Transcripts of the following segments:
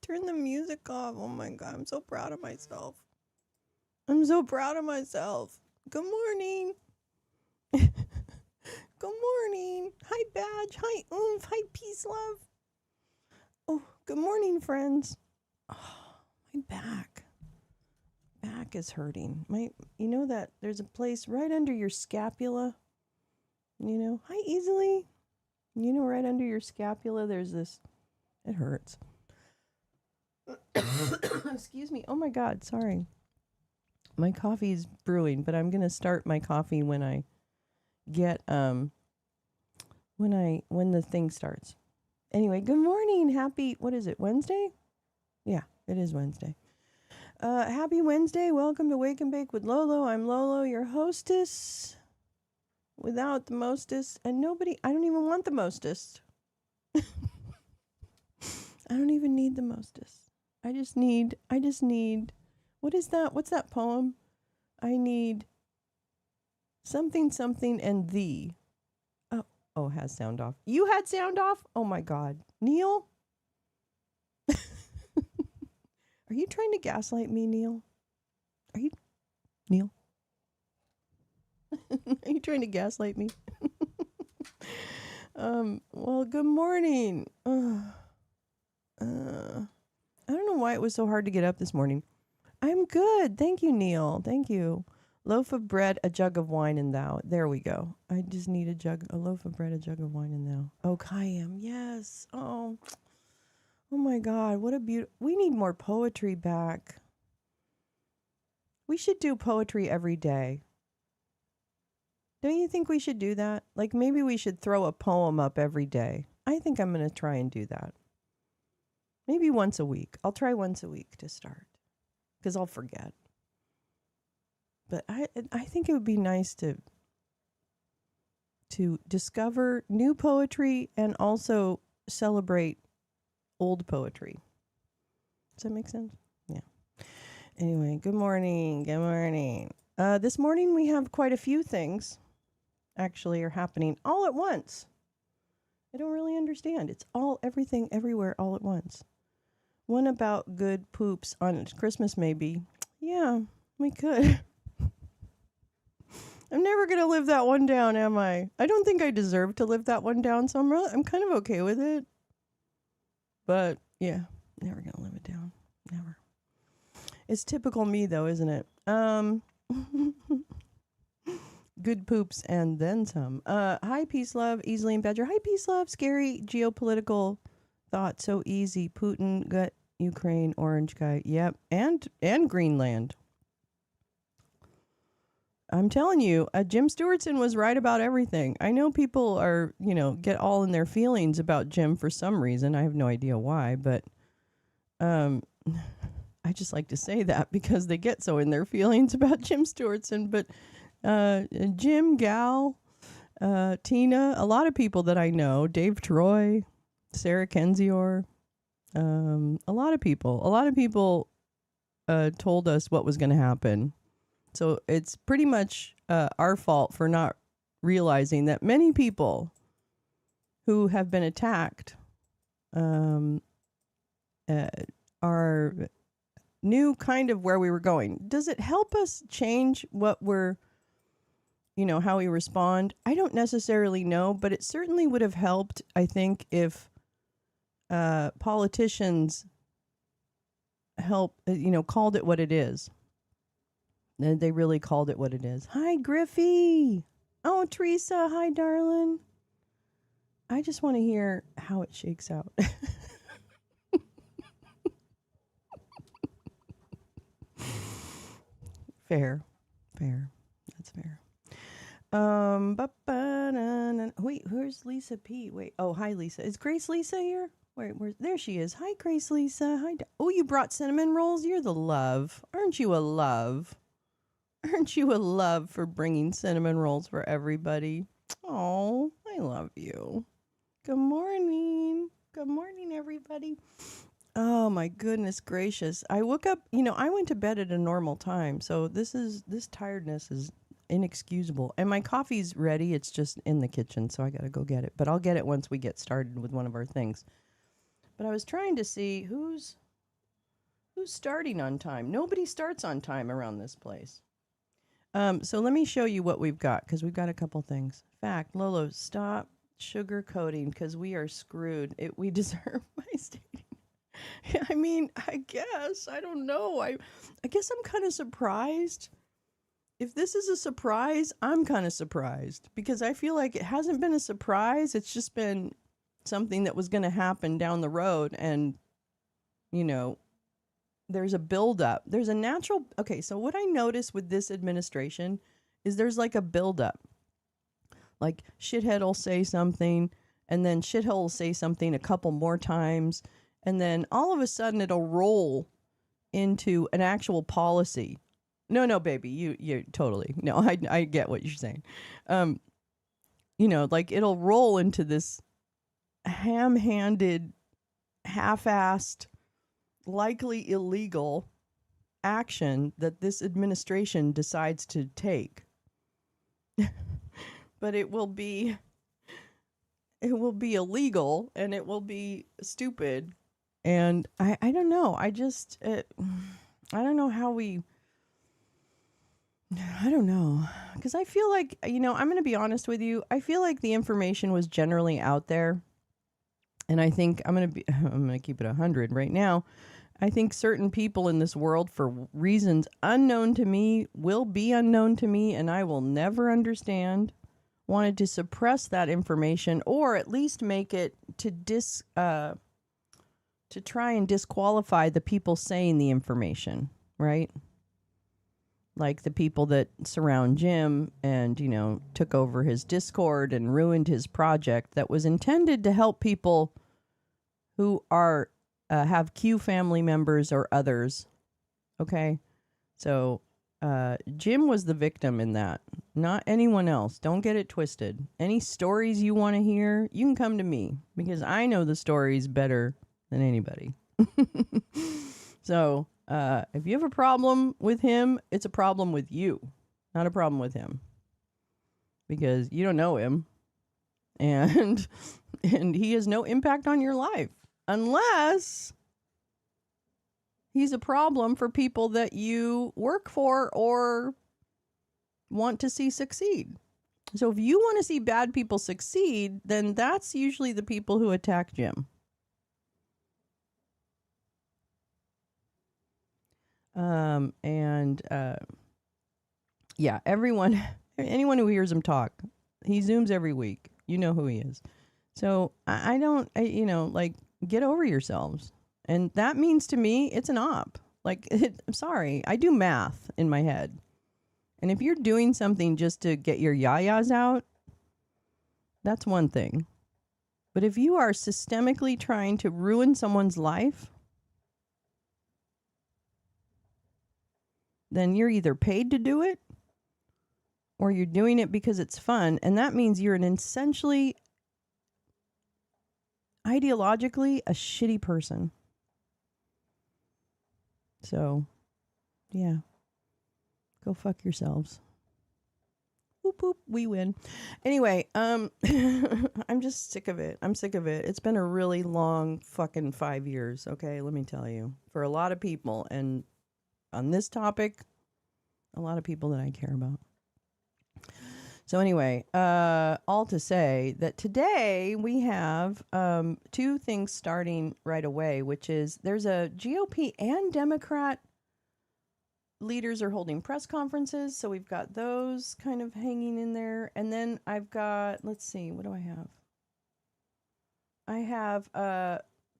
turn the music off. Oh my god, I'm so proud of myself. I'm so proud of myself. Good morning. Good morning. Hi, Badge. Hi, Oomph. Hi, Peace, Love. Oh, good morning, friends. Oh, my back. Back is hurting. You know that there's a place right under your scapula? You know, hi, Easily. You know, right under your scapula, there's this. It hurts. Excuse me. Oh my God. Sorry. My coffee's brewing, but I'm gonna start my coffee when I get when the thing starts. Anyway, good morning. Happy, what is it? Wednesday? Yeah, it is Wednesday. Happy Wednesday. Welcome to Wake and Bake with Lolo. I'm Lolo, your hostess. Without the mostest, and I don't even want the mostest. I don't even need the mostest. I just need, what is that? What's that poem? I need something, and thee. Oh, has sound off. You had sound off? Oh my God. Neil? Are you trying to gaslight me, Neil? Are you, Neil? Are you trying to gaslight me? Well, good morning. I don't know why it was so hard to get up this morning. I'm good. Thank you, Neil. Thank you. Loaf of bread, a jug of wine, and thou. There we go. I just need a loaf of bread, a jug of wine, and thou. Oh, Kayam. Yes. Oh my God. What a beautiful. We need more poetry back. We should do poetry every day. Don't you think we should do that? Like maybe we should throw a poem up every day. I think I'm going to try and do that. Maybe once a week. I'll try once a week to start because I'll forget. But I think it would be nice to discover new poetry and also celebrate old poetry. Does that make sense? Yeah. Anyway, good morning. Good morning. This morning we have quite a few things actually are happening all at once. I don't really understand. It's everything, everywhere, all at once. One about good poops on Christmas, maybe. Yeah, we could. I'm never going to live that one down, am I? I don't think I deserve to live that one down, so I'm kind of okay with it. But, yeah, never going to live it down. Never. It's typical me, though, isn't it? Good poops and then some. Hi, Peace Love, Easily and Badger. Hi, Peace Love. Scary geopolitical thought, so easy. Putin, gut, Ukraine, orange guy. Yep, and Greenland. I'm telling you, Jim Stewartson was right about everything. I know people are, get all in their feelings about Jim for some reason. I have no idea why, but I just like to say that because they get so in their feelings about Jim Stewartson. But Jim, Gal, Tina, a lot of people that I know, Dave Troy, Sarah Kenzior, a lot of people told us what was going to happen. So it's pretty much our fault for not realizing that many people who have been attacked are knew kind of where we were going. Does it help us change what we're, how we respond? I don't necessarily know, but it certainly would have helped, I think, if politicians called it what it is. They really called it what it is. Hi, Griffey. Oh, Teresa. Hi, darling. I just want to hear how it shakes out. Fair. That's fair. Wait, where's Lisa P? Wait. Oh, hi, Lisa. Is Grace Lisa here? Wait, there she is. Hi, Grace Lisa. Hi. Oh, you brought cinnamon rolls? You're the love. Aren't you a love? Aren't you a love for bringing cinnamon rolls for everybody? Oh, I love you. Good morning. Good morning, everybody. Oh, my goodness gracious. I woke up, I went to bed at a normal time. So this tiredness is inexcusable. And my coffee's ready. It's just in the kitchen. So I got to go get it. But I'll get it once we get started with one of our things. But I was trying to see who's starting on time. Nobody starts on time around this place. So let me show you what we've got, because we've got a couple things. Fact, Lolo, stop sugarcoating, because we are screwed. We deserve my stating. I mean, I guess. I don't know. I guess I'm kind of surprised. If this is a surprise, I'm kind of surprised, because I feel like it hasn't been a surprise. It's just been something that was going to happen down the road. And, you know, there's a buildup. There's a natural. Okay, so what I notice with this administration is there's like a buildup. Like shithead will say something, and then shithole will say something a couple more times, and then all of a sudden it'll roll into an actual policy. No, baby, you totally. No, I get what you're saying. You know, like it'll roll into this ham-handed, half-assed, likely illegal action that this administration decides to take. But it will be illegal, and it will be stupid. And I don't know. I don't know how we... I don't know. Because I feel like, you know, I'm going to be honest with you. I feel like the information was generally out there. And I think I'm going to keep it 100 right now. I think certain people in this world, for reasons unknown to me, will be unknown to me, and I will never understand, wanted to suppress that information, or at least make it to try and disqualify the people saying the information, right? Like the people that surround Jim and, you know, took over his Discord and ruined his project that was intended to help people who are have Q family members or others. Okay? So Jim was the victim in that, not anyone else. Don't get it twisted. Any stories you want to hear, you can come to me, because I know the stories better than anybody. So if you have a problem with him, it's a problem with you, not a problem with him, because you don't know him, and he has no impact on your life unless he's a problem for people that you work for or want to see succeed. So if you want to see bad people succeed, then that's usually the people who attack Jim. Yeah, anyone who hears him talk, he Zooms every week. You know who he is. So you know, like, get over yourselves. And that means to me, it's an op. Like, I'm sorry, I do math in my head. And if you're doing something just to get your yayas out, that's one thing. But if you are systemically trying to ruin someone's life, then you're either paid to do it or you're doing it because it's fun. And that means you're an essentially, ideologically, a shitty person. So, yeah. Go fuck yourselves. Whoop, whoop, we win. Anyway, I'm just sick of it. I'm sick of it. It's been a really long fucking 5 years, okay? Let me tell you. For a lot of people, and on this topic, a lot of people that I care about. So anyway, all to say that today we have two things starting right away, which is there's a GOP and Democrat leaders are holding press conferences. So we've got those kind of hanging in there. And then I've got, let's see, what do I have? I have,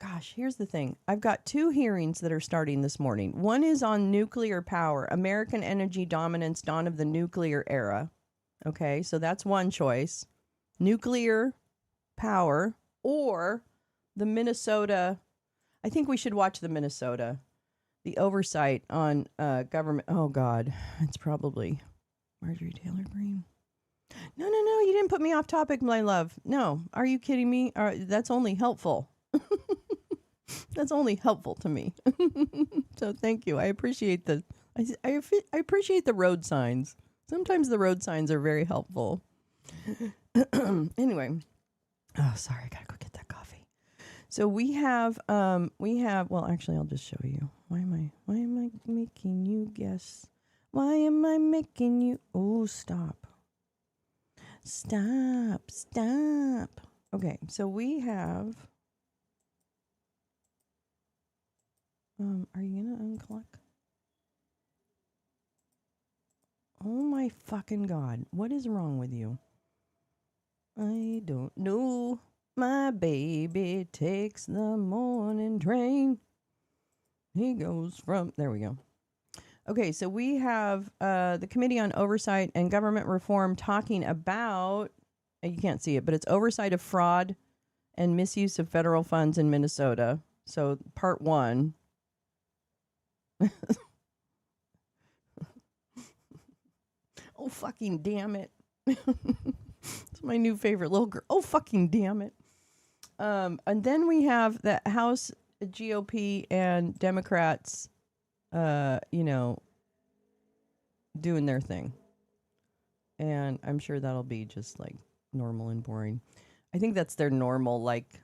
gosh, here's the thing. I've got two hearings that are starting this morning. One is on nuclear power, American energy dominance, dawn of the nuclear era. Okay, so that's one choice. Nuclear power or the Minnesota. I think we should watch the Minnesota. The oversight on government. Oh, God. It's probably Marjorie Taylor Greene. No. You didn't put me off topic, my love. No. Are you kidding me? That's only helpful. That's only helpful to me. So thank you. I appreciate I appreciate the road signs. Sometimes the road signs are very helpful. Anyway. Oh, sorry. I got to go get that coffee. So well, actually, I'll just show you. Why am I making you guess? Why am I making you? Oh, stop. Okay, so we have. Are you gonna unclock? Oh my fucking God! What is wrong with you? I don't know. My baby takes the morning train. He goes from. There we go. Okay, so we have the Committee on Oversight and Government Reform talking about, you can't see it, but it's oversight of fraud and misuse of federal funds in Minnesota. So part one. Oh, fucking damn it. It's my new favorite little girl. Oh, fucking damn it. And then we have the House GOP and Democrats, doing their thing. And I'm sure that'll be just like normal and boring. I think that's their normal, like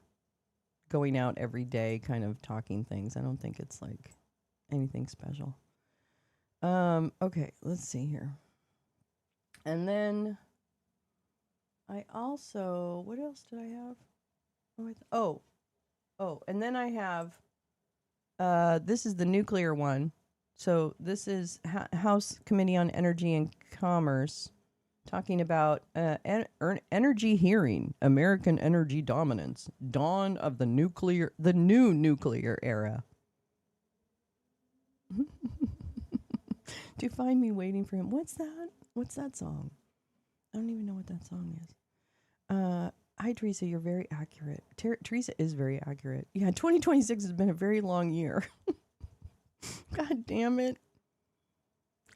going out every day kind of talking things. I don't think it's like anything special. Okay, let's see here. And then I also, what else did I have? And then I have, this is the nuclear one. So this is House Committee on Energy and Commerce talking about energy hearing, American energy dominance, dawn of the new nuclear era. Do you find me waiting for him? What's that? What's that song? I don't even know what that song is. Hi, Teresa. You're very accurate. Teresa is very accurate. Yeah, 2026 has been a very long year. God damn it.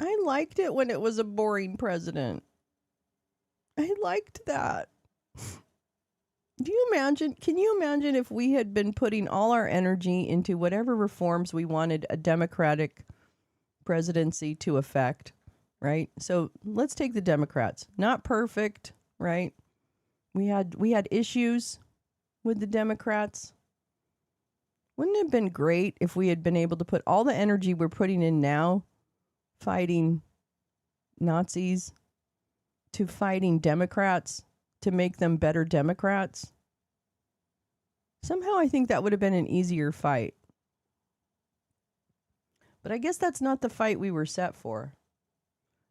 I liked it when it was a boring president. I liked that. Do you imagine? Can you imagine if we had been putting all our energy into whatever reforms we wanted a Democratic presidency to affect, right? So let's take the Democrats. Not perfect, right? We had issues with the Democrats. Wouldn't it have been great if we had been able to put all the energy we're putting in now fighting Nazis to fighting Democrats to make them better Democrats? Somehow I think that would have been an easier fight. But I guess that's not the fight we were set for.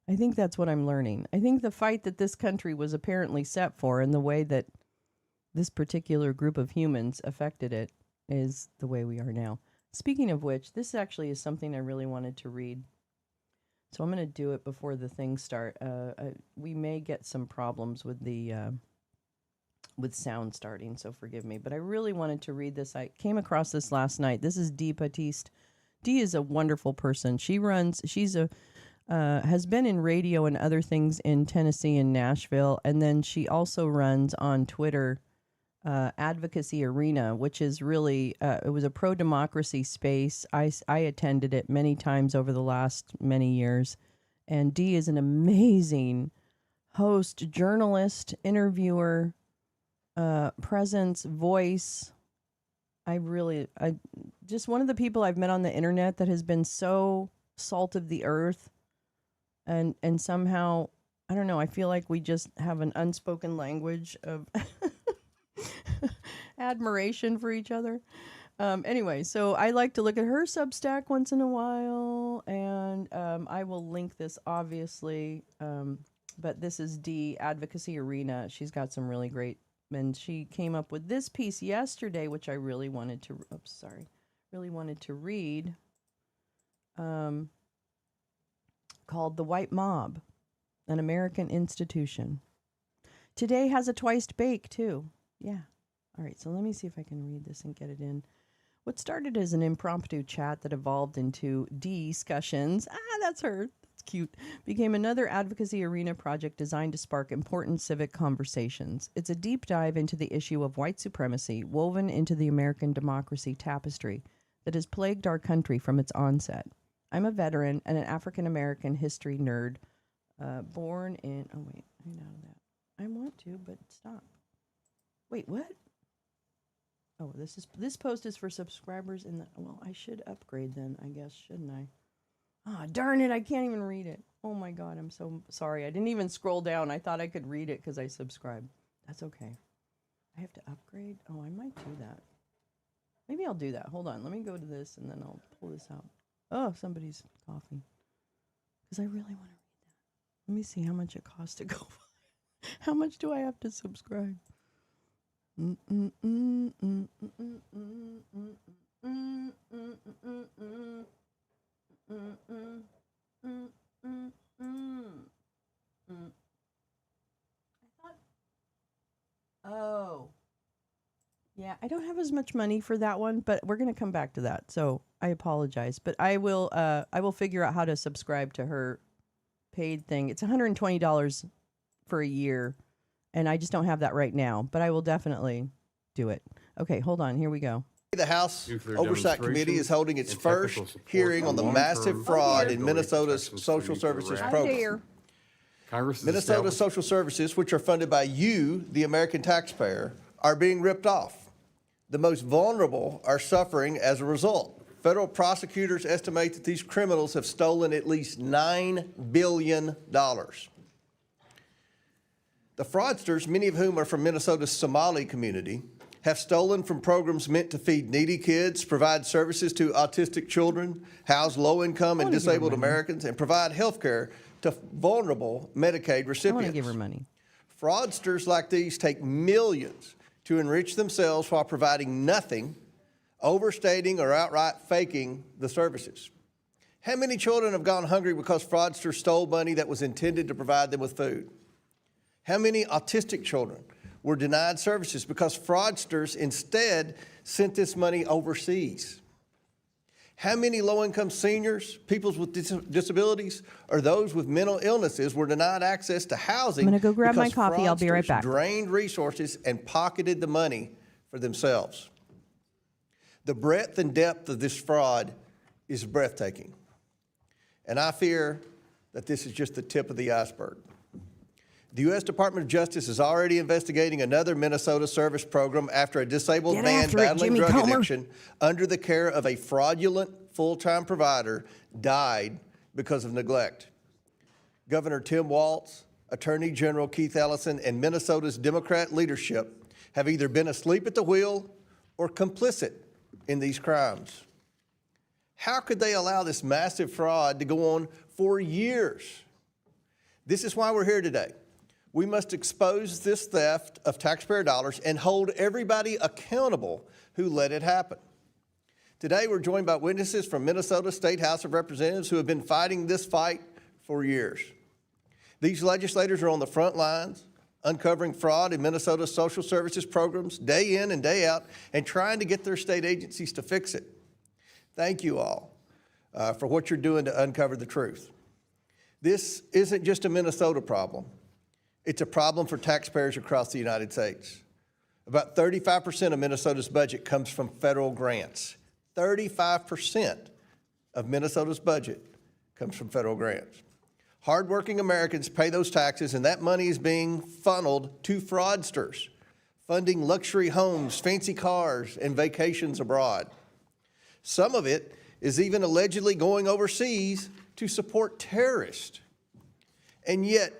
I think that's what I'm learning. I think the fight that this country was apparently set for and the way that this particular group of humans affected it is the way we are now. Speaking of which, this actually is something I really wanted to read. So I'm going to do it before the things start. We may get some problems with the with sound starting, so forgive me. But I really wanted to read this. I came across this last night. This is Dee Batiste. Dee is a wonderful person. She's has been in radio and other things in Tennessee and Nashville. And then she also runs on Twitter Advocacy Arena, which is really, it was a pro-democracy space. I attended it many times over the last many years. And Dee is an amazing host, journalist, interviewer, presence, voice. I just one of the people I've met on the internet that has been so salt of the earth. And somehow, I don't know, I feel like we just have an unspoken language of admiration for each other. Anyway, so I like to look at her Substack once in a while, and I will link this, obviously. But this is Dee, Advocacy Arena. She's got some really great, and she came up with this piece yesterday, which I really wanted to, read. Called The White Mob, an American Institution. Today has a twice bake, too. Yeah. All right, so let me see if I can read this and get it in. What started as an impromptu chat that evolved into discussions, that's her, that's cute, became another Advocacy Arena project designed to spark important civic conversations. It's a deep dive into the issue of white supremacy woven into the American democracy tapestry that has plagued our country from its onset. I'm a veteran and an African-American history nerd, born in... Oh, wait. Hang out of that. I want to, but stop. Wait, what? Oh, this post is for subscribers in the. Well, I should upgrade then, I guess, shouldn't I? Ah, darn it! I can't even read it. Oh my God, I'm so sorry. I didn't even scroll down. I thought I could read it because I subscribed. That's okay. I have to upgrade. Oh, I might do that. Maybe I'll do that. Hold on. Let me go to this and then I'll pull this out. Oh, somebody's coughing. Because I really want to read that. Let me see how much it costs to go. How much do I have to subscribe? Oh. Yeah, I don't have as much money for that one, but we're going to come back to that. So I apologize, but I will figure out how to subscribe to her paid thing. It's $120 for a year, and I just don't have that right now, but I will definitely do it. Okay, hold on. Here we go. The House Oversight Committee is holding its first hearing on the massive fraud in Minnesota's social services program. Minnesota's social services, which are funded by you, the American taxpayer, are being ripped off. The most vulnerable are suffering as a result. Federal prosecutors estimate that these criminals have stolen at least $9 billion. The fraudsters, many of whom are from Minnesota's Somali community, have stolen from programs meant to feed needy kids, provide services to autistic children, house low-income and disabled Americans, and provide health care to vulnerable Medicaid recipients. I want to give her money. Fraudsters like these take millions to enrich themselves while providing nothing, overstating or outright faking the services. How many children have gone hungry because fraudsters stole money that was intended to provide them with food? How many autistic children were denied services because fraudsters instead sent this money overseas? How many low-income seniors, people with disabilities, or those with mental illnesses were denied access to housing? I'm going to go grab my coffee. I'll be right back. Drained resources and pocketed the money for themselves. The breadth and depth of this fraud is breathtaking. And I fear that this is just the tip of the iceberg. The U.S. Department of Justice is already investigating another Minnesota service program after a disabled man battling drug addiction under the care of a fraudulent full-time provider died because of neglect. Governor Tim Walz, Attorney General Keith Ellison, and Minnesota's Democrat leadership have either been asleep at the wheel or complicit in these crimes. How could they allow this massive fraud to go on for years? This is why we're here today. We must expose this theft of taxpayer dollars and hold everybody accountable who let it happen. Today, we're joined by witnesses from Minnesota State House of Representatives who have been fighting this fight for years. These legislators are on the front lines, uncovering fraud in Minnesota's social services programs day in and day out and trying to get their state agencies to fix it. Thank you all for what you're doing to uncover the truth. This isn't just a Minnesota problem. It's a problem for taxpayers across the United States. About 35% of Minnesota's budget comes from federal grants. 35% of Minnesota's budget comes from federal grants. Hardworking Americans pay those taxes, and that money is being funneled to fraudsters, funding luxury homes, fancy cars, and vacations abroad. Some of it is even allegedly going overseas to support terrorists. And yet,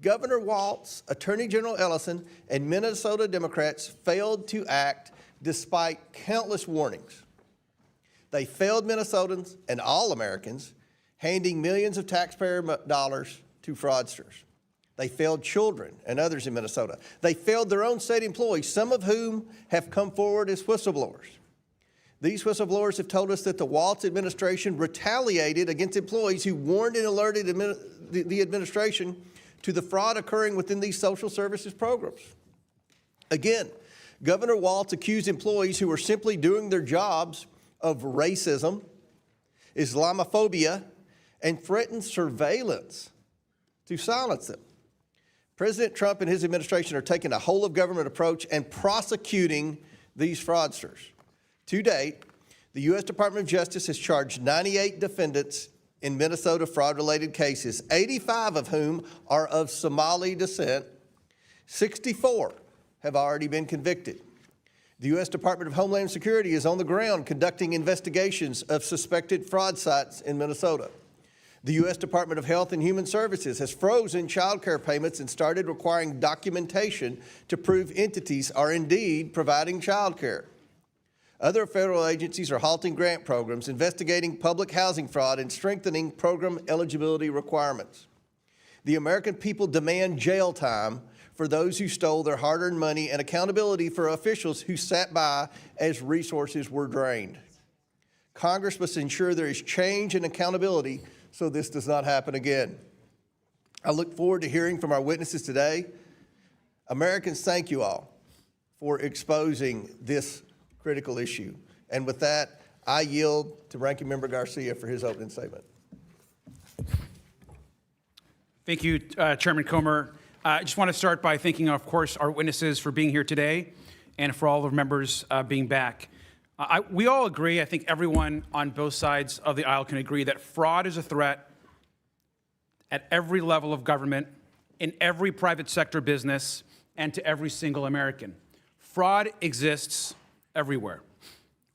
Governor Walz, Attorney General Ellison, and Minnesota Democrats failed to act despite countless warnings. They failed Minnesotans and all Americans, handing millions of taxpayer dollars to fraudsters. They failed children and others in Minnesota. They failed their own state employees, some of whom have come forward as whistleblowers. These whistleblowers have told us that the Walz administration retaliated against employees who warned and alerted the administration to the fraud occurring within these social services programs. Again, Governor Walz accused employees who were simply doing their jobs of racism, Islamophobia, and threatened surveillance to silence them. President Trump and his administration are taking a whole-of-government approach and prosecuting these fraudsters. To date, the U.S. Department of Justice has charged 98 defendants in Minnesota fraud-related cases, 85 of whom are of Somali descent. 64 have already been convicted. The U.S. Department of Homeland Security is on the ground conducting investigations of suspected fraud sites in Minnesota. The U.S. Department of Health and Human Services has frozen child care payments and started requiring documentation to prove entities are indeed providing child care. Other federal agencies are halting grant programs, investigating public housing fraud, and strengthening program eligibility requirements. The American people demand jail time for those who stole their hard-earned money and accountability for officials who sat by as resources were drained. Congress must ensure there is change and accountability so this does not happen again. I look forward to hearing from our witnesses today. Americans, thank you all for exposing this critical issue. And with that, I yield to Ranking Member Garcia for his opening statement. Thank you, Chairman Comer. I just want to start by thanking, of course, our witnesses for being here today and for all the members being back. We all agree, I think everyone on both sides of the aisle can agree, that fraud is a threat at every level of government, in every private sector business, and to every single American. Fraud exists everywhere.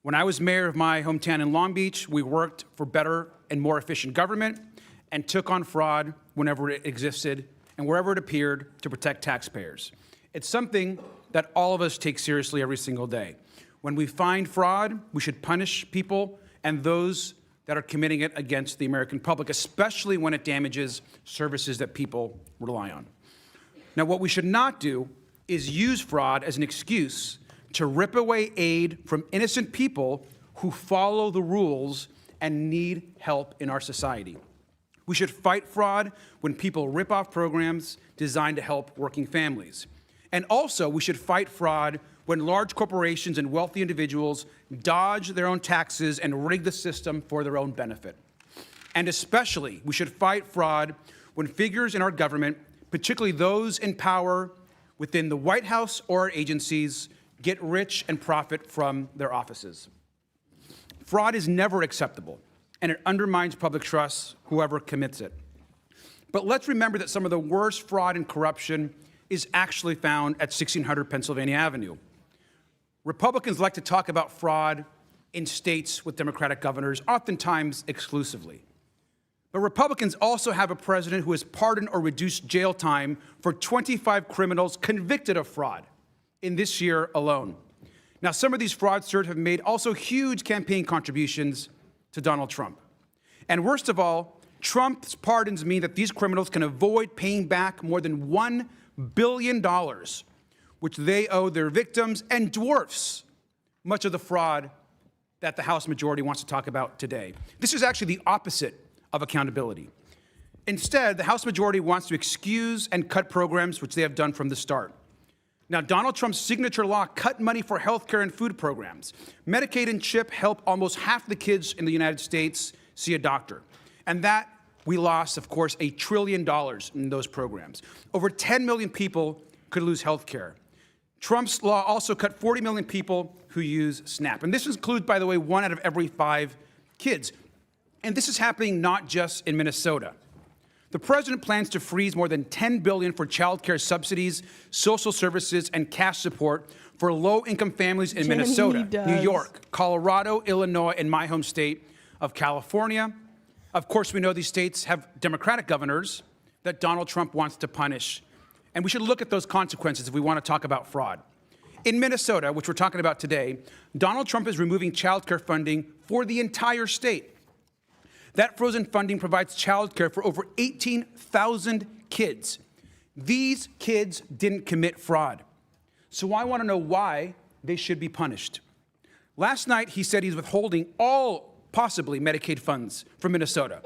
When I was mayor of my hometown in Long Beach, we worked for better and more efficient government and took on fraud whenever it existed and wherever it appeared to protect taxpayers. It's something that all of us take seriously every single day. When we find fraud, we should punish people and those that are committing it against the American public, especially when it damages services that people rely on. Now, what we should not do is use fraud as an excuse to rip away aid from innocent people who follow the rules and need help in our society. We should fight fraud when people rip off programs designed to help working families. And also, we should fight fraud when large corporations and wealthy individuals dodge their own taxes and rig the system for their own benefit. And especially, we should fight fraud when figures in our government, particularly those in power within the White House or our agencies, get rich and profit from their offices. Fraud is never acceptable, and it undermines public trust, whoever commits it. But let's remember that some of the worst fraud and corruption is actually found at 1600 Pennsylvania Avenue. Republicans like to talk about fraud in states with Democratic governors, oftentimes exclusively. But Republicans also have a president who has pardoned or reduced jail time for 25 criminals convicted of fraud in this year alone. Now, some of these fraudsters have made also huge campaign contributions to Donald Trump. And worst of all, Trump's pardons mean that these criminals can avoid paying back more than $1 billion, which they owe their victims, and dwarfs much of the fraud that the House majority wants to talk about today. This is actually the opposite of accountability. Instead, the House majority wants to excuse and cut programs, which they have done from the start. Now, Donald Trump's signature law cut money for health care and food programs. Medicaid and CHIP help almost half the kids in the United States see a doctor. And that, we lost, of course, $1 trillion in those programs. Over 10 million people could lose health care. Trump's law also cut 40 million people who use SNAP. And this includes, by the way, 1 out of every 5 kids. And this is happening not just in Minnesota. The president plans to freeze more than $10 billion for child care subsidies, social services, and cash support for low-income families in Minnesota, New York, Colorado, Illinois, and my home state of California. Of course, we know these states have Democratic governors that Donald Trump wants to punish. And we should look at those consequences if we want to talk about fraud. In Minnesota, which we're talking about today, Donald Trump is removing child care funding for the entire state. That frozen funding provides child care for over 18,000 kids. These kids didn't commit fraud. So I want to know why they should be punished. Last night, he said he's withholding all possibly Medicaid funds from Minnesota,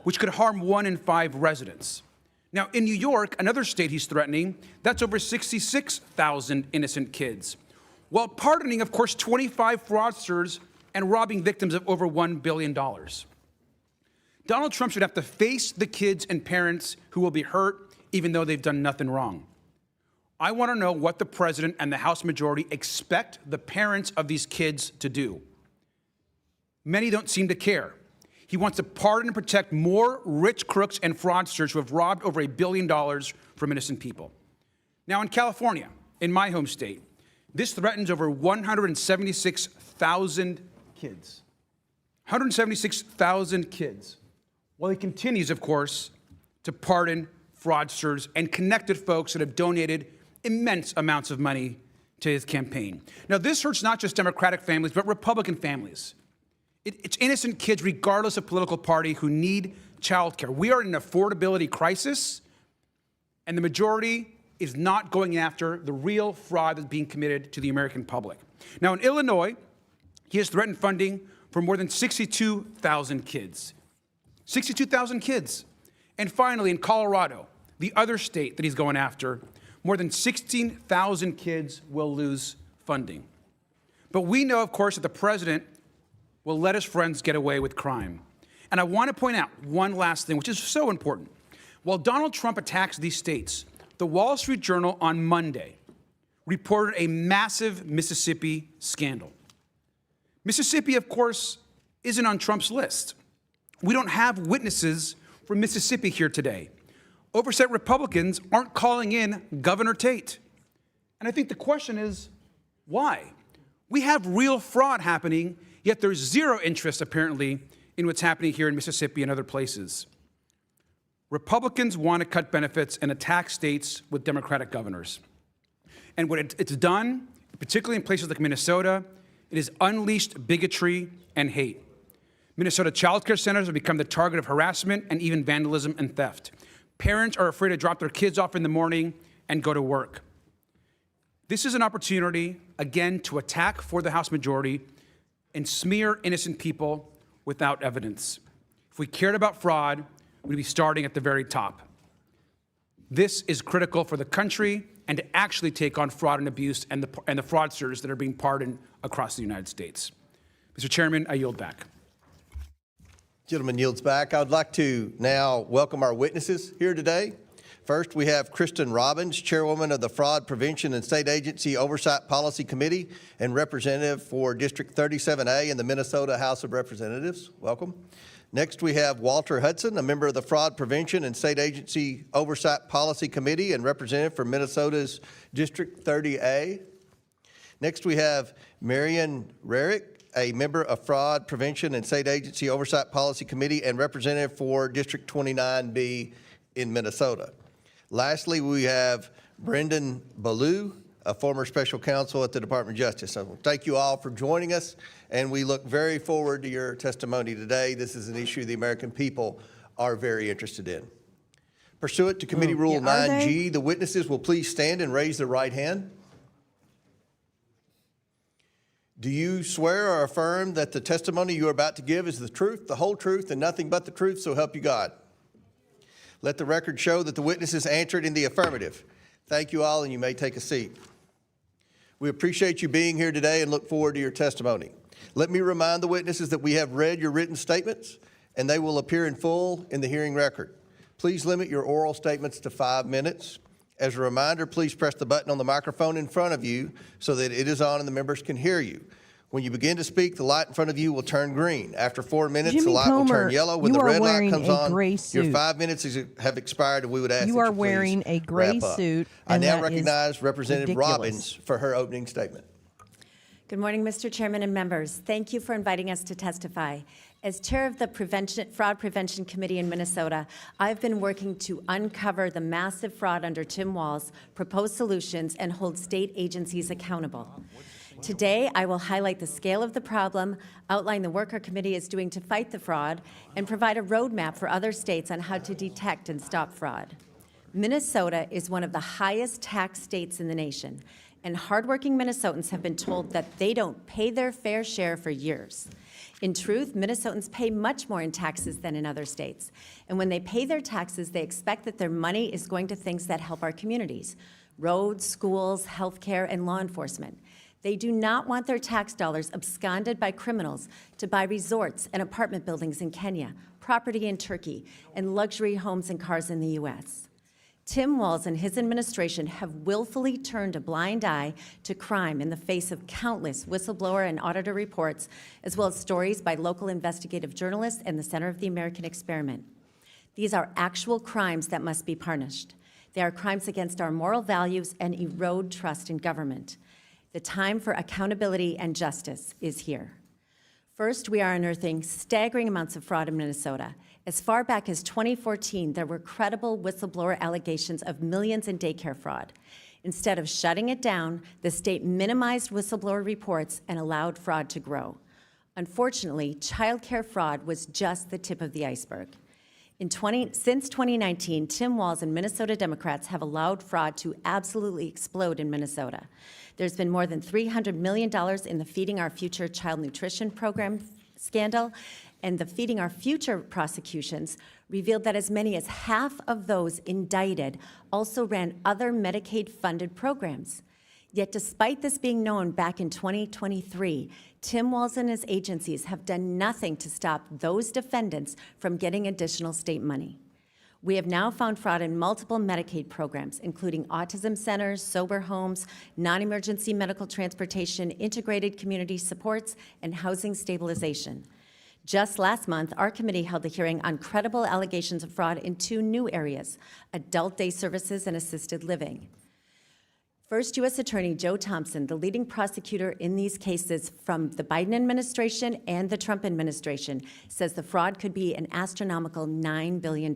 which could harm 1 in 5 residents. Now, in New York, another state he's threatening, that's over 66,000 innocent kids, while pardoning, of course, 25 fraudsters and robbing victims of over $1 billion. Donald Trump should have to face the kids and parents who will be hurt even though they've done nothing wrong. I want to know what the president and the House majority expect the parents of these kids to do. Many don't seem to care. He wants to pardon and protect more rich crooks and fraudsters who have robbed over $1 billion from innocent people. Now, in California, in my home state, This threatens over 176,000 kids. 176,000 kids. While he continues, of course, to pardon fraudsters and connected folks that have donated immense amounts of money to his campaign. Now, this hurts not just Democratic families, but Republican families. It's innocent kids, regardless of political party, who need childcare. We are in an affordability crisis, and the majority is not going after the real fraud that's being committed to the American public. Now, in Illinois, he has threatened funding for more than 62,000 kids. 62,000 kids. And finally, in Colorado, the other state that he's going after, more than 16,000 kids will lose funding. But we know, of course, that the president will let his friends get away with crime. And I want to point out one last thing, which is so important. While Donald Trump attacks these states, the Wall Street Journal on Monday reported a massive Mississippi scandal. Mississippi, of course, isn't on Trump's list. We don't have witnesses from Mississippi here today. Oversight Republicans aren't calling in Governor Tate. And I think the question is, why? We have real fraud happening, yet there's zero interest, apparently, in what's happening here in Mississippi and other places. Republicans want to cut benefits and attack states with Democratic governors. And what it's done, particularly in places like Minnesota, it has unleashed bigotry and hate. Minnesota child care centers have become the target of harassment and even vandalism and theft. Parents are afraid to drop their kids off in the morning and go to work. This is an opportunity, again, to attack for the House majority and smear innocent people without evidence. If we cared about fraud, we'd be starting at the very top. This is critical for the country and to actually take on fraud and abuse and the fraudsters that are being pardoned across the United States. Mr. Chairman, I yield back. Gentleman yields back. I would like to now welcome our witnesses here today. First, we have Kristen Robbins, Chairwoman of the Fraud Prevention and State Agency Oversight Policy Committee and representative for District 37A in the Minnesota House of Representatives. Welcome. Next, we have Walter Hudson, a member of the Fraud Prevention and State Agency Oversight Policy Committee and representative for Minnesota's District 30A. Next, we have Marion Rarick, a member of Fraud Prevention and State Agency Oversight Policy Committee and representative for District 29B in Minnesota. Lastly, we have Brendan Ballou, a former special counsel at the Department of Justice. So thank you all for joining us, and we look very forward to your testimony today. This is an issue the American people are very interested in. Pursuant to Committee Rule 9G, the witnesses will please stand and raise their right hand. Do you swear or affirm that the testimony you are about to give is the truth, the whole truth, and nothing but the truth, so help you God? Let the record show that the witnesses answered in the affirmative. Thank you all, and you may take a seat. We appreciate you being here today and look forward to your testimony. Let me remind the witnesses that we have read your written statements, and they will appear in full in the hearing record. Please limit your oral statements to 5 minutes. As a reminder, please press the button on the microphone in front of you so that it is on and the members can hear you. When you begin to speak, the light in front of you will turn green. After 4 minutes, the light will turn yellow. When the red light comes on, your 5 minutes have expired, and we would ask that you please wrap up. You are wearing a gray suit. I now recognize Representative Robbins for her opening statement. Good morning, Mr. Chairman and members. Thank you for inviting us to testify. As chair of the Fraud Prevention Committee in Minnesota, I've been working to uncover the massive fraud under Tim Walz, propose solutions, and hold state agencies accountable. Today, I will highlight the scale of the problem, outline the work our committee is doing to fight the fraud, and provide a roadmap for other states on how to detect and stop fraud. Minnesota is one of the highest tax states in the nation, and hardworking Minnesotans have been told that they don't pay their fair share for years. In truth, Minnesotans pay much more in taxes than in other states. And when they pay their taxes, they expect that their money is going to things that help our communities: roads, schools, healthcare, and law enforcement. They do not want their tax dollars absconded by criminals to buy resorts and apartment buildings in Kenya, property in Turkey, and luxury homes and cars in the U.S. Tim Walz and his administration have willfully turned a blind eye to crime in the face of countless whistleblower and auditor reports, as well as stories by local investigative journalists and the Center of the American Experiment. These are actual crimes that must be punished. They are crimes against our moral values and erode trust in government. The time for accountability and justice is here. First, we are unearthing staggering amounts of fraud in Minnesota. As far back as 2014, there were credible whistleblower allegations of millions in daycare fraud. Instead of shutting it down, the state minimized whistleblower reports and allowed fraud to grow. Unfortunately, childcare fraud was just the tip of the iceberg. Since 2019, Tim Walz and Minnesota Democrats have allowed fraud to absolutely explode in Minnesota. There's been more than $300 million in the Feeding Our Future child nutrition program scandal, and the Feeding Our Future prosecutions revealed that as many as half of those indicted also ran other Medicaid-funded programs. Yet despite this being known back in 2023, Tim Walz and his agencies have done nothing to stop those defendants from getting additional state money. We have now found fraud in multiple Medicaid programs, including autism centers, sober homes, non-emergency medical transportation, integrated community supports, and housing stabilization. Just last month, our committee held a hearing on credible allegations of fraud in 2 new areas: adult day services and assisted living. First, U.S. Attorney Joe Thompson, the leading prosecutor in these cases from the Biden administration and the Trump administration, says the fraud could be an astronomical $9 billion.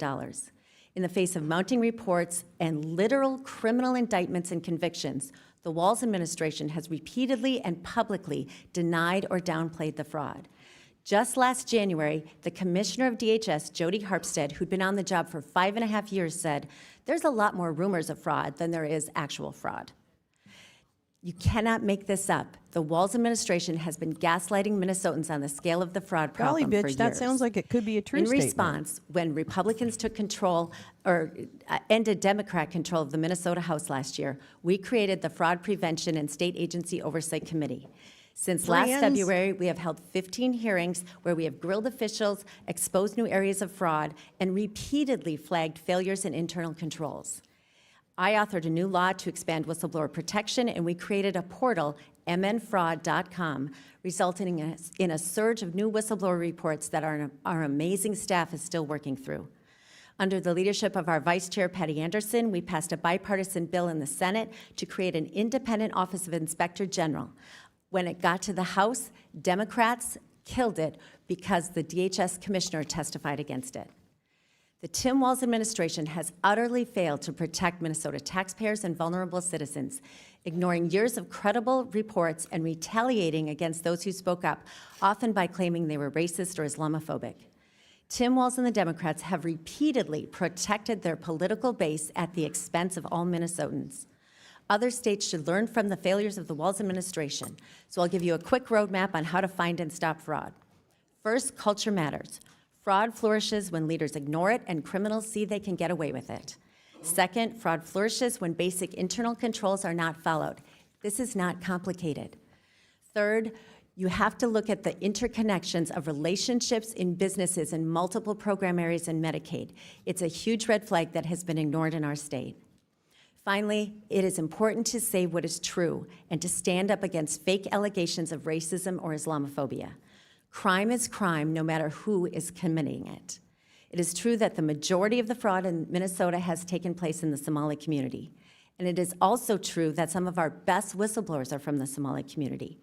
In the face of mounting reports and literal criminal indictments and convictions, the Walz administration has repeatedly and publicly denied or downplayed the fraud. Just last January, the commissioner of DHS, Jody Harpstead, who'd been on the job for 5.5 years, said, "There's a lot more rumors of fraud than there is actual fraud." You cannot make this up. The Walz administration has been gaslighting Minnesotans on the scale of the fraud Golly, problem for bitch, years. that sounds like it could be a true In statement. response, when Republicans took control or ended Democrat control of the Minnesota House last year, we created the Fraud Prevention and State Agency Oversight Committee. Since last Friends. February, we have held 15 hearings where we have grilled officials, exposed new areas of fraud, and repeatedly flagged failures in internal controls. I authored a new law to expand whistleblower protection, and we created a portal, mnfraud.com, resulting in a surge of new whistleblower reports that our amazing staff is still working through. Under the leadership of our Vice Chair, Patty Anderson, we passed a bipartisan bill in the Senate to create an independent Office of Inspector General. When it got to the House, Democrats killed it because the DHS commissioner testified against it. The Tim Walz administration has utterly failed to protect Minnesota taxpayers and vulnerable citizens, ignoring years of credible reports and retaliating against those who spoke up, often by claiming they were racist or Islamophobic. Tim Walz and the Democrats have repeatedly protected their political base at the expense of all Minnesotans. Other states should learn from the failures of the Walz administration. So I'll give you a quick roadmap on how to find and stop fraud. First, culture matters. Fraud flourishes when leaders ignore it and criminals see they can get away with it. Second, fraud flourishes when basic internal controls are not followed. This is not complicated. Third, you have to look at the interconnections of relationships in businesses in multiple program areas in Medicaid. It's a huge red flag that has been ignored in our state. Finally, it is important to say what is true and to stand up against fake allegations of racism or Islamophobia. Crime is crime, no matter who is committing it. It is true that the majority of the fraud in Minnesota has taken place in the Somali community. And it is also true that some of our best whistleblowers are from the Somali community.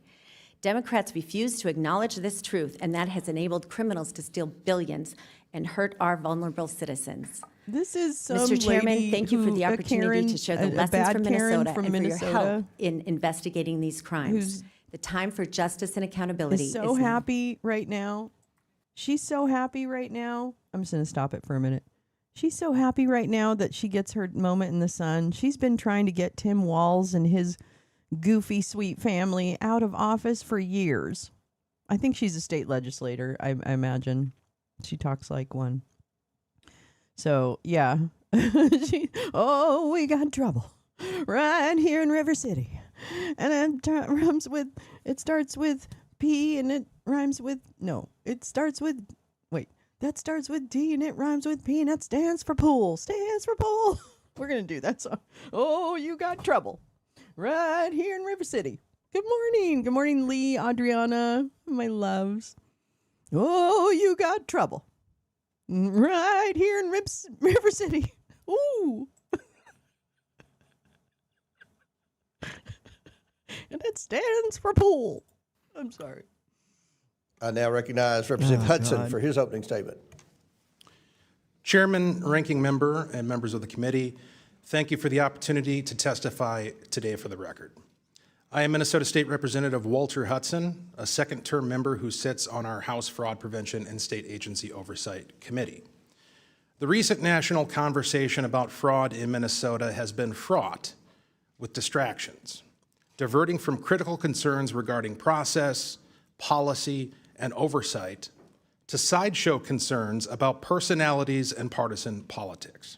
Democrats refuse to acknowledge this truth, and that has enabled criminals to steal billions and hurt our vulnerable citizens. This is some Mr. Chairman, lady thank you for the a opportunity Karen, to share the a lessons bad from Karen Minnesota from and for your Minnesota help in investigating these crimes. The time for justice and accountability is so now. happy right now. She's so happy right now. I'm just going to stop it for a minute. She's so happy right now that she gets her moment in the sun. She's been trying to get Tim Walz and his goofy, sweet family out of office for years. I think she's a state legislator, I imagine. She talks like one. So, yeah. We got trouble right here in River City. And it rhymes with, it starts with P and it rhymes with, no, it starts with, wait, that starts with D and it rhymes with P and that stands for pool. Stands for pool. We're going to do that song. Oh, you got trouble right here in River City. Good morning. Good morning, Lee, Adriana, my loves. Oh, you got trouble right here in River City. Ooh. And it stands for pool. I'm sorry. I now recognize Representative Hudson God. for his opening statement. Chairman, ranking member, and members of the committee, thank you for the opportunity to testify today for the record. I am Minnesota State Representative Walter Hudson, a second-term member who sits on our House Fraud Prevention and State Agency Oversight Committee. The recent national conversation about fraud in Minnesota has been fraught with distractions, diverting from critical concerns regarding process, policy, and oversight to sideshow concerns about personalities and partisan politics.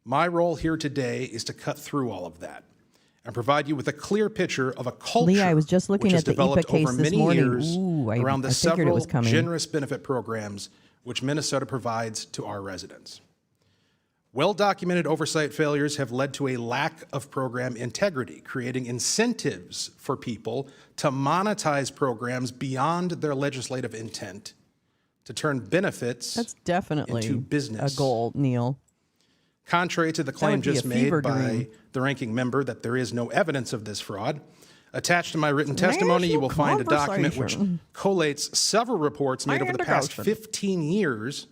My role here today is to cut through all of that and provide you with a clear picture of a culture Lee, I was just looking which has at the developed EPA case over this many morning. years Ooh, around the I figured it several was coming. generous benefit programs which Minnesota provides to our residents. Well-documented oversight failures have led to a lack of program integrity, creating incentives for people to monetize programs beyond their legislative intent to turn benefits That's definitely into business. a goal, Neil. Contrary to the would claim be a just made fever by dream. the ranking member that there is no evidence of this fraud, attached to my written testimony, you will find a document which conversation. collates several reports made over the past Indication. 15 years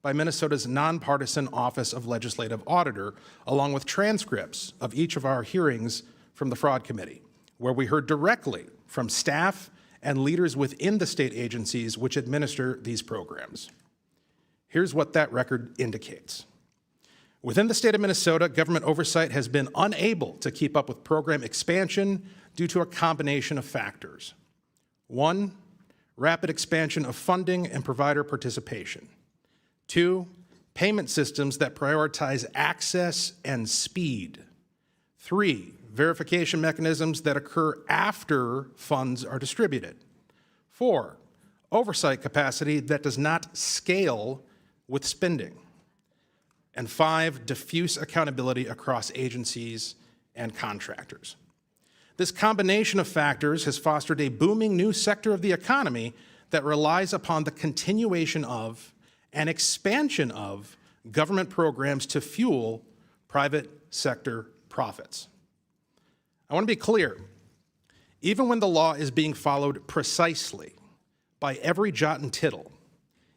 by Minnesota's nonpartisan Office of Legislative Auditor, along with transcripts of each of our hearings from the Fraud Committee, where we heard directly from staff and leaders within the state agencies which administer these programs. Here's what that record indicates. Within the state of Minnesota, government oversight has been unable to keep up with program expansion due to a combination of factors. One, rapid expansion of funding and provider participation. Two, payment systems that prioritize access and speed. Three, verification mechanisms that occur after funds are distributed. Four, oversight capacity that does not scale with spending. And five, diffuse accountability across agencies and contractors. This combination of factors has fostered a booming new sector of the economy that relies upon the continuation of and expansion of government programs to fuel private sector profits. I want to be clear, even when the law is being followed precisely by every jot and tittle,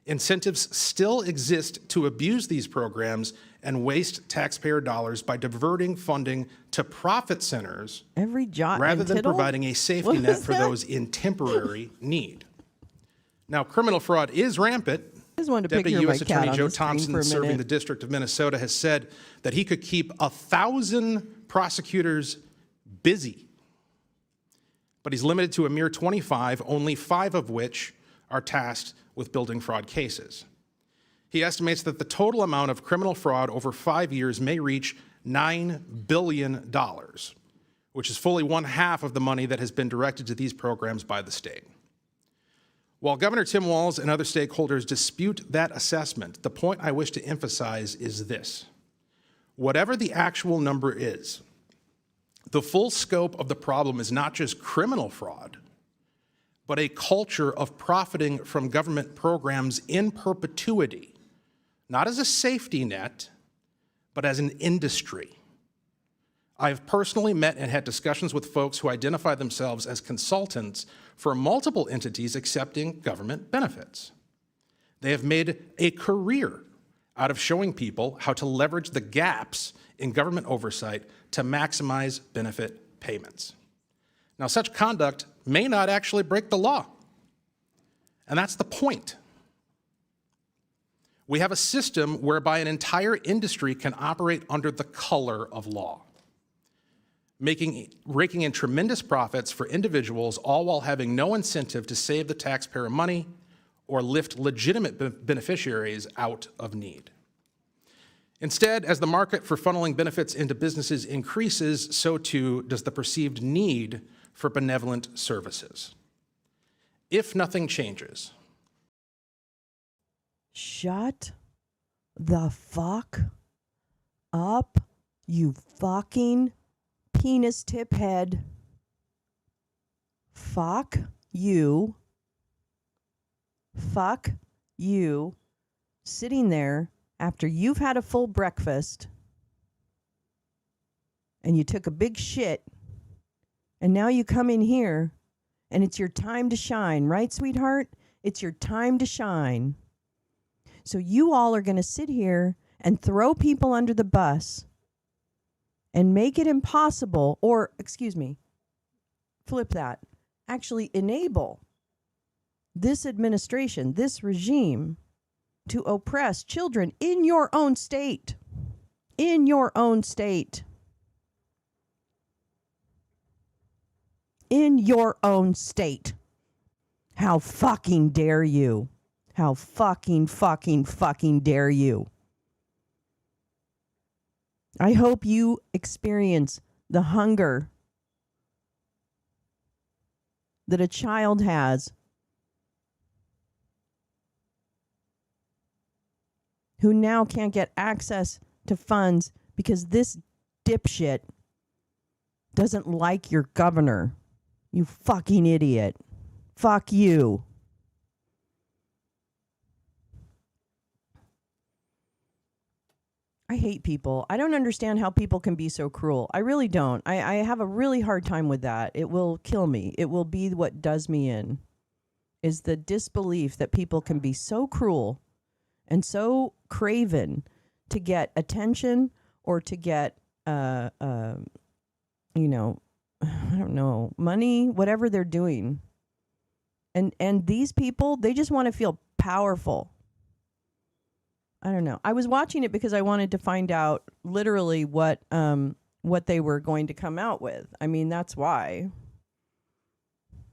incentives still exist to abuse these programs and waste taxpayer dollars by diverting funding to profit centers Every jot rather and than tittle? providing a safety What net is for that? those in temporary need. Now, criminal fraud is rampant. I just wanted to Deputy picture my U.S. cat Attorney on Joe the screen for Thompson, a serving minute. the District of Minnesota, has said that he could keep 1,000 prosecutors busy. But he's limited to a mere 25, only 5 of which are tasked with building fraud cases. He estimates that the total amount of criminal fraud over 5 years may reach $9 billion, which is fully 1/2 of the money that has been directed to these programs by the state. While Governor Tim Walz and other stakeholders dispute that assessment, the point I wish to emphasize is this. Whatever the actual number is, the full scope of the problem is not just criminal fraud, but a culture of profiting from government programs in perpetuity, not as a safety net, but as an industry. I have personally met and had discussions with folks who identify themselves as consultants for multiple entities accepting government benefits. They have made a career out of showing people how to leverage the gaps in government oversight to maximize benefit payments. Now, such conduct may not actually break the law, and that's the point. We have a system whereby an entire industry can operate under the color of law, raking in tremendous profits for individuals, all while having no incentive to save the taxpayer money or lift legitimate beneficiaries out of need. Instead, as the market for funneling benefits into businesses increases, so too does the perceived need for benevolent services. If nothing changes, Shut the fuck up, you fucking penis tip head. Fuck you. Fuck you. Sitting there after you've had a full breakfast and you took a big shit And now you come in here and it's your time to shine, right, sweetheart? It's your time to shine. So you all are going to sit here and throw people under the bus and make it impossible, or, excuse me, flip that, actually enable this administration, this regime, to oppress children in your own state. In your own state. In your own state. How fucking dare you? How fucking dare you? I hope you experience the hunger that a child has who now can't get access to funds because this dipshit doesn't like your governor. You fucking idiot. Fuck you. I hate people. I don't understand how people can be so cruel. I really don't. I have a really hard time with that. It will kill me. It will be what does me in, is the disbelief that people can be so cruel and so craven to get attention or to get, I don't know, money, whatever they're doing. And these people, they just want to feel powerful. I don't know. I was watching it because I wanted to find out literally what they were going to come out with. I mean, that's why.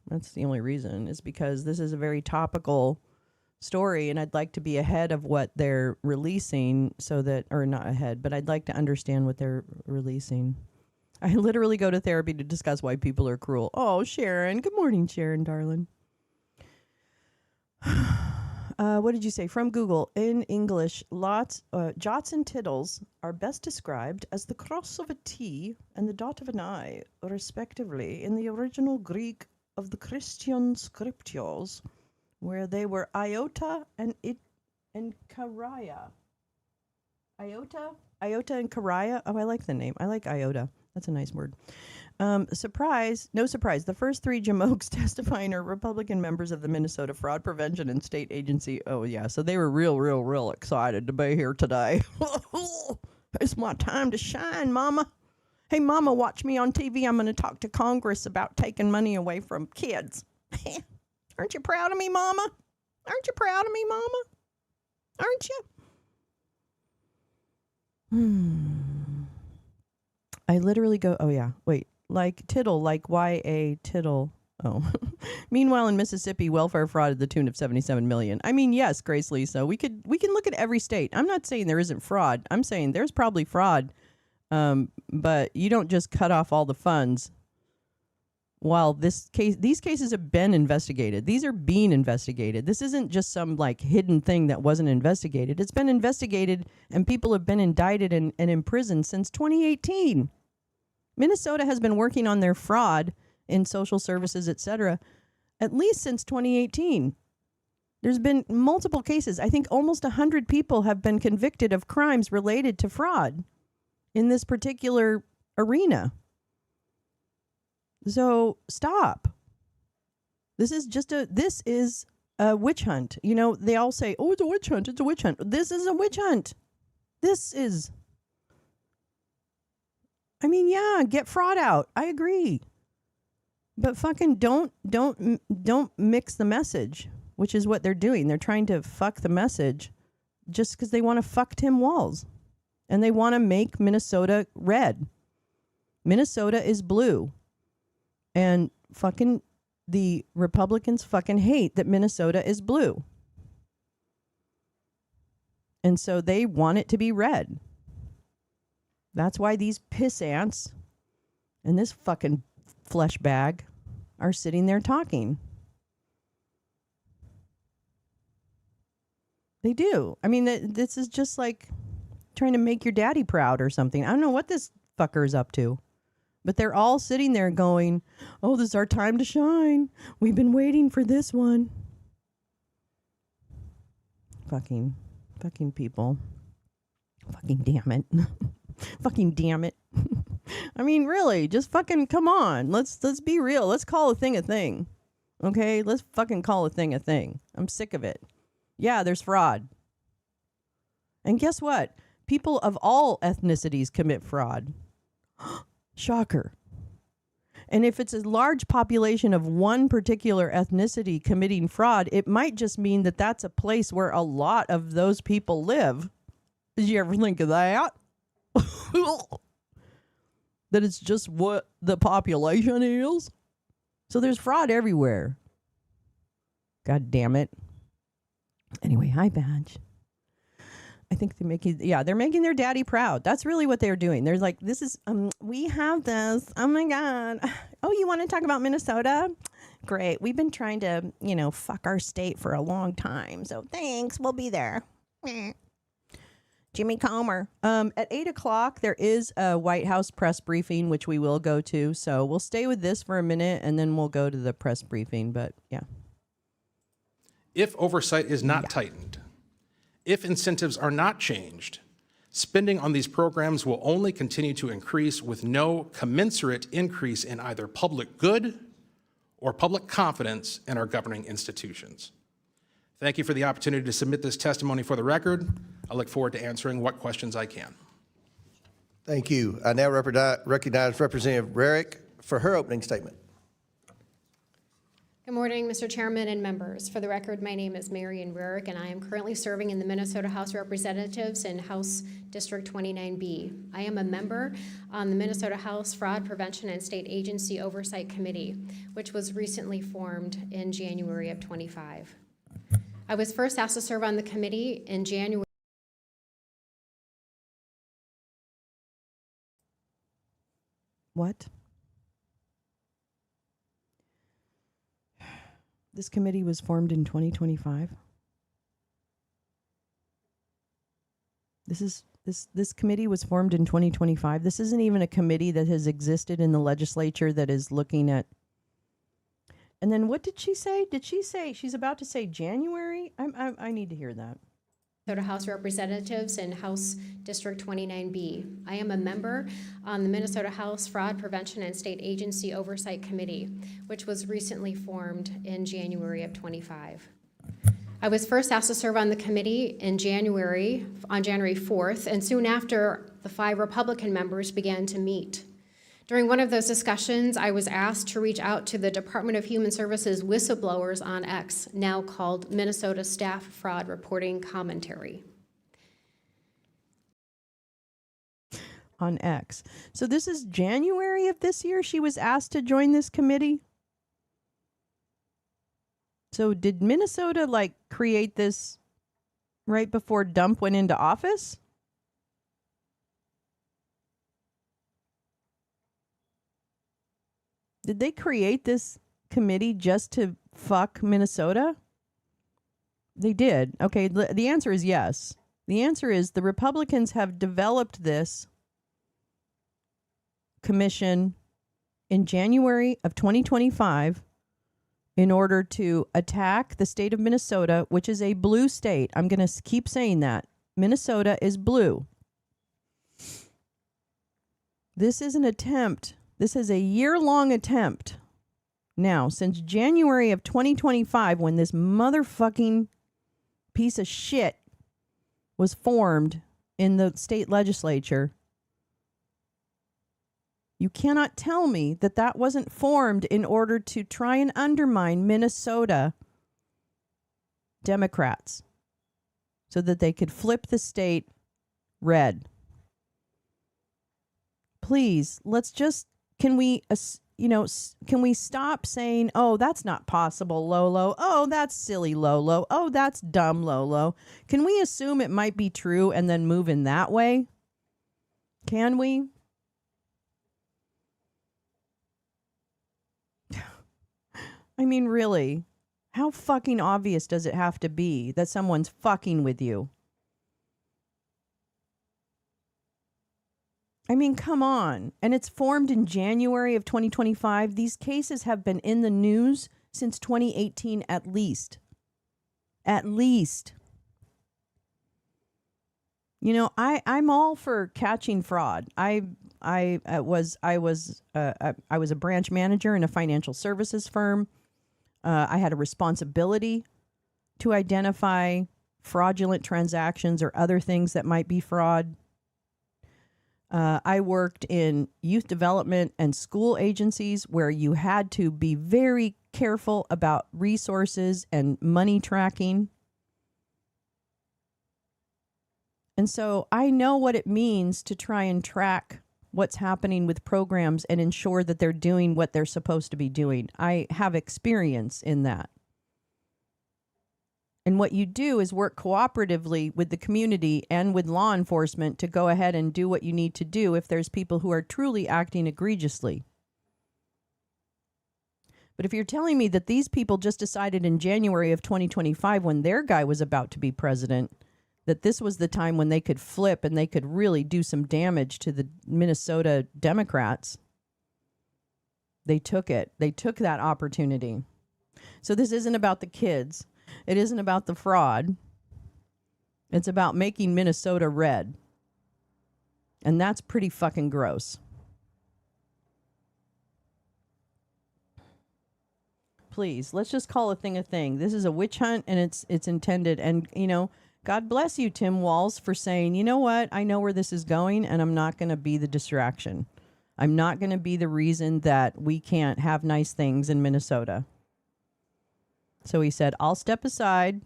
That's the only reason, is because this is a very topical story, and I'd like to be ahead of what they're releasing, so that, or not ahead, but I'd like to understand what they're releasing. I literally go to therapy to discuss why people are cruel. Oh, Sharon. Good morning, Sharon, darling. What did you say? From Google, in English, jots and tittles are best described as the cross of a T and the dot of an I, respectively, in the original Greek of the Christian scriptures, where they were iota and charaia. Iota and charaia. Oh, I like the name. I like iota. That's a nice word. Surprise, no surprise. The first three jamokes testifying are Republican members of the Minnesota Fraud Prevention and State Agency. Oh, yeah. So they were real excited to be here today. It's my time to shine, Mama. Hey, Mama, watch me on TV. I'm going to talk to Congress about taking money away from kids. Aren't you proud of me, Mama? Aren't you proud of me, Mama? Aren't you? I literally go, oh, yeah, wait. Like tittle, like YA tittle. Oh. Meanwhile, in Mississippi, welfare fraud at the tune of $77 million. I mean, yes, Grace Lisa, we can look at every state. I'm not saying there isn't fraud. I'm saying there's probably fraud, but you don't just cut off all the funds while these cases have been investigated. These are being investigated. This isn't just some like hidden thing that wasn't investigated. It's been investigated, and people have been indicted and imprisoned since 2018. Minnesota has been working on their fraud in social services, etc., at least since 2018. There's been multiple cases. I think almost 100 people have been convicted of crimes related to fraud in this particular arena. So stop. This is a witch hunt. You know, they all say, oh, it's a witch hunt. It's a witch hunt. This is a witch hunt. I mean, yeah, get fraud out. I agree. But fucking don't mix the message, which is what they're doing. They're trying to fuck the message just because they want to fuck Tim Walz. And they want to make Minnesota red. Minnesota is blue. And fucking the Republicans fucking hate that Minnesota is blue. And so they want it to be red. That's why these piss ants and this fucking flesh bag are sitting there talking. They do. I mean, this is just like trying to make your daddy proud or something. I don't know what this fucker is up to. But they're all sitting there going, oh, this is our time to shine. We've been waiting for this one. Fucking people. Fucking damn it. Fucking damn it. I mean, really, just fucking come on. Let's be real. Let's call a thing a thing. Okay? Let's fucking call a thing a thing. I'm sick of it. Yeah, there's fraud. And guess what? People of all ethnicities commit fraud. Shocker. And if it's a large population of one particular ethnicity committing fraud, it might just mean that that's a place where a lot of those people live. Did you ever think of that? That it's just what the population is? So there's fraud everywhere. God damn it. Anyway, hi, Badge. I think they're making their daddy proud. That's really what they're doing. They're like, this is, we have this. Oh my God. Oh, you want to talk about Minnesota? Great. We've been trying to, fuck our state for a long time. So thanks. We'll be there. Jimmy Comer. At 8:00, there is a White House press briefing, which we will go to. So we'll stay with this for a minute and then we'll go to the press briefing. But yeah. If oversight is not tightened, if incentives are not changed, spending on these programs will only continue to increase with no commensurate increase in either public good or public confidence in our governing institutions. Thank you for the opportunity to submit this testimony for the record. I look forward to answering what questions I can. Thank you. I now recognize Representative Rarick for her opening statement. Good morning, Mr. Chairman and members. For the record, my name is Marion Rarick, and I am currently serving in the Minnesota House of Representatives in House District 29B. I am a member on the Minnesota House Fraud Prevention and State Agency Oversight Committee, which was recently formed in January of 25. I was first asked to serve on the committee in January. What? This committee was formed in 2025. This committee was formed in 2025. This isn't even a committee that has existed in the legislature that is looking at. And then what did she say? Did she say she's about to say January? I need to hear that. Minnesota House of Representatives in House District 29B. I am a member on the Minnesota House Fraud Prevention and State Agency Oversight Committee, which was recently formed in January of 25. I was first asked to serve on the committee on January 4th, and soon after, the 5 Republican members began to meet. During one of those discussions, I was asked to reach out to the Department of Human Services whistleblowers on X, now called Minnesota Staff Fraud Reporting Commentary. On X. So this is January of this year she was asked to join this committee? So did Minnesota create this right before Dump went into office? Did they create this committee just to fuck Minnesota? They did. Okay, the answer is yes. The answer is the Republicans have developed this commission in January of 2025 in order to attack the state of Minnesota, which is a blue state. I'm going to keep saying that. Minnesota is blue. This is an attempt. This is a year-long attempt now, since January of 2025, when this motherfucking piece of shit was formed in the state legislature. You cannot tell me that that wasn't formed in order to try and undermine Minnesota Democrats so that they could flip the state red. Please, let's just, can we stop saying, oh, that's not possible, Lolo. Oh, that's silly, Lolo. Oh, that's dumb, Lolo. Can we assume it might be true and then move in that way? Can we? I mean, really, how fucking obvious does it have to be that someone's fucking with you? I mean, come on. And it's formed in January of 2025. These cases have been in the news since 2018 at least. At least. You know, I'm all for catching fraud. I was a branch manager in a financial services firm. I had a responsibility to identify fraudulent transactions or other things that might be fraud. I worked in youth development and school agencies where you had to be very careful about resources and money tracking. And so I know what it means to try and track what's happening with programs and ensure that they're doing what they're supposed to be doing. I have experience in that. And what you do is work cooperatively with the community and with law enforcement to go ahead and do what you need to do if there's people who are truly acting egregiously. But if you're telling me that these people just decided in January of 2025, when their guy was about to be president, that this was the time when they could flip and they could really do some damage to the Minnesota Democrats, they took it. They took that opportunity. So this isn't about the kids. It isn't about the fraud. It's about making Minnesota red. And that's pretty fucking gross. Please, let's just call a thing a thing. This is a witch hunt, and it's intended. And, you know, God bless you, Tim Walz, for saying, you know what? I know where this is going, and I'm not going to be the distraction. I'm not going to be the reason that we can't have nice things in Minnesota. So he said, I'll step aside.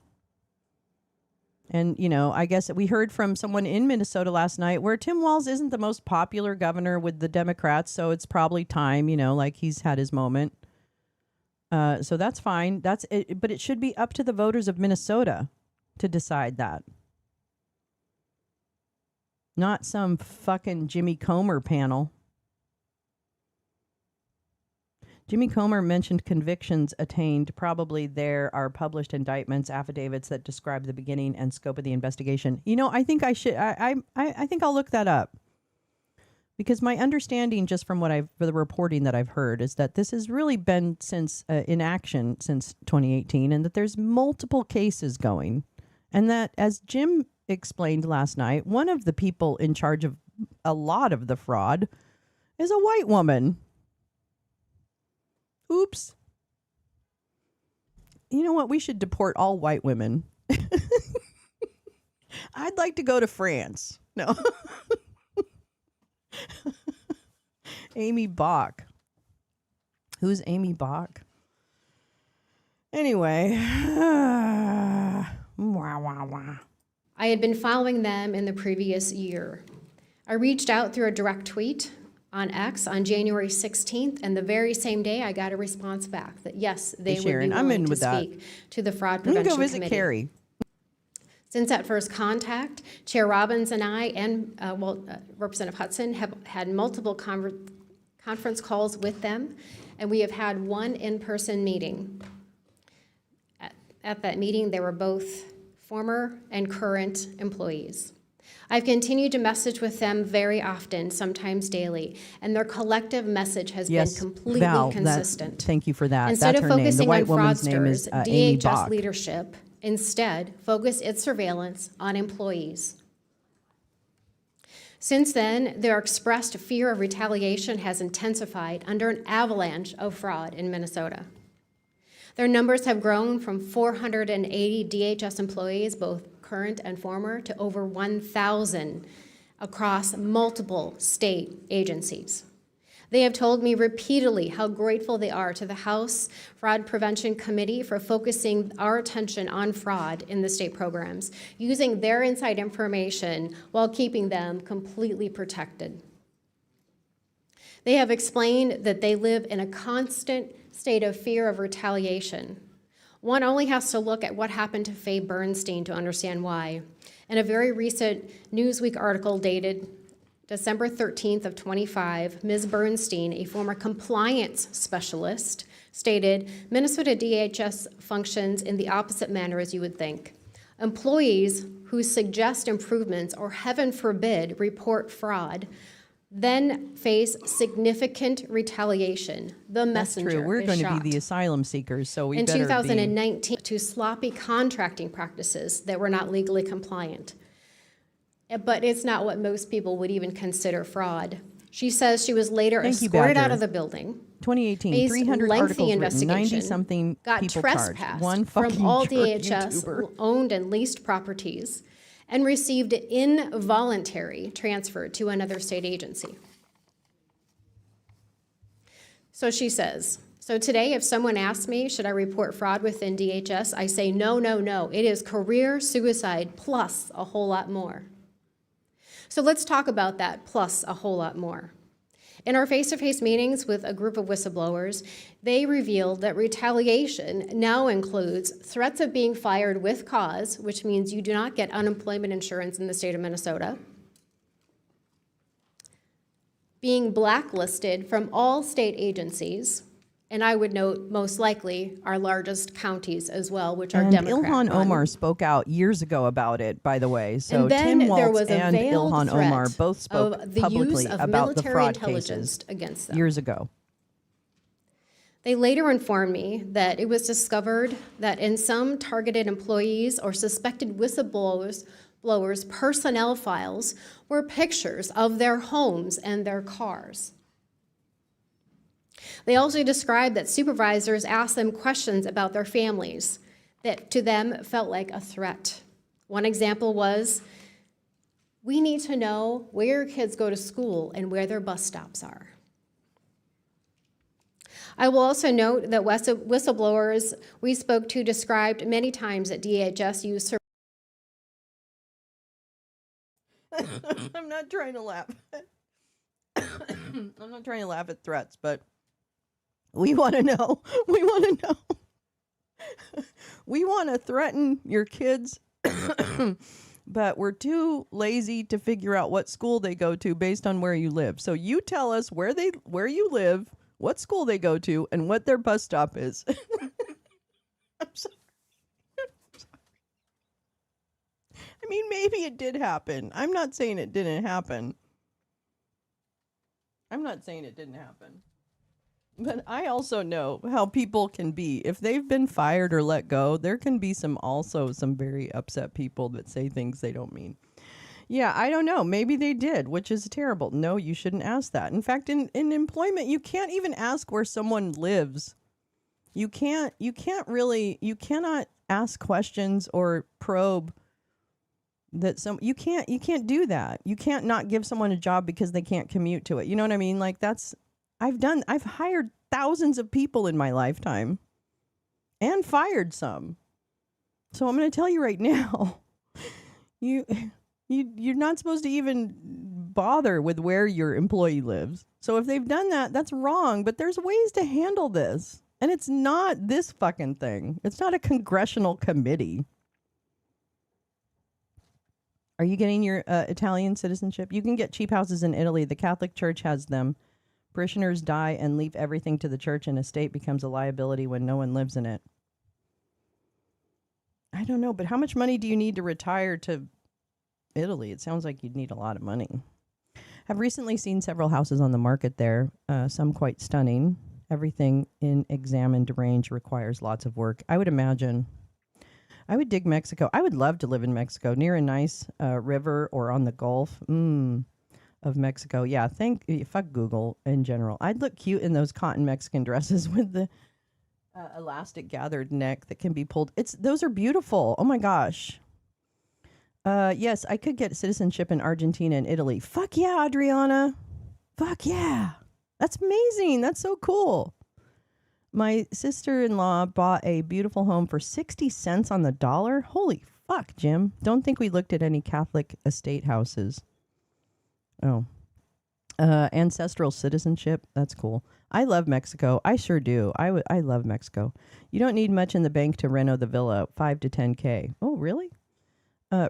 And, you know, I guess we heard from someone in Minnesota last night where Tim Walz isn't the most popular governor with the Democrats, so it's probably time, you know, like he's had his moment. So that's fine. That's it, but it should be up to the voters of Minnesota to decide that. Not some fucking Jimmy Comer panel. Jimmy Comer mentioned convictions attained. Probably there are published indictments, affidavits that describe the beginning and scope of the investigation. You know, I think I should. I think I'll look that up, because my understanding, just from the reporting that I've heard, is that this has really been in action since 2018, and that there's multiple cases going, and that, as Jim explained last night, one of the people in charge of a lot of the fraud is a white woman. Oops. You know what? We should deport all white women. I'd like to go to France. No. Amy Bach. Who's Amy Bach? Anyway. Wah, wah, wah. I had been following them in the previous year. I reached out through a direct tweet on X on January 16th, and the very same day I got a response back that yes, they would be willing to speak to the Fraud Prevention Committee. Go visit Carrie. Since that first contact, Chair Robbins and I and Representative Hudson have had multiple conference calls with them, and we have had one in-person meeting. At that meeting, they were both former and current employees. I've continued to message with them very often, sometimes daily, and their collective message has been completely consistent. Thank you for that. Instead That's of her name. The focusing on white woman's name is fraudsters, Amy DHS Bach. leadership instead focused its surveillance on employees. Since then, their expressed fear of retaliation has intensified under an avalanche of fraud in Minnesota. Their numbers have grown from 480 DHS employees, both current and former, to over 1,000 across multiple state agencies. They have told me repeatedly how grateful they are to the House Fraud Prevention Committee for focusing our attention on fraud in the state programs, using their inside information while keeping them completely protected. They have explained that they live in a constant state of fear of retaliation. One only has to look at what happened to Faye Bernstein to understand why. In a very recent Newsweek article dated December 13th of 25, Ms. Bernstein, a former compliance specialist, stated, Minnesota DHS functions in the opposite manner as you would think. Employees who suggest improvements or, heaven forbid, report fraud then face significant retaliation. The messenger That's true. We're is going shot. to be the asylum seekers, so we In better 2019, to sloppy contracting practices that were not legally compliant. But it's not what most people would even consider fraud. She says she was later Thank you, escorted out Badger. of the building. 2018, Faced 300 lengthy articles written, investigation, 90-something got people charged. trespassed One fucking from all jerk DHS YouTuber. owned and leased properties, and received involuntary transfer to another state agency. So she says, so today if someone asks me, should I report fraud within DHS, I say no, no, no. It is career suicide plus a whole lot more. So let's talk about that plus a whole lot more. In our face-to-face meetings with a group of whistleblowers, they revealed that retaliation now includes threats of being fired with cause, which means you do not get unemployment insurance in the state of Minnesota, being blacklisted from all state agencies, and I would note most likely our largest counties as well, which are And Democrat Ilhan run. Omar spoke out years ago about it, by the way. So And then Tim there Waltz was a and veiled Ilhan threat Omar both spoke of the publicly use of about the military fraud intelligence cases against them. years ago. They later informed me that it was discovered that in some targeted employees or suspected whistleblowers' personnel files were pictures of their homes and their cars. They also described that supervisors asked them questions about their families that to them felt like a threat. One example was, we need to know where your kids go to school and where their bus stops are. I will also note that whistleblowers we spoke to described many times that DHS used I'm not trying to laugh. I'm not trying to laugh at threats, but we want to know. We want to know. We want to threaten your kids, but we're too lazy to figure out what school they go to based on where you live. So you tell us where you live, what school they go to, and what their bus stop is. I'm sorry. I mean, maybe it did happen. I'm not saying it didn't happen. But I also know how people can be. If they've been fired or let go, there can be some very upset people that say things they don't mean. Yeah, I don't know.Maybe they did, which is terrible. No, you shouldn't ask that. In fact, in employment, you can't even ask where someone lives. You cannot ask questions or probe that you can't do that. You can't not give someone a job because they can't commute to it. You know what I mean? Like I've hired thousands of people in my lifetime and fired some. So I'm going to tell you right now, you're not supposed to even bother with where your employee lives. So if they've done that, that's wrong, but there's ways to handle this. And it's not this fucking thing. It's not a congressional committee. Are you getting your Italian citizenship? You can get cheap houses in Italy. The Catholic Church has them. Parishioners die and leave everything to the church, and estate becomes a liability when no one lives in it. I don't know, but how much money do you need to retire to Italy? It sounds like you'd need a lot of money. I've recently seen several houses on the market there, some quite stunning. Everything in examined range requires lots of work. I would imagine. I would dig Mexico. I would love to live in Mexico, near a nice river or on the Gulf of Mexico. Yeah, fuck Google in general. I'd look cute in those cotton Mexican dresses with the elastic gathered neck that can be pulled. Those are beautiful. Oh my gosh. Yes, I could get citizenship in Argentina and Italy. Fuck yeah, Adriana. Fuck yeah. That's amazing. That's so cool. My sister-in-law bought a beautiful home for 60 cents on the dollar. Holy fuck, Jim. Don't think we looked at any Catholic estate houses. Oh. Ancestral citizenship. That's cool. I love Mexico. I sure do. I love Mexico. You don't need much in the bank to reno the villa, 5 to 10K. Oh, really?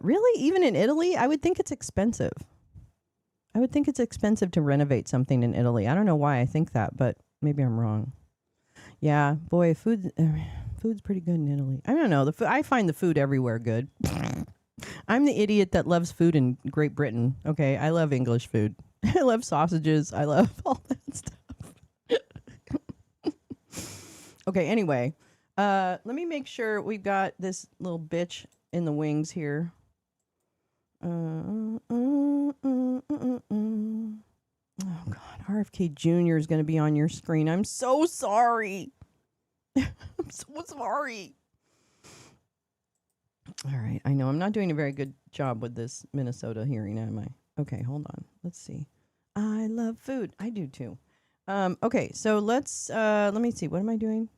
Really? Even in Italy? I would think it's expensive. I would think it's expensive to renovate something in Italy. I don't know why I think that, but maybe I'm wrong. Yeah, boy, food's pretty good in Italy. I don't know. I find the food everywhere good. I'm the idiot that loves food in Great Britain. Okay, I love English food. I love sausages. I love all that stuff. Okay, anyway, let me make sure we've got this little bitch in the wings here. Oh, God. RFK Jr. is going to be on your screen. I'm so sorry. I'm so sorry. All right. I know I'm not doing a very good job with this Minnesota hearing, am I? Okay, hold on. Let's see. I love food. I do too. Okay, so let me see. What am I doing?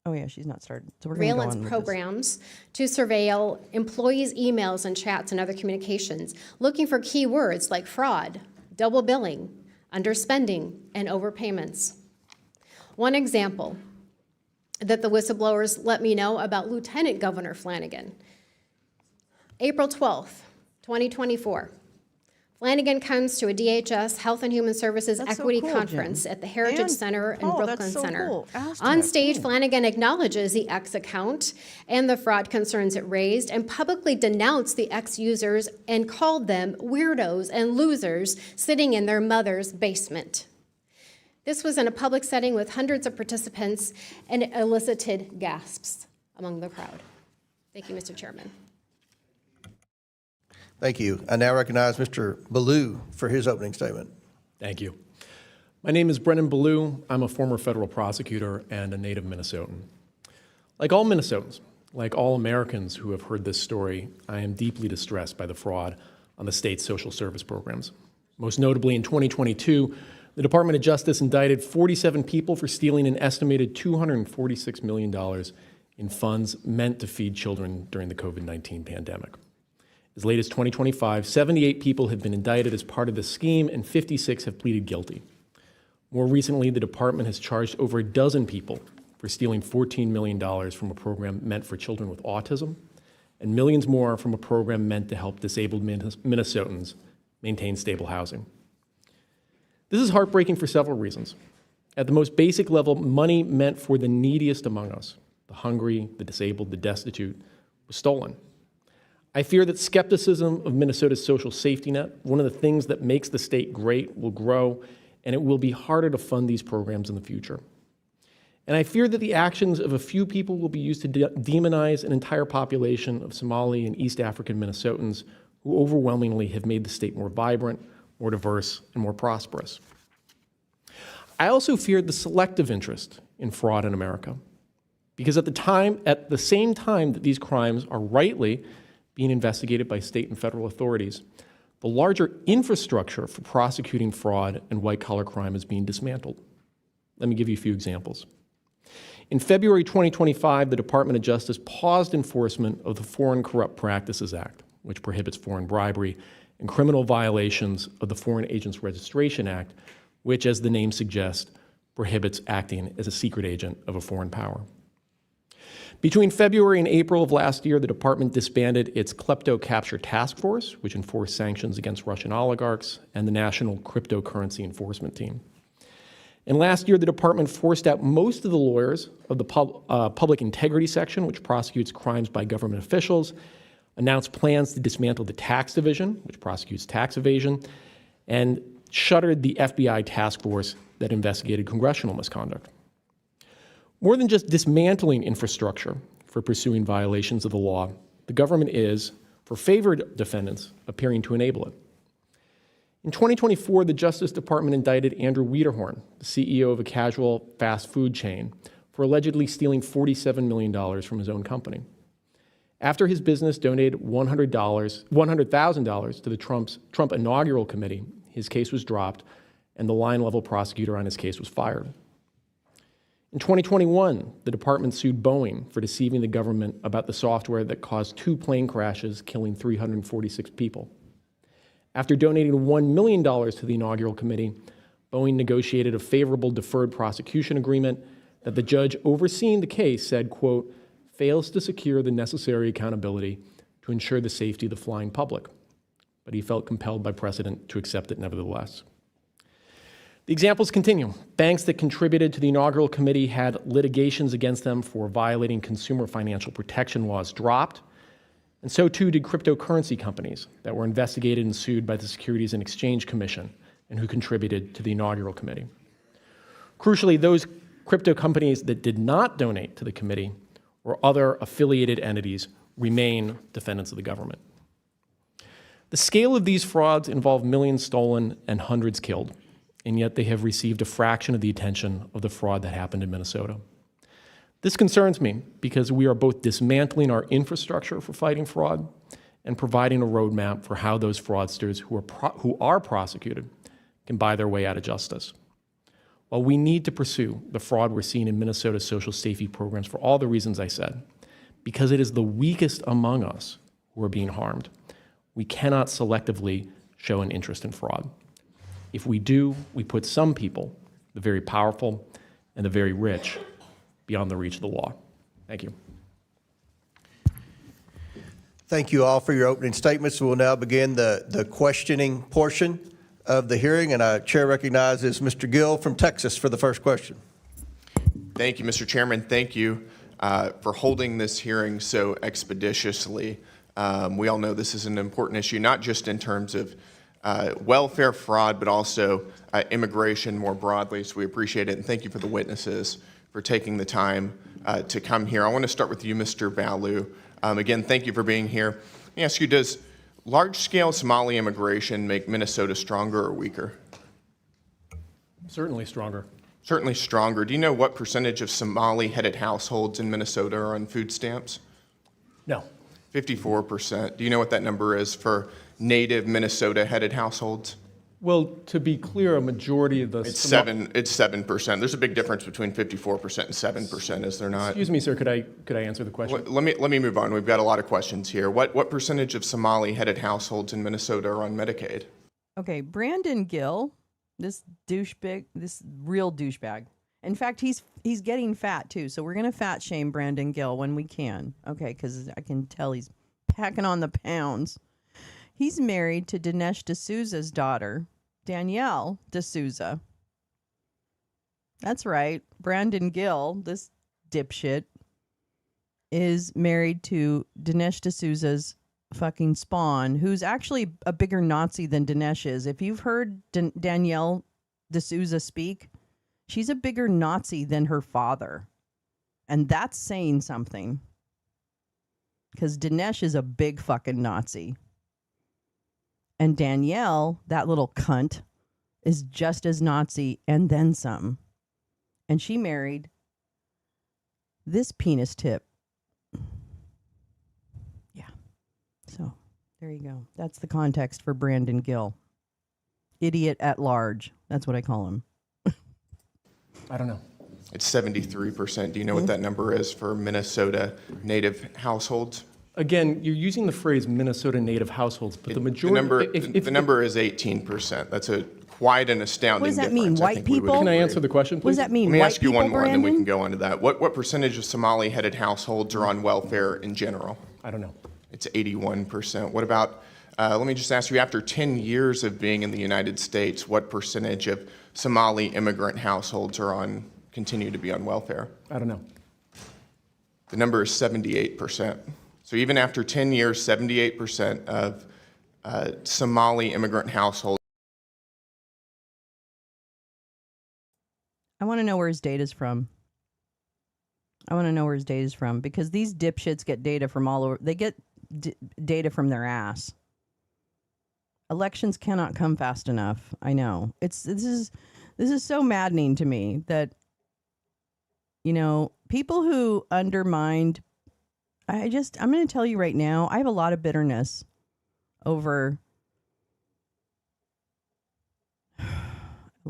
Oh, yeah, she's not started. So we're going to go on Surveillance with programs to surveil employees' emails and chats and other communications, looking for keywords like fraud, double billing, underspending, and overpayments. One example that the whistleblowers let me know about Lieutenant Governor Flanagan. April 12th, 2024. Flanagan comes to a DHS Health and Human Services That's so Equity cool, Conference Jen. at the Heritage And Center in Paul, Brooklyn that's so Center. cool. Asked On her. stage, Cool. Flanagan acknowledges the X account and the fraud concerns it raised and publicly denounced the X users and called them weirdos and losers sitting in their mother's basement. This was in a public setting with hundreds of participants and it elicited gasps among the crowd. Thank you, Mr. Chairman. Thank you. I now recognize Mr. Ballou for his opening statement. Thank you. My name is Brennan Ballou. I'm a former federal prosecutor and a native Minnesotan. Like all Minnesotans, like all Americans who have heard this story, I am deeply distressed by the fraud on the state's social service programs. Most notably, in 2022, the Department of Justice indicted 47 people for stealing an estimated $246 million in funds meant to feed children during the COVID-19 pandemic. As late as 2025, 78 people have been indicted as part of the scheme and 56 have pleaded guilty. More recently, the department has charged over a dozen people for stealing $14 million from a program meant for children with autism and millions more from a program meant to help disabled Minnesotans maintain stable housing. This is heartbreaking for several reasons. At the most basic level, money meant for the neediest among us, the hungry, the disabled, the destitute, was stolen. I fear that skepticism of Minnesota's social safety net, one of the things that makes the state great, will grow, and it will be harder to fund these programs in the future. And I fear that the actions of a few people will be used to demonize an entire population of Somali and East African Minnesotans who overwhelmingly have made the state more vibrant, more diverse, and more prosperous. I also fear the selective interest in fraud in America, because at the same time that these crimes are rightly being investigated by state and federal authorities, the larger infrastructure for prosecuting fraud and white-collar crime is being dismantled. Let me give you a few examples. In February 2025, the Department of Justice paused enforcement of the Foreign Corrupt Practices Act, which prohibits foreign bribery and criminal violations of the Foreign Agents Registration Act, which, as the name suggests, prohibits acting as a secret agent of a foreign power. Between February and April of last year, the department disbanded its Klepto Capture Task Force, which enforced sanctions against Russian oligarchs, and the National Cryptocurrency Enforcement Team. And last year, the department forced out most of the lawyers of the Public Integrity Section, which prosecutes crimes by government officials, announced plans to dismantle the Tax Division, which prosecutes tax evasion, and shuttered the FBI task force that investigated congressional misconduct. More than just dismantling infrastructure for pursuing violations of the law, the government is, for favored defendants, appearing to enable it. In 2024, the Justice Department indicted Andrew Wiederhorn, the CEO of a casual fast food chain, for allegedly stealing $47 million from his own company. After his business donated $100,000 to the Trump inaugural committee, his case was dropped, and the line-level prosecutor on his case was fired. In 2021, the department sued Boeing for deceiving the government about the software that caused 2 plane crashes, killing 346 people. After donating $1 million to the inaugural committee, Boeing negotiated a favorable deferred prosecution agreement that the judge overseeing the case said, quote, fails to secure the necessary accountability to ensure the safety of the flying public. But he felt compelled by precedent to accept it nevertheless. The examples continue. Banks that contributed to the inaugural committee had litigations against them for violating consumer financial protection laws dropped, and so too did cryptocurrency companies that were investigated and sued by the Securities and Exchange Commission and who contributed to the inaugural committee. Crucially, those crypto companies that did not donate to the committee or other affiliated entities remain defendants of the government. The scale of these frauds involve millions stolen and hundreds killed. and yet they have received a fraction of the attention of the fraud that happened in Minnesota. This concerns me because we are both dismantling our infrastructure for fighting fraud and providing a roadmap for how those fraudsters who are prosecuted can buy their way out of justice. While we need to pursue the fraud we're seeing in Minnesota's social safety programs for all the reasons I said, because it is the weakest among us who are being harmed, we cannot selectively show an interest in fraud. If we do, we put some people, the very powerful and the very rich, beyond the reach of the law. Thank you. Thank you all for your opening statements. We'll now begin the questioning portion of the hearing, and our chair recognizes Mr. Gill from Texas for the first question. Thank you, Mr. Chairman. Thank you for holding this hearing so expeditiously. We all know this is an important issue, not just in terms of welfare fraud, but also immigration more broadly, so we appreciate it, and thank you for the witnesses for taking the time to come here. I want to start with you, Mr. Balu. Again, thank you for being here. Let me ask you, does large-scale Somali immigration make Minnesota stronger or weaker? Certainly stronger. Certainly stronger. Do you know what percentage of Somali-headed households in Minnesota are on food stamps? No. 54%. Do you know what that number is for native Minnesota-headed households? Well, to be clear, a majority of the... It's 7%. There's a big difference between 54% and 7%, is there not? Excuse me, sir, could I answer the question? Let me move on. We've got a lot of questions here. What percentage of Somali-headed households in Minnesota are on Medicaid? Okay, Brandon Gill, this douchebag, this real douchebag. In fact, he's getting fat too, so we're gonna fat shame Brandon Gill when we can. Okay, because I can tell he's packing on the pounds. He's married to Dinesh D'Souza's daughter, Danielle D'Souza. That's right. Brandon Gill, this dipshit, is married to Dinesh D'Souza's fucking spawn, who's actually a bigger Nazi than Dinesh is. If you've heard Danielle D'Souza speak, she's a bigger Nazi than her father. And that's saying something. Because Dinesh is a big fucking Nazi. And Danielle, that little cunt, is just as Nazi and then some. And she married this penis tip. Yeah. So, there you go. That's the context for Brandon Gill. Idiot at large. That's what I call him. I don't know. It's 73%. Do you know what that number is for Minnesota native households? Again, you're using the phrase Minnesota native households, but the majority... The number is 18%. That's quite an astounding difference. What does that mean? White people? Can I answer the question, please? What does that mean? Let me White ask you people, one more, and then we Brandon? can go on to that. What percentage of Somali-headed households are on welfare in general? I don't know. It's 81%. What about, let me just ask you, after 10 years of being in the United States, what percentage of Somali immigrant households continue to be on welfare? I don't know. The number is 78%. So even after 10 years, 78% of Somali immigrant households. I want to know where his data's from. Because these dipshits get data from all over. They get data from their ass. Elections cannot come fast enough. I know. This is so maddening to me that, you know, people who undermined. I'm going to tell you right now, I have a lot of bitterness over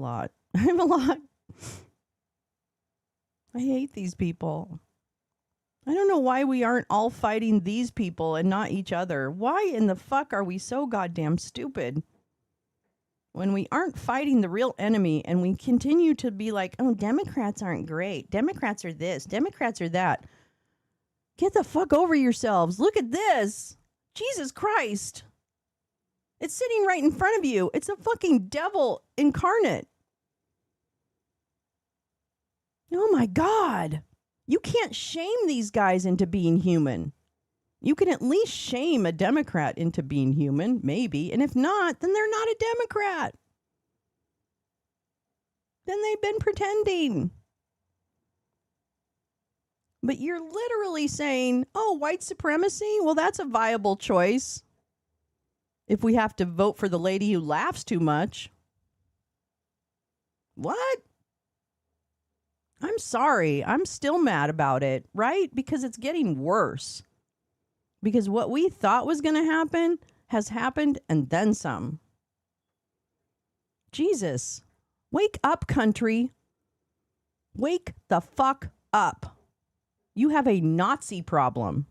I have a lot. I hate these people. I don't know why we aren't all fighting these people and not each other. Why in the fuck are we so goddamn stupid? When we aren't fighting the real enemy and we continue to be like, oh, Democrats aren't great. Democrats are this. Democrats are that. Get the fuck over yourselves. Look at this. Jesus Christ. It's sitting right in front of you. It's a fucking devil incarnate. Oh my God. You can't shame these guys into being human. You can at least shame a Democrat into being human, maybe. And if not, then they're not a Democrat. Then they've been pretending. But you're literally saying, oh, white supremacy? Well, that's a viable choice. If we have to vote for the lady who laughs too much. What? I'm sorry. I'm still mad about it, right? Because it's getting worse. Because what we thought was going to happen has happened and then some. Jesus. Wake up, country. Wake the fuck up. You have a Nazi problem.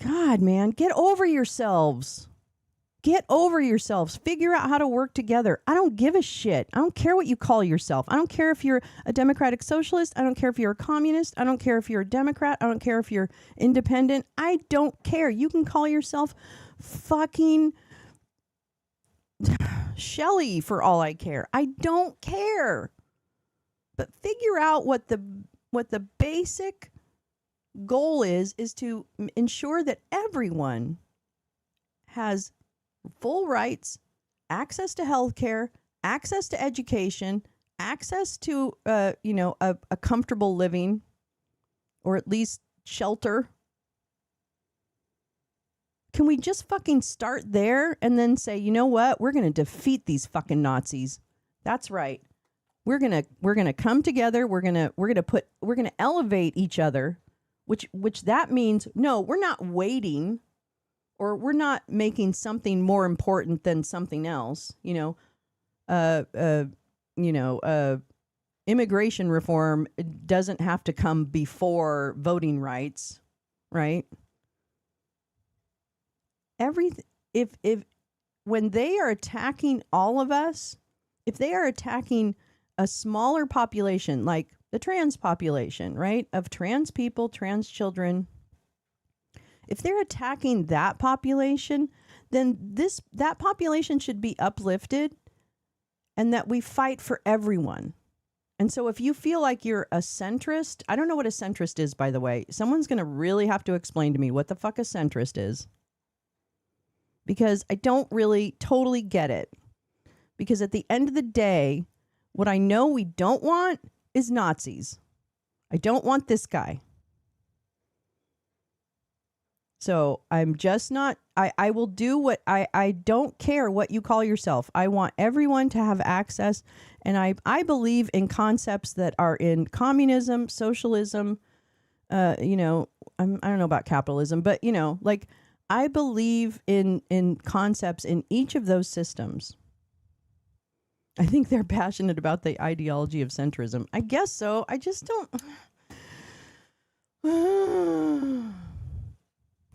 God, man, get over yourselves. Get over yourselves. Figure out how to work together. I don't give a shit. I don't care what you call yourself. I don't care if you're a democratic socialist. I don't care if you're a communist. I don't care if you're a Democrat. I don't care if you're independent. I don't care. You can call yourself fucking Shelley for all I care. I don't care. But figure out what the basic goal is to ensure that everyone has full rights, access to health care, access to education, access to a comfortable living, or at least shelter. Can we just fucking start there and then say, you know what? We're going to defeat these fucking Nazis. That's right. We're going to come together. We're going to elevate each other, which that means, no, we're not waiting, or we're not making something more important than something else. Immigration reform doesn't have to come before voting rights, right? If when they are attacking all of us, if they are attacking a smaller population, like the trans population, right, of trans people, trans children, if they're attacking that population, then that population should be uplifted, and that we fight for everyone. And so if you feel like you're a centrist, I don't know what a centrist is, by the way. Someone's going to really have to explain to me what the fuck a centrist is, because I don't really totally get it. Because at the end of the day, what I know we don't want is Nazis. I don't want this guy. So I'm just not, I will do what, I don't care what you call yourself. I want everyone to have access. And I believe in concepts that are in communism, socialism, I don't know about capitalism, but, I believe in concepts in each of those systems. I think they're passionate about the ideology of centrism. I guess so. I just don't.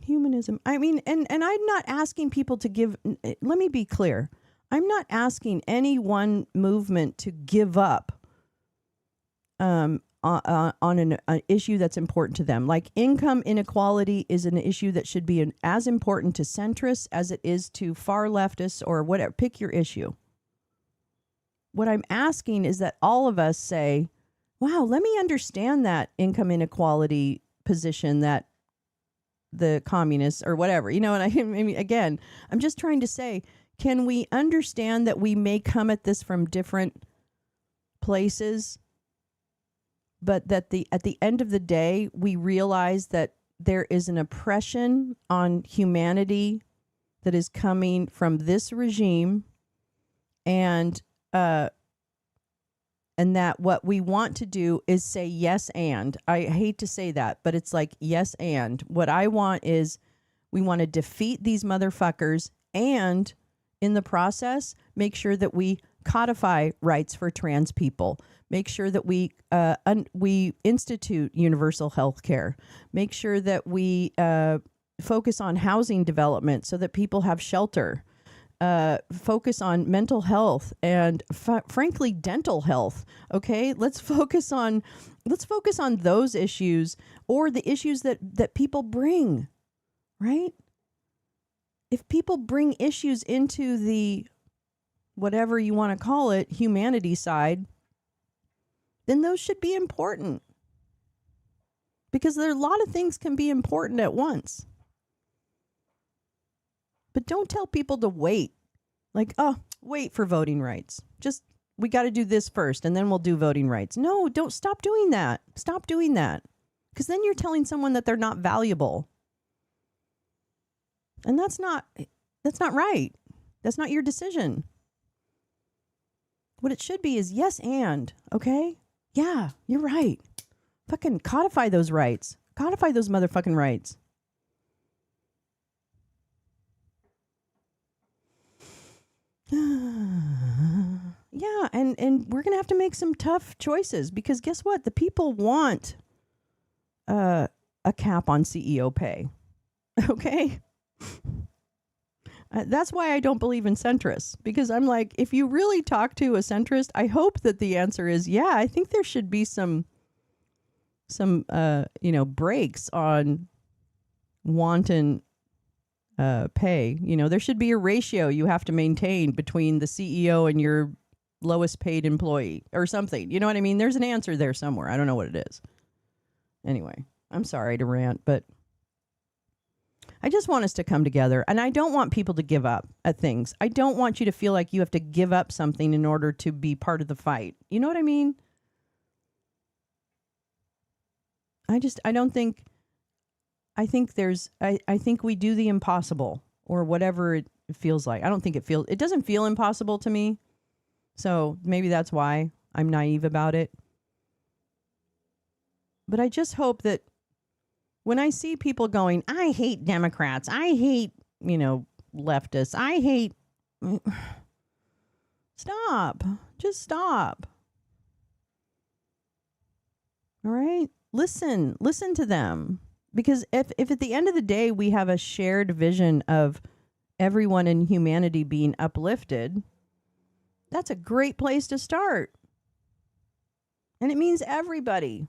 Humanism. I mean, and I'm not asking people to give. Let me be clear. I'm not asking any one movement to give up on an issue that's important to them. Like income inequality is an issue that should be as important to centrists as it is to far leftists or whatever. Pick your issue. What I'm asking is that all of us say, wow, let me understand that income inequality position that the communists or whatever, and I mean, again, I'm just trying to say, can we understand that we may come at this from different places, but that at the end of the day, we realize that there is an oppression on humanity that is coming from this regime, and that what we want to do is say yes and. I hate to say that, but it's like yes and. What I want is we want to defeat these motherfuckers and in the process make sure that we codify rights for trans people. Make sure that we institute universal health care. Make sure that we focus on housing development so that people have shelter. Focus on mental health and frankly dental health. Okay, let's focus on those issues, or the issues that people bring, right? If people bring issues into the whatever you want to call it, humanity side, then those should be important, because there are a lot of things can be important at once. But don't tell people to wait. Like, wait for voting rights. Just, we got to do this first and then we'll do voting rights. No, don't stop doing that. Stop doing that. Because then you're telling someone that they're not valuable. And that's not right. That's not your decision. What it should be is yes and, okay? Yeah, you're right. Fucking codify those rights. Codify those motherfucking rights. Yeah, and we're going to have to make some tough choices because guess what? The people want a cap on CEO pay. Okay? That's why I don't believe in centrists, because I'm like, if you really talk to a centrist, I hope that the answer is, yeah, I think there should be some breaks on wanton pay. There should be a ratio you have to maintain between the CEO and your lowest paid employee or something. You know what I mean? There's an answer there somewhere. I don't know what it is. Anyway, I'm sorry to rant, but I just want us to come together, and I don't want people to give up at things. I don't want you to feel like you have to give up something in order to be part of the fight. You know what I mean? I think we do the impossible or whatever it feels like. It doesn't feel impossible to me. So maybe that's why I'm naive about it. But I just hope that when I see people going, I hate Democrats, I hate, leftists, I hate... Stop. Just stop. All right? Listen to them. Because if at the end of the day we have a shared vision of everyone in humanity being uplifted, that's a great place to start. And it means everybody.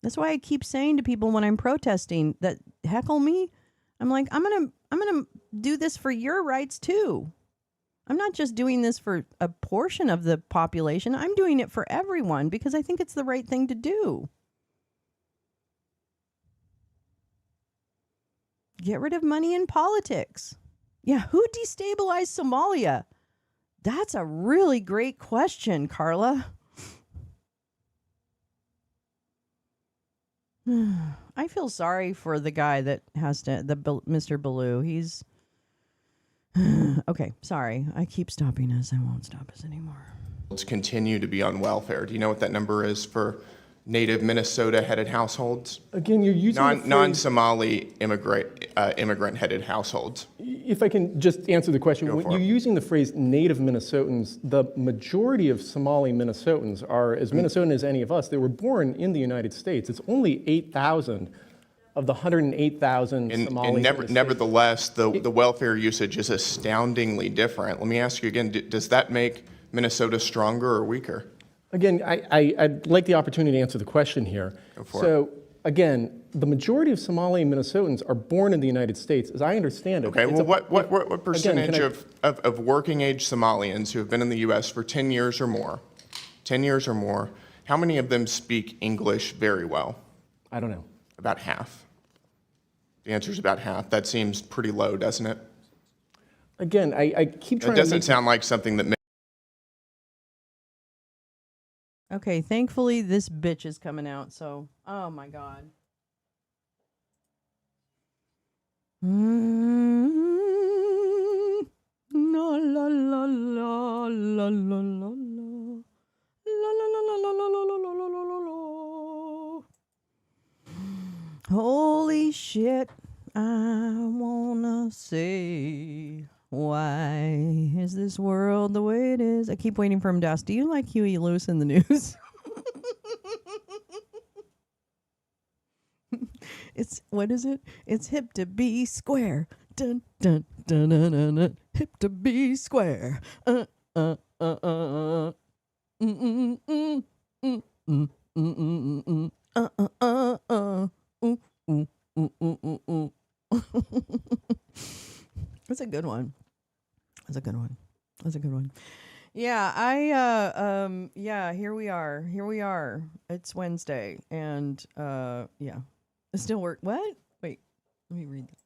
That's why I keep saying to people when I'm protesting that heckle me, I'm like, I'm gonna do this for your rights too. I'm not just doing this for a portion of the population. I'm doing it for everyone because I think it's the right thing to do. Get rid of money in politics. Yeah, who destabilized Somalia? That's a really great question, Carla. I feel sorry for the guy that has to, Mr. Baloo. He's okay. Sorry, I keep stopping us. I won't stop us anymore. Continue to be on welfare. Do you know what that number is for native Minnesota-headed households? Again, you're using non-Somali immigrant-headed households. If I can just answer the question, when you're using the phrase native Minnesotans, the majority of Somali Minnesotans are as Minnesotan as any of us. They were born in the United States. It's only 8,000 of the 108,000 Somalis. And nevertheless, the welfare usage is astoundingly different. Let me ask you again, does that make Minnesota stronger or weaker? Again, I'd like the opportunity to answer the question here. Again, the majority of Somali Minnesotans are born in the United States, as I understand it. Okay, well, what percentage of working-age Somalians who have been in the U.S. for 10 years or more, how many of them speak English very well? I don't know. About half. The answer is about half. That seems pretty low, doesn't it? Again, I keep trying to... It doesn't sound like something that... Okay, thankfully this bitch is coming out, so... Oh, my God. La la la la la la la la la la la la la la. Holy shit, I wanna say, why is this world the way it is? I keep waiting for him to ask, do you like Huey Lewis in the news? What is it? It's hip to be square. Dun, dun, dun, dun, dun, dun. Hip to be square. That's a good one. That's a good one. Yeah, yeah, here we are. It's Wednesday, and yeah. It still work. What? Wait, let me read that.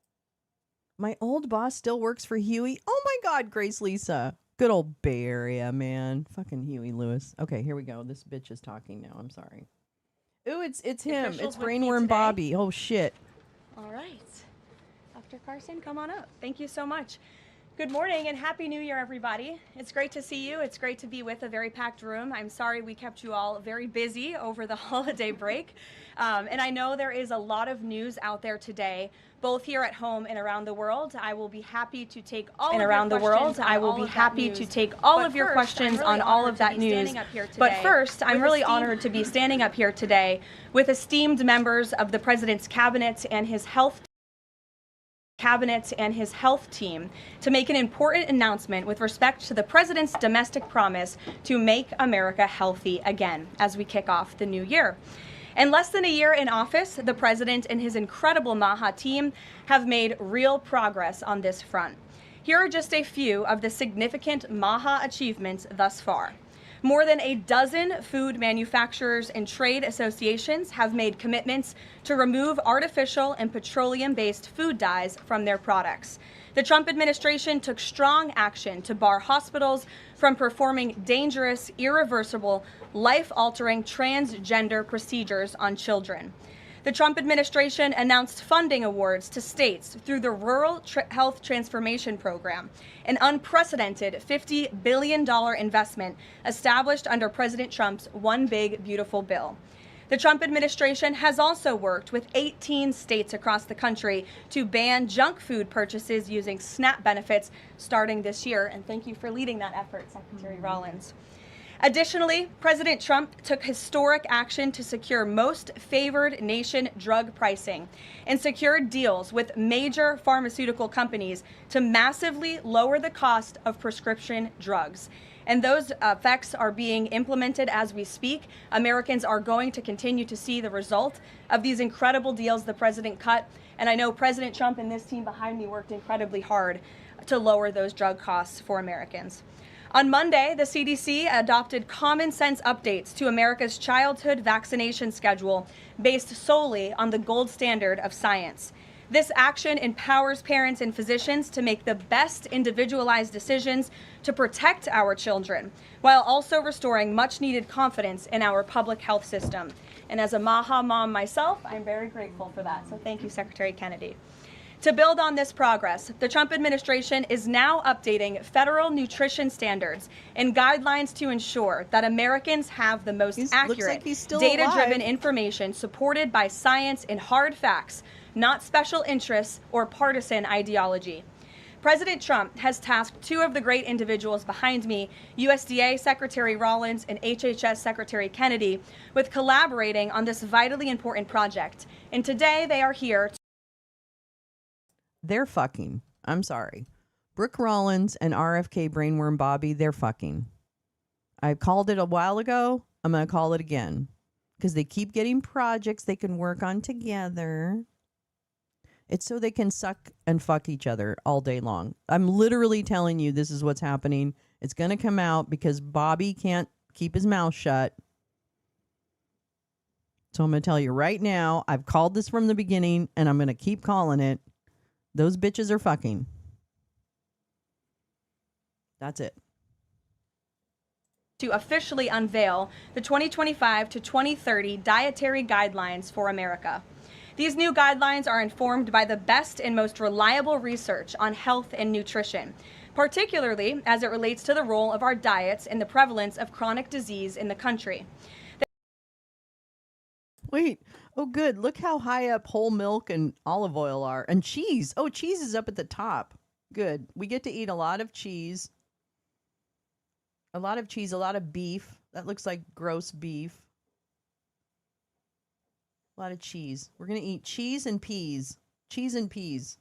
My old boss still works for Huey. Oh my God, Grace Lisa. Good old Bay Area, man. Fucking Huey Lewis. Okay, here we go. This bitch is talking now. I'm sorry. Ooh, it's him. It's Brainworm Bobby. Oh shit. All right. Dr. Carson, come on up. Thank you so much. Good morning and Happy New Year, everybody. It's great to see you. It's great to be with a very packed room. I'm sorry we kept you all very busy over the holiday break. And I know there is a lot of news out there today, both here at home and around the world. I will be happy to take all of your questions on all of that news. But first, I'm really honored to be standing up here today with esteemed members of the President's cabinet and his health team to make an important announcement with respect to the President's domestic promise to make America healthy again as we kick off the new year. In less than a year in office, the President and his incredible MAHA team have made real progress on this front. Here are just a few of the significant MAHA achievements thus far. More than a dozen food manufacturers and trade associations have made commitments to remove artificial and petroleum-based food dyes from their products. The Trump administration took strong action to bar hospitals from performing dangerous, irreversible, life-altering transgender procedures on children. The Trump administration announced funding awards to states through the Rural Health Transformation Program, an unprecedented $50 billion investment established under President Trump's One Big Beautiful Bill. The Trump administration has also worked with 18 states across the country to ban junk food purchases using SNAP benefits starting this year. And thank you for leading that effort, Secretary Rollins. Additionally, President Trump took historic action to secure most favored nation drug pricing and secured deals with major pharmaceutical companies to massively lower the cost of prescription drugs. And those effects are being implemented as we speak. Americans are going to continue to see the result of these incredible deals the president cut. And I know President Trump and this team behind me worked incredibly hard to lower those drug costs for Americans. On Monday, the CDC adopted common sense updates to America's childhood vaccination schedule based solely on the gold standard of science. This action empowers parents and physicians to make the best individualized decisions to protect our children, while also restoring much needed confidence in our public health system. And as a MAHA mom myself, I'm very grateful for that. So thank you, Secretary Kennedy. To build on this progress, the Trump administration is now updating federal nutrition standards and guidelines to ensure that Americans have the most accurate, data-driven information supported by science and hard facts, not special interests or partisan ideology. President Trump has tasked two of the great individuals behind me, USDA Secretary Rollins and HHS Secretary Kennedy, with collaborating on this vitally important project. And today they are here They're fucking. I'm sorry. Brooke Rollins and RFK Brainworm Bobby, they're fucking. I called it a while ago. I'm going to call it again. Because they keep getting projects they can work on together. It's so they can suck and fuck each other all day long. I'm literally telling you this is what's happening. It's going to come out because Bobby can't keep his mouth shut. So I'm going to tell you right now, I've called this from the beginning and I'm going to keep calling it. Those bitches are fucking. That's it. To officially unveil the 2025 to 2030 dietary guidelines for America. These new guidelines are informed by the best and most reliable research on health and nutrition, particularly as it relates to the role of our diets in the prevalence of chronic disease in the country. Wait. Oh, good. Look how high up whole milk and olive oil are. And cheese. Oh, cheese is up at the top. Good. We get to eat a lot of cheese. A lot of cheese, a lot of beef. That looks like gross beef. A lot of cheese. We're going to eat cheese and peas. Cheese and peas.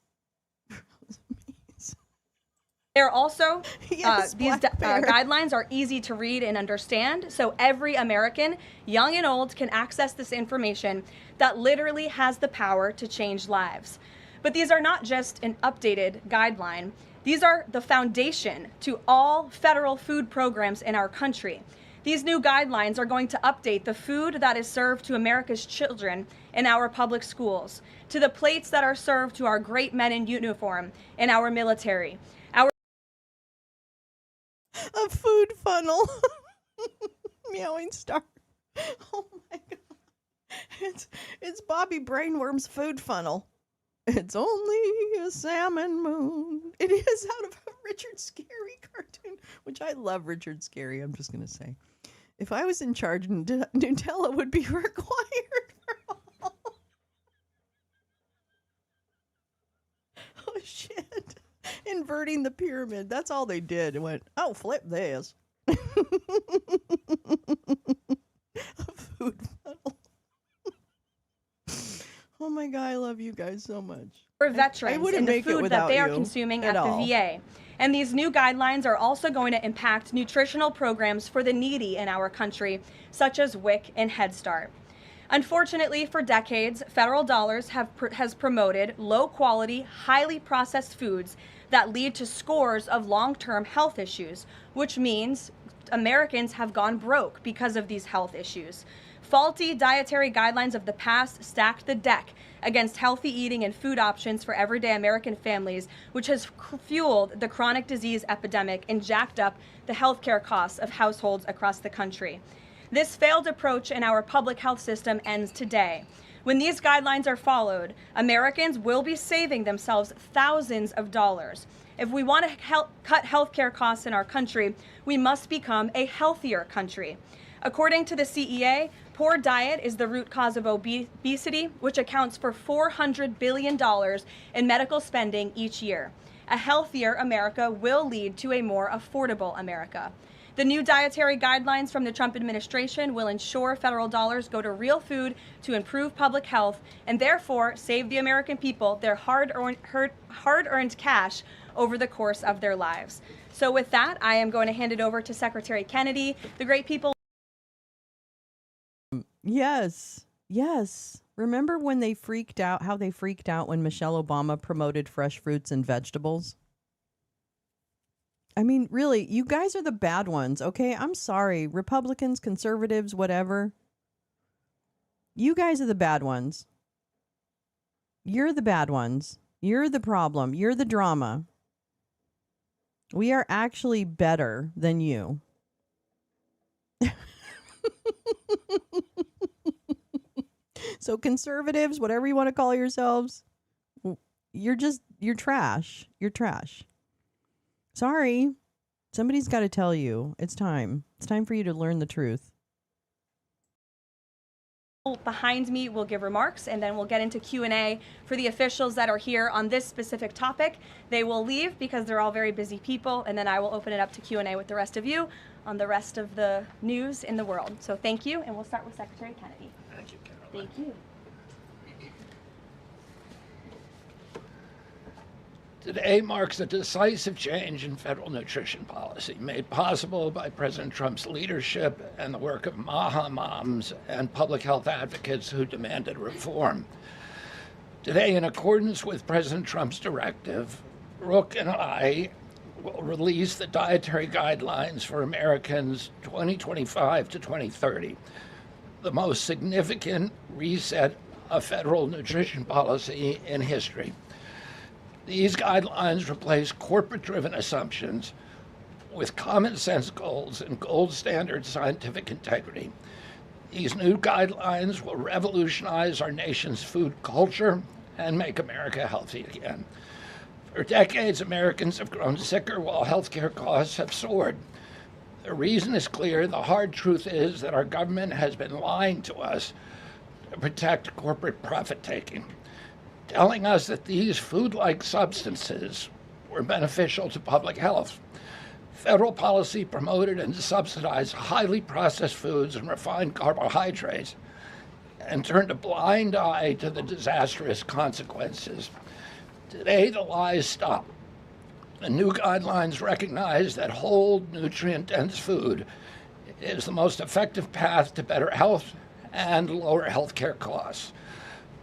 They're also, these guidelines are easy to read and understand, so every American, young and old, can access this information that literally has the power to change lives. But these are not just an updated guideline. These are the foundation to all federal food programs in our country. These new guidelines are going to update the food that is served to America's children in our public schools, to the plates that are served to our great men in uniform in our military. A food funnel. Meowing star. Oh my God. It's Bobby Brainworm's food funnel. It's only a salmon moon. It is out of a Richard Scarry cartoon, which I love Richard Scarry, I'm just going to say. If I was in charge, Nutella would be required for all. Oh, shit. Inverting the pyramid. That's all they did. It went, oh, flip this. A food funnel. Oh my God, I love you guys so much. For veterans wouldn't and the make it food that without they are you consuming at at all. the VA. And these new guidelines are also going to impact nutritional programs for the needy in our country, such as WIC and Head Start. Unfortunately, for decades, federal dollars has promoted low-quality, highly processed foods that lead to scores of long-term health issues, which means Americans have gone broke because of these health issues. Faulty dietary guidelines of the past stacked the deck against healthy eating and food options for everyday American families, which has fueled the chronic disease epidemic and jacked up the healthcare costs of households across the country. This failed approach in our public health system ends today. When these guidelines are followed, Americans will be saving themselves thousands of dollars. If we want to cut healthcare costs in our country, we must become a healthier country. According to the CEA, poor diet is the root cause of obesity, which accounts for $400 billion in medical spending each year. A healthier America will lead to a more affordable America. The new dietary guidelines from the Trump administration will ensure federal dollars go to real food to improve public health and therefore save the American people their hard-earned cash over the course of their lives. So with that, I am going to hand it over to Secretary Kennedy. The great people. Yes. Yes. Remember when they freaked out, how they freaked out when Michelle Obama promoted fresh fruits and vegetables? I mean, really, you guys are the bad ones, okay? I'm sorry. Republicans, conservatives, whatever. You guys are the bad ones. You're the bad ones. You're the problem. You're the drama. We are actually better than you. So conservatives, whatever you want to call yourselves, you're trash. You're trash. Sorry. Somebody's got to tell you. It's time. It's time for you to learn the truth. Behind me will give remarks, and then we'll get into Q&A for the officials that are here on this specific topic. They will leave because they're all very busy people, and then I will open it up to Q&A with the rest of you on the rest of the news in the world. So thank you, and we'll start with Secretary Kennedy. Thank you, Carol. Thank you. Today marks a decisive change in federal nutrition policy made possible by President Trump's leadership and the work of MAHA moms and public health advocates who demanded reform. Today, in accordance with President Trump's directive, Brooke and I will release the dietary guidelines for Americans 2025 to 2030, the most significant reset of federal nutrition policy in history. These guidelines replace corporate-driven assumptions with common sense goals and gold standard scientific integrity. These new guidelines will revolutionize our nation's food culture and make America healthy again. For decades, Americans have grown sicker while healthcare costs have soared. The reason is clear. The hard truth is that our government has been lying to us to protect corporate profit-taking, telling us that these food-like substances were beneficial to public health. Federal policy promoted and subsidized highly processed foods and refined carbohydrates and turned a blind eye to the disastrous consequences. Today, the lies stop. The new guidelines recognize that whole, nutrient-dense food is the most effective path to better health and lower healthcare costs.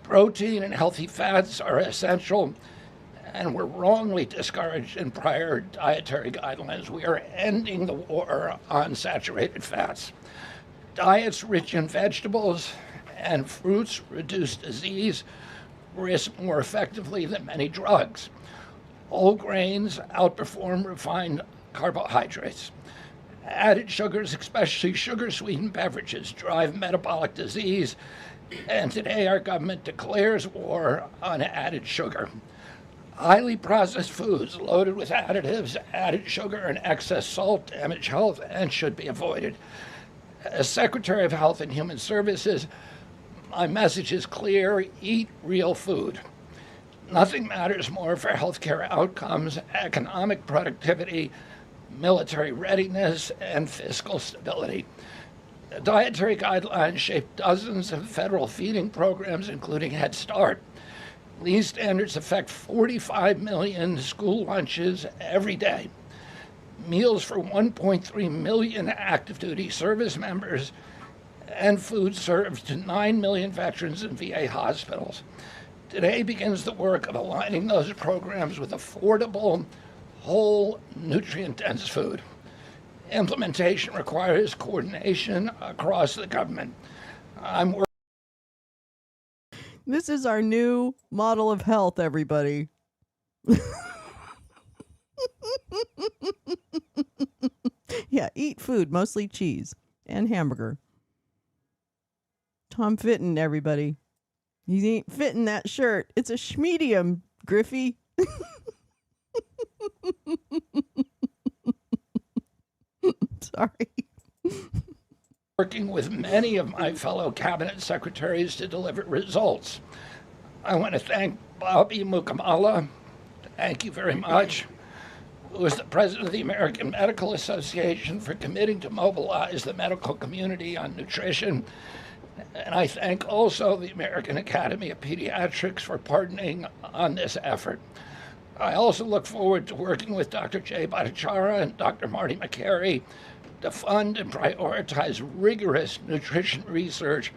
Protein and healthy fats are essential and were wrongly discouraged in prior dietary guidelines. We are ending the war on saturated fats. Diets rich in vegetables and fruits reduce disease risk more effectively than many drugs. Whole grains outperform refined carbohydrates. Added sugars, especially sugar-sweetened beverages, drive metabolic disease And today our government declares war on added sugar. Highly processed foods loaded with additives, added sugar, and excess salt damage health and should be avoided. As Secretary of Health and Human Services, my message is clear: eat real food. Nothing matters more for healthcare outcomes, economic productivity, military readiness, and fiscal stability. The dietary guidelines shape dozens of federal feeding programs, including Head Start. These standards affect 45 million school lunches every day, meals for 1.3 million active duty service members, and food served to 9 million veterans in VA hospitals. Today begins the work of aligning those programs with affordable, whole, nutrient-dense food. Implementation requires coordination across the government. This is our new model of health, everybody. Yeah, eat food, mostly cheese and hamburger. Tom Fitton, everybody. He ain't fitting that shirt. It's a schmedium, Griffey. Sorry. Working with many of my fellow cabinet secretaries to deliver results. I want to thank Bobby Mukamala. Thank you very much. Who is the president of the American Medical Association, for committing to mobilize the medical community on nutrition. And I thank also the American Academy of Pediatrics for partnering on this effort. I also look forward to working with Dr. Jay Bhattacharya and Dr. Marty McCary to fund and prioritize rigorous nutrition research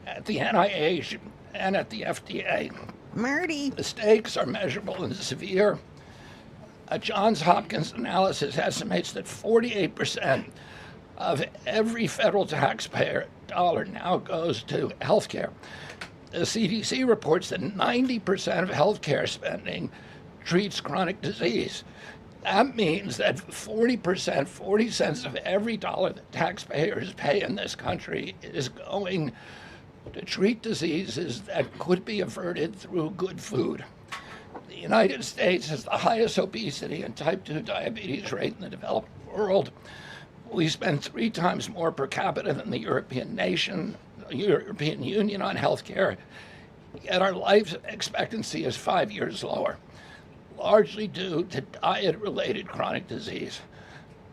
at the NIH and at the FDA. Marty. The stakes are measurable and severe. A Johns Hopkins analysis estimates that 48% of every federal taxpayer dollar now goes to healthcare. The CDC reports that 90% of healthcare spending treats chronic disease. That means that 40%, 40 cents of every dollar that taxpayers pay in this country is going to treat diseases that could be averted through good food. The United States has the highest obesity and type 2 diabetes rate in the developed world. We spend 3 times more per capita than the European Union on healthcare, yet our life expectancy is 5 years lower, largely due to diet-related chronic disease.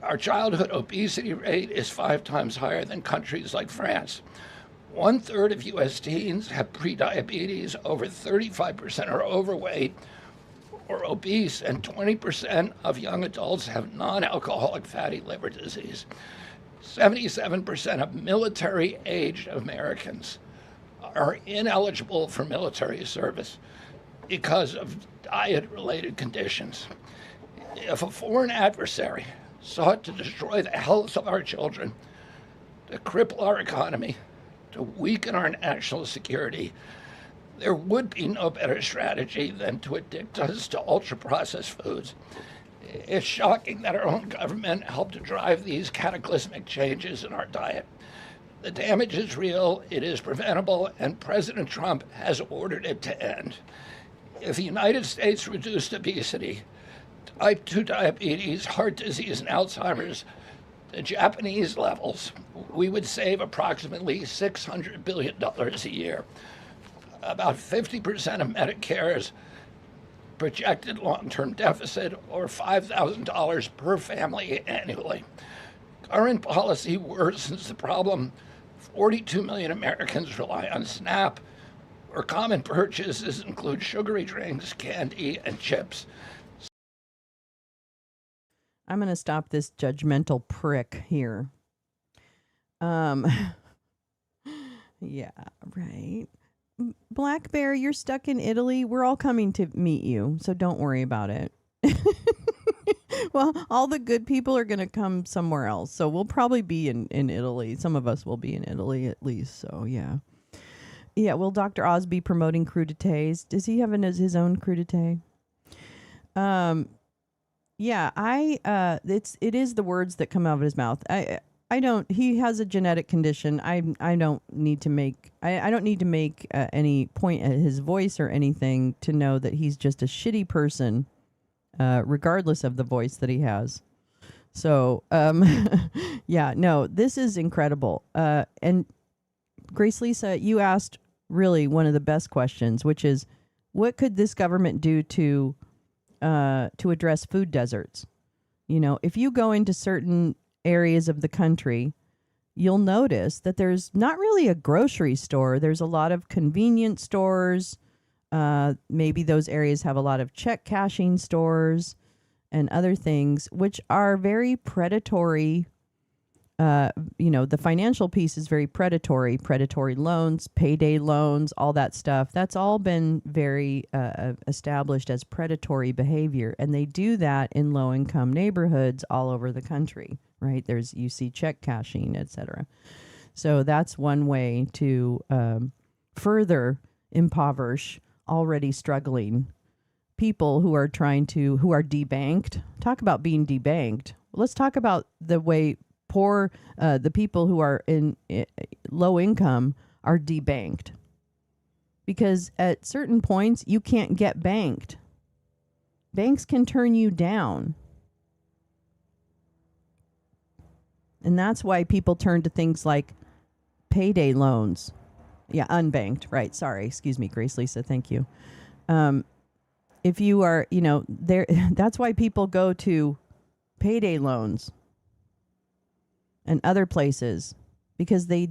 Our childhood obesity rate is 5 times higher than countries like France. 1/3 of U.S. teens have prediabetes, over 35% are overweight or obese, and 20% of young adults have non-alcoholic fatty liver disease. 77% of military-aged Americans are ineligible for military service because of diet-related conditions. If a foreign adversary sought to destroy the health of our children, to cripple our economy, to weaken our national security, there would be no better strategy than to addict us to ultra-processed foods. It's shocking that our own government helped to drive these cataclysmic changes in our diet. The damage is real, it is preventable, and President Trump has ordered it to end. If the United States reduced obesity, type 2 diabetes, heart disease, and Alzheimer's to Japanese levels, we would save approximately $600 billion a year. About 50% of Medicare's projected long-term deficit, or $5,000 per family annually. Current policy worsens the problem. 42 million Americans rely on SNAP, where common purchases include sugary drinks, candy, and chips. I'm going to stop this judgmental prick here. Yeah, right. Black Bear, you're stuck in Italy. We're all coming to meet you, so don't worry about it. Well, all the good people are going to come somewhere else, so we'll probably be in Italy. Some of us will be in Italy at least, so yeah. Yeah, will Dr. Oz be promoting crudités? Does he have his own crudité? Yeah, it is the words that come out of his mouth. He has a genetic condition. I don't need to make any point at his voice or anything to know that he's just a shitty person, regardless of the voice that he has. So, yeah, no, this is incredible. And Grace Lisa, you asked really one of the best questions, which is, what could this government do to address food deserts? You know, if you go into certain areas of the country, you'll notice that there's not really a grocery store. There's a lot of convenience stores. Maybe those areas have a lot of check cashing stores and other things, which are very predatory. The financial piece is very predatory loans, payday loans, all that stuff. That's all been very established as predatory behavior. And they do that in low-income neighborhoods all over the country, right? You see check cashing, et cetera. So that's one way to further impoverish already struggling people who are debanked. Talk about being debanked. Let's talk about the way the people who are in low income are debanked, because at certain points you can't get banked. Banks can turn you down. And that's why people turn to things like payday loans. Yeah, unbanked, right. Sorry. Excuse me, Grace Lisa. Thank you. If you are, there, that's why people go to payday loans and other places, because they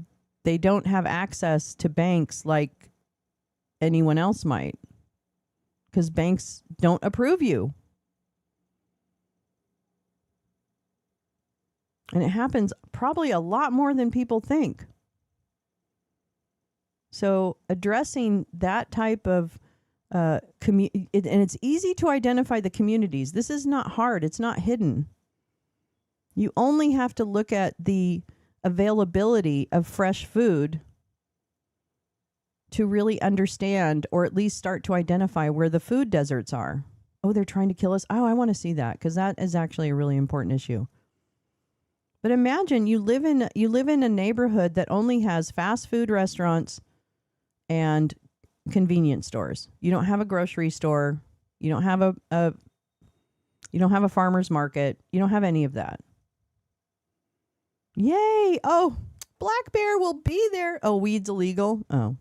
don't have access to banks like anyone else might, because banks don't approve you. And it happens probably a lot more than people think. So addressing that type of and it's easy to identify the communities. This is not hard. It's not hidden. You only have to look at the availability of fresh food to really understand, or at least start to identify where the food deserts are. Oh, they're trying to kill us. Oh, I want to see that, because that is actually a really important issue. But imagine you live in a neighborhood that only has fast food restaurants and convenience stores. You don't have a grocery store. You don't have a farmer's market. You don't have any of that. Yay! Oh, black bear will be there. Oh, weed's illegal. Oh,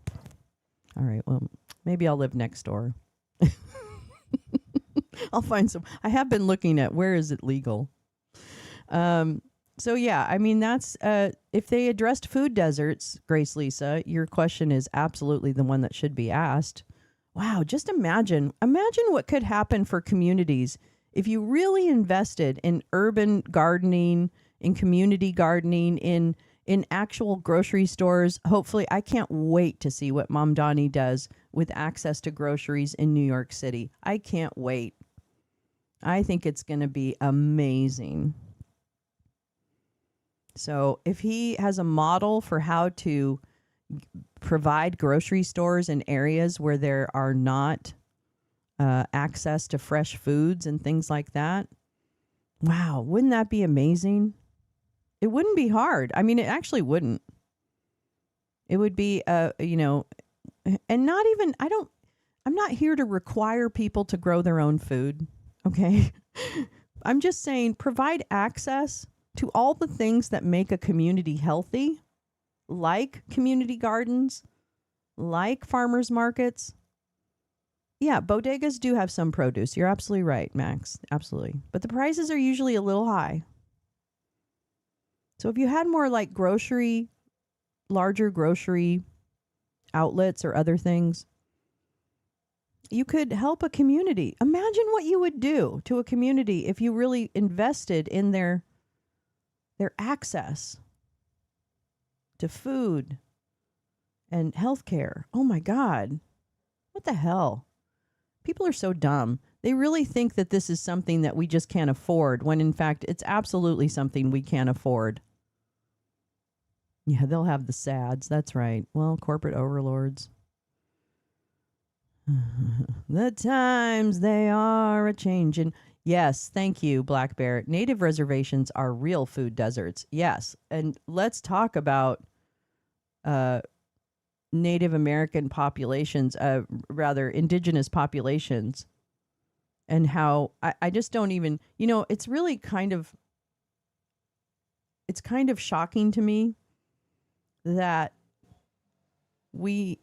all right. Well, maybe I'll live next door. I'll find some. I have been looking at where is it legal. So yeah, I mean, that's if they addressed food deserts, Grace Lisa, your question is absolutely the one that should be asked. Wow, just imagine what could happen for communities if you really invested in urban gardening, in community gardening, in actual grocery stores. Hopefully, I can't wait to see what Mom Donnie does with access to groceries in New York City. I can't wait. I think it's going to be amazing. So if he has a model for how to provide grocery stores in areas where there are not access to fresh foods and things like that, wow, wouldn't that be amazing? It wouldn't be hard. I mean, it actually wouldn't. It would be, and not even, I'm not here to require people to grow their own food, okay? I'm just saying provide access to all the things that make a community healthy, like community gardens, like farmers markets. Yeah, bodegas do have some produce. You're absolutely right, Max. Absolutely. But the prices are usually a little high. So if you had more like larger grocery outlets or other things, you could help a community. Imagine what you would do to a community if you really invested in their access to food and healthcare. Oh my God. What the hell? People are so dumb. They really think that this is something that we just can't afford, when in fact it's absolutely something we can't afford. Yeah, they'll have the SADs. That's right. Well, corporate overlords. The times they are a-changin'. Yes, thank you, Black Bear. Native reservations are real food deserts. Yes, and let's talk about Native American populations, rather indigenous populations, and how I just don't even, it's really it's kind of shocking to me that we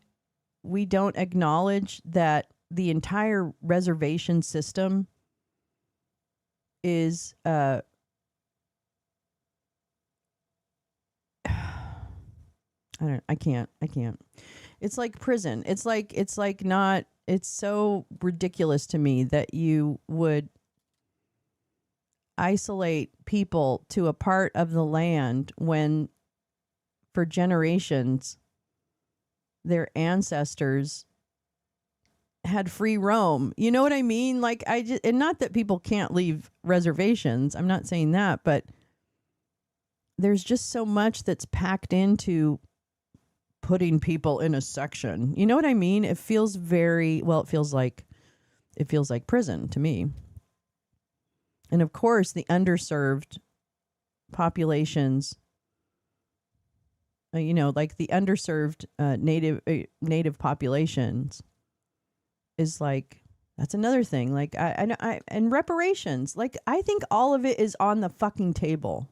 don't acknowledge that the entire reservation system is I can't. It's like prison. It's so ridiculous to me that you would isolate people to a part of the land when for generations their ancestors had free roam. You know what I mean? Like and not that people can't leave reservations. I'm not saying that, but there's just so much that's packed into putting people in a section. You know what I mean? It feels it feels like prison to me. And of course, the underserved populations, like the underserved native populations is like, that's another thing. Like and reparations, like I think all of it is on the fucking table.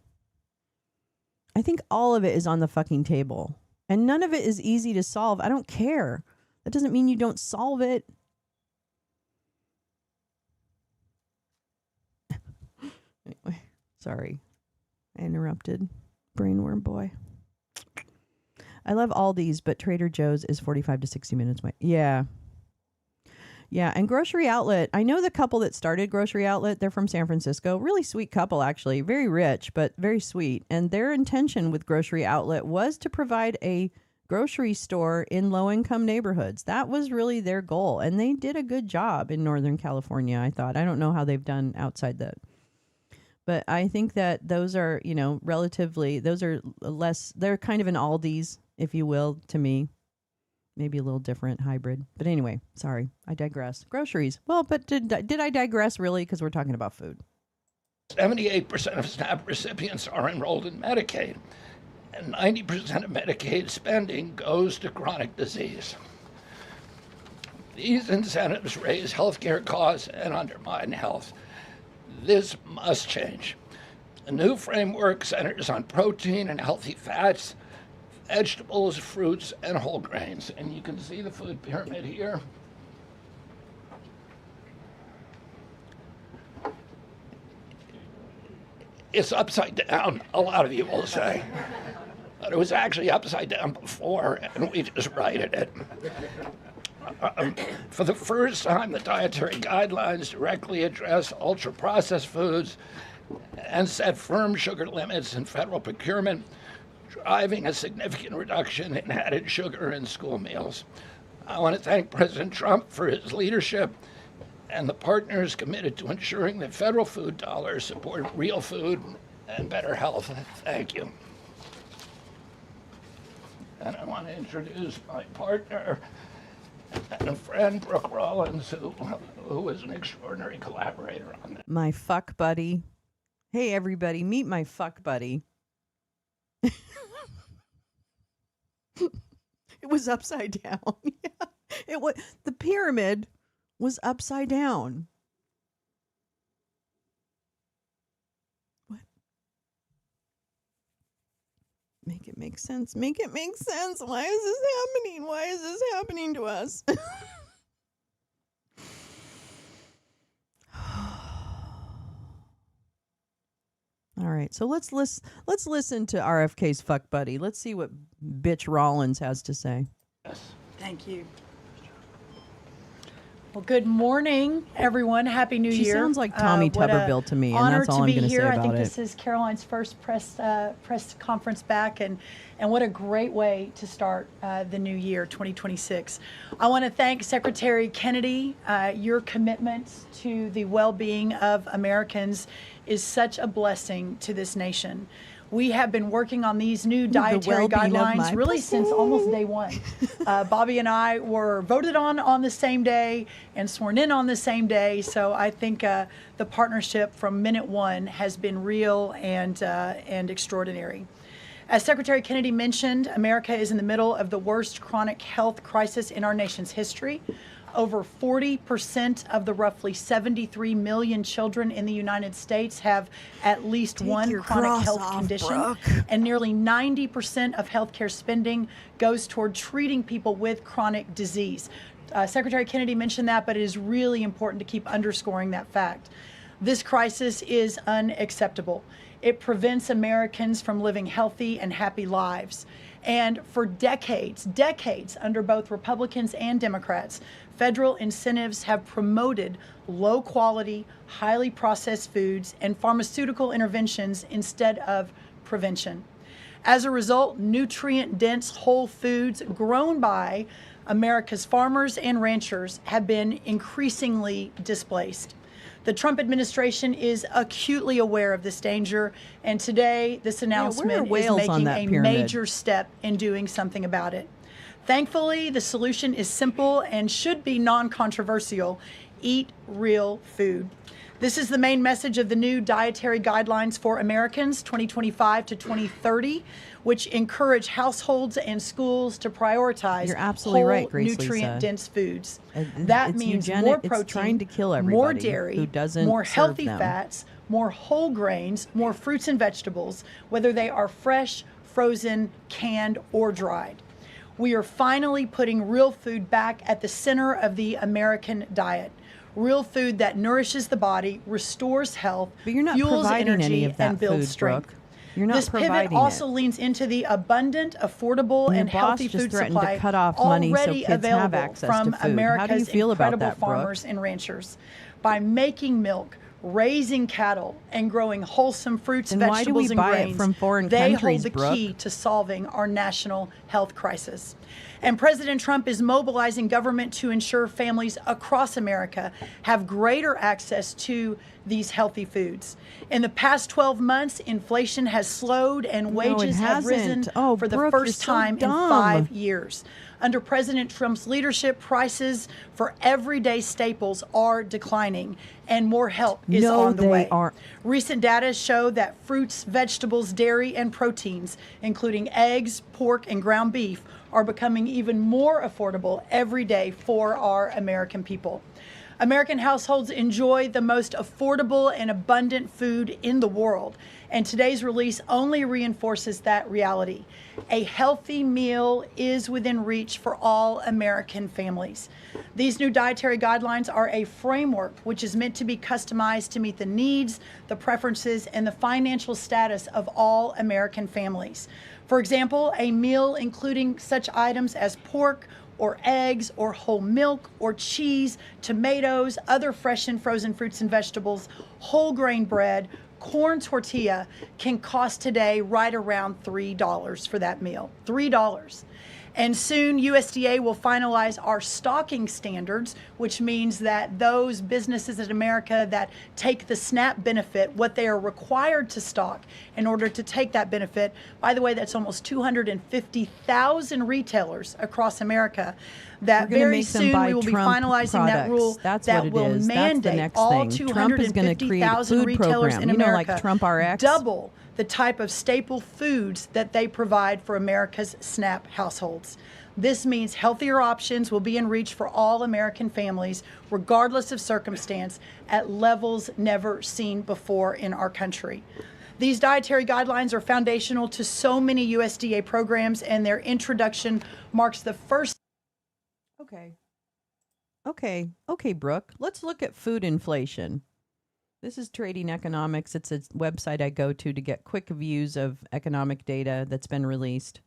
I think all of it is on the fucking table. And none of it is easy to solve. I don't care. That doesn't mean you don't solve it. Anyway, sorry. I interrupted. Brainworm boy. I love Aldi's, but Trader Joe's is 45 to 60 minutes away. Yeah. Yeah, and Grocery Outlet. I know the couple that started Grocery Outlet. They're from San Francisco. Really sweet couple, actually. Very rich, but very sweet. And their intention with Grocery Outlet was to provide a grocery store in low-income neighborhoods. That was really their goal. And they did a good job in Northern California, I thought. I don't know how they've done outside that. But I think that those are, those are less, they're kind of an Aldi's, if you will, to me. Maybe a little different hybrid. But anyway, sorry, I digress. Groceries. Well, but did I digress really? Because we're talking about food. 78% of SNAP recipients are enrolled in Medicaid, and 90% of Medicaid spending goes to chronic disease. These incentives raise healthcare costs and undermine health. This must change. A new framework centers on protein and healthy fats, vegetables, fruits, and whole grains. And you can see the food pyramid here. It's upside down, a lot of you will say. But it was actually upside down before, and we just righted it. For the first time, the dietary guidelines directly address ultra-processed foods and set firm sugar limits in federal procurement, driving a significant reduction in added sugar in school meals. I want to thank President Trump for his leadership and the partners committed to ensuring that federal food dollars support real food and better health. Thank you. And I want to introduce my partner and a friend, Brooke Rollins, who is an extraordinary collaborator on this. My fuck buddy. Hey, everybody, meet my fuck buddy. It was upside down. Yeah. It was, the pyramid was upside down. What? Make it make sense. Make it make sense. Why is this happening? Why is this happening to us? All right, so let's listen to RFK's fuck buddy. Let's see what bitch Rollins has to say. Thank you. Well, good morning, everyone. Happy New Year. She sounds like Tommy Tuberville to me, and that's all I'm going to say about it. I think this is Caroline's first press conference back, and what a great way to start the new year, 2026. I want to thank Secretary Kennedy. Your commitment to the well-being of Americans is such a blessing to this nation. We have been working on these new dietary well-being of guidelines my really since almost day one. Bobby and I were voted on the same day and sworn in on the same day. So I think the partnership from minute one has been real and extraordinary. As Secretary Kennedy mentioned, America is in the middle of the worst chronic health crisis in our nation's history. Over 40% of the roughly 73 million children in the United States have at least one chronic health condition, and nearly 90% of healthcare spending goes toward treating people with chronic disease. Secretary Kennedy mentioned that, but it is really important to keep underscoring that fact. This crisis is unacceptable. It prevents Americans from living healthy and happy lives. And for decades under both Republicans and Democrats, federal incentives have promoted low quality, highly processed foods and pharmaceutical interventions instead of prevention. As a result, nutrient-dense whole foods grown by America's farmers and ranchers have been increasingly displaced. The Trump administration is acutely aware of this danger, and today this announcement is making a major step in doing something about it. Thankfully, the solution is simple and should be non-controversial. Eat real food. This is the main message of the new Dietary Guidelines for Americans 2025 to 2030, which encourage households and schools to prioritize nutrient-dense foods. That means more protein, more dairy, more healthy fats, more whole grains, more fruits and vegetables, whether they are fresh, frozen, canned, or dried. We are finally putting real food back at the center of the American diet. Real food that nourishes the body, restores health, fuels energy, and builds strength. This pivot also leans into the abundant, affordable, and healthy food supply already available from America's incredible farmers and ranchers. By making milk, raising cattle, and growing wholesome fruits, vegetables, and grains, they hold the key to solving our national health crisis. And President Trump is mobilizing government to ensure families across America have greater access to these healthy foods. In the past 12 months, inflation has slowed and wages have risen for the first time in 5 years. Under President Trump's leadership, prices for everyday staples are declining, and more help is on the way. Recent data show that fruits, vegetables, dairy, and proteins, including eggs, pork, and ground beef, are becoming even more affordable every day for our American people. American households enjoy the most affordable and abundant food in the world, and today's release only reinforces that reality. A healthy meal is within reach for all American families. These new dietary guidelines are a framework which is meant to be customized to meet the needs, the preferences, and the financial status of all American families. For example, a meal including such items as pork, or eggs, or whole milk, or cheese, tomatoes, other fresh and frozen fruits and vegetables, whole grain bread, corn tortilla can cost today right around $3 for that meal. $3. And soon USDA will finalize our stocking standards, which means that those businesses in America that take the SNAP benefit, what they are required to stock in order to take that benefit, by the way, that's almost 250,000 retailers across America, that very soon we will be finalizing that rule that will mandate all 250,000 retailers in America double the type of staple foods that they provide for America's SNAP households. This means healthier options will be in reach for all American families, regardless of circumstance, at levels never seen before in our country. These dietary guidelines are foundational to so many USDA programs, and their introduction marks the first. Okay, Brooke. Let's look at food inflation. This is Trading Economics. It's a website I go to get quick views of economic data that's been released.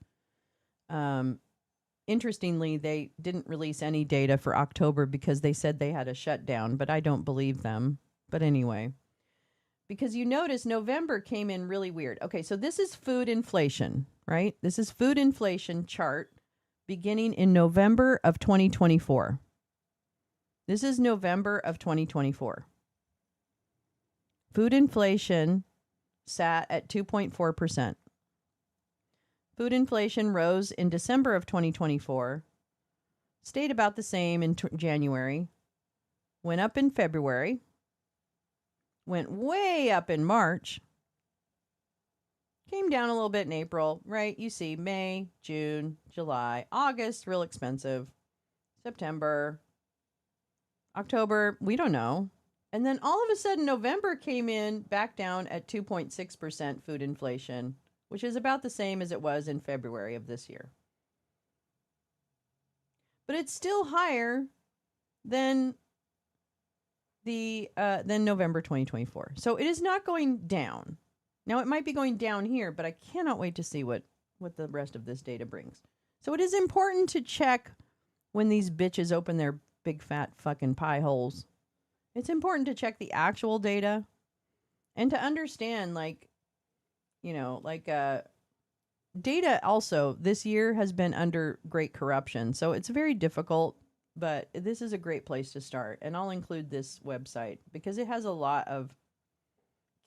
Interestingly, they didn't release any data for October because they said they had a shutdown, but I don't believe them. But anyway, because you notice November came in really weird. Okay, so this is food inflation, right? This is food inflation chart beginning in November of 2024. This is November of 2024. Food inflation sat at 2.4%. Food inflation rose in December of 2024, stayed about the same in January, went up in February, went way up in March, came down a little bit in April, right? You see May, June, July, August, real expensive, September, October, we don't know. And then all of a sudden, November came in back down at 2.6% food inflation, which is about the same as it was in February of this year. But it's still higher than than November 2024. So it is not going down. Now, it might be going down here, but I cannot wait to see what the rest of this data brings. So it is important to check when these bitches open their big fat fucking pie holes. It's important to check the actual data and to understand, data also this year has been under great corruption. So it's very difficult, but this is a great place to start. And I'll include this website because it has a lot of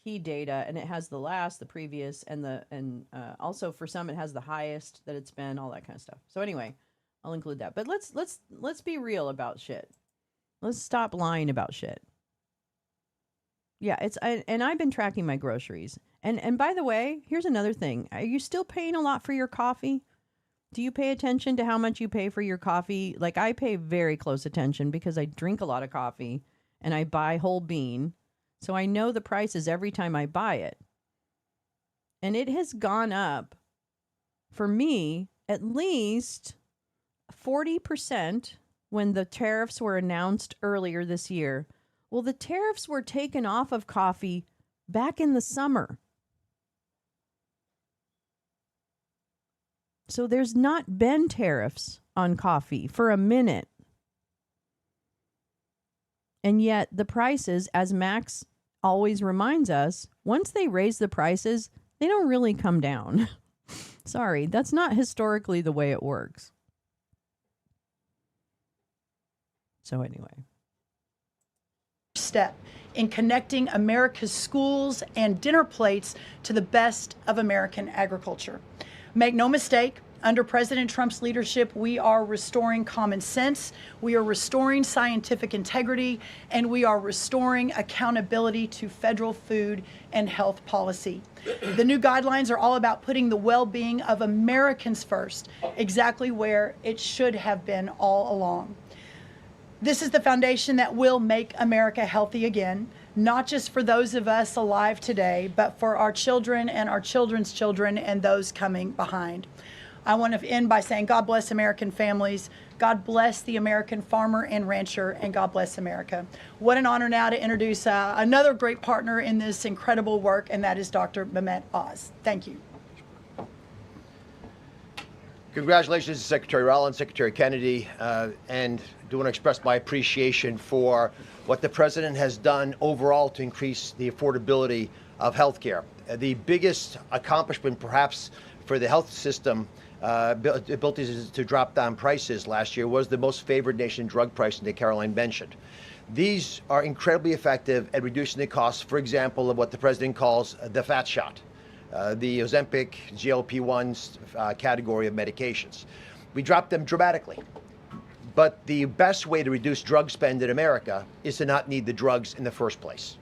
key data, and it has the last, the previous, and also for some it has the highest that it's been, all that kind of stuff. So anyway, I'll include that. But let's be real about shit. Let's stop lying about shit. Yeah, and I've been tracking my groceries. And by the way, here's another thing. Are you still paying a lot for your coffee? Do you pay attention to how much you pay for your coffee? Like, I pay very close attention because I drink a lot of coffee and I buy whole bean. So I know the prices every time I buy it. And it has gone up, for me, at least 40% when the tariffs were announced earlier this year. Well, the tariffs were taken off of coffee back in the summer. So there's not been tariffs on coffee for a minute. And yet the prices, as Max always reminds us, once they raise the prices, they don't really come down. Sorry, that's not historically the way it works. So anyway. Step in connecting America's schools and dinner plates to the best of American agriculture. Make no mistake, under President Trump's leadership, we are restoring common sense, we are restoring scientific integrity, and we are restoring accountability to federal food and health policy. The new guidelines are all about putting the well-being of Americans first, exactly where it should have been all along. This is the foundation that will make America healthy again, not just for those of us alive today, but for our children and our children's children and those coming behind. I want to end by saying God bless American families, God bless the American farmer and rancher, and God bless America. What an honor now to introduce another great partner in this incredible work, and that is Dr. Mehmet Oz. Thank you. Congratulations to Secretary Rollins, Secretary Kennedy, and do want to express my appreciation for what the President has done overall to increase the affordability of health care. The biggest accomplishment perhaps for the health system, ability to drop down prices last year, was the most favored nation drug pricing that Caroline mentioned. These are incredibly effective at reducing the costs, for example, of what the President calls the fat shot. The Ozempic, GLP-1s category of medications. We dropped them dramatically. But the best way to reduce drug spend in America is to not need the drugs in the first place.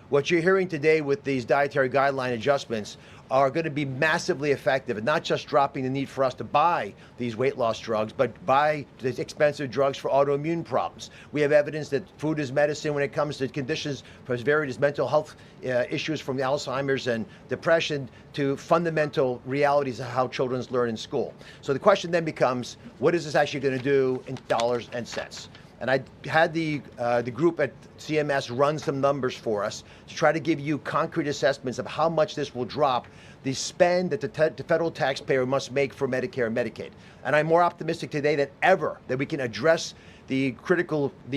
What you're hearing today with these dietary guideline adjustments are going to be massively effective, and not just dropping the need for us to buy these weight loss drugs, but buy the expensive drugs for autoimmune problems. We have evidence that food is medicine when it comes to conditions as varied as mental health issues from Alzheimer's and depression to fundamental realities of how children learn in school. So the question then becomes, what is this actually going to do in dollars and cents? And I had the group at CMS run some numbers for us to try to give you concrete assessments of how much this will drop the spend that the federal taxpayer must make for Medicare and Medicaid. And I'm more optimistic today than ever that we can address the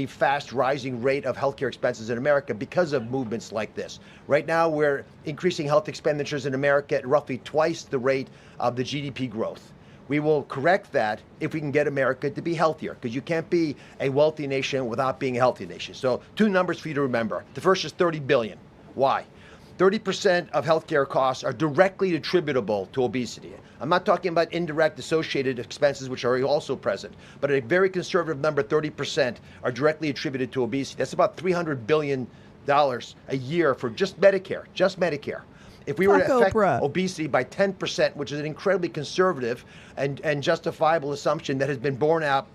fast rising rate of healthcare expenses in America because of movements like this. Right now, we're increasing health expenditures in America at roughly twice the rate of the GDP growth. We will correct that if we can get America to be healthier, because you can't be a wealthy nation without being a healthy nation. So 2 numbers for you to remember. The first is $30 billion. Why? 30% of healthcare costs are directly attributable to obesity. I'm not talking about indirect associated expenses, which are also present, but a very conservative number, 30%, are directly attributed to obesity. That's about $300 billion a year for just Medicare, If we were to affect obesity by 10%, which is an incredibly conservative and justifiable assumption that has been borne out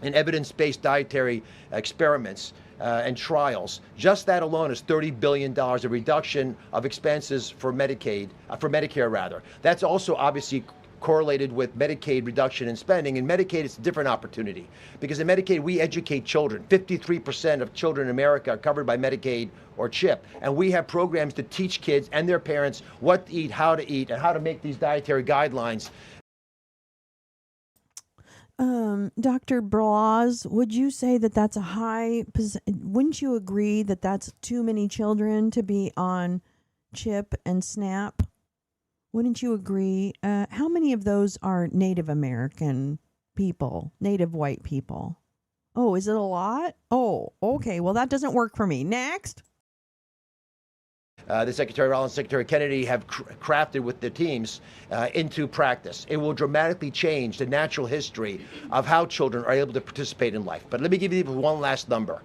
in evidence-based dietary experiments and trials, just that alone is $30 billion, a reduction of expenses for Medicare rather. That's also obviously correlated with Medicaid reduction in spending. In Medicaid, it's a different opportunity because in Medicaid, we educate children. 53% of children in America are covered by Medicaid or CHIP. And we have programs to teach kids and their parents what to eat, and how to make these dietary guidelines. Dr. Blas, would you say that that's a wouldn't you agree that that's too many children to be on CHIP and SNAP? Wouldn't you agree? How many of those are Native American people, Native white people? Oh, is it a lot? Oh, okay. Well, that doesn't work for me. Next. The Secretary Rollins, Secretary Kennedy have crafted with their teams into practice. It will dramatically change the natural history of how children are able to participate in life. But let me give you one last number.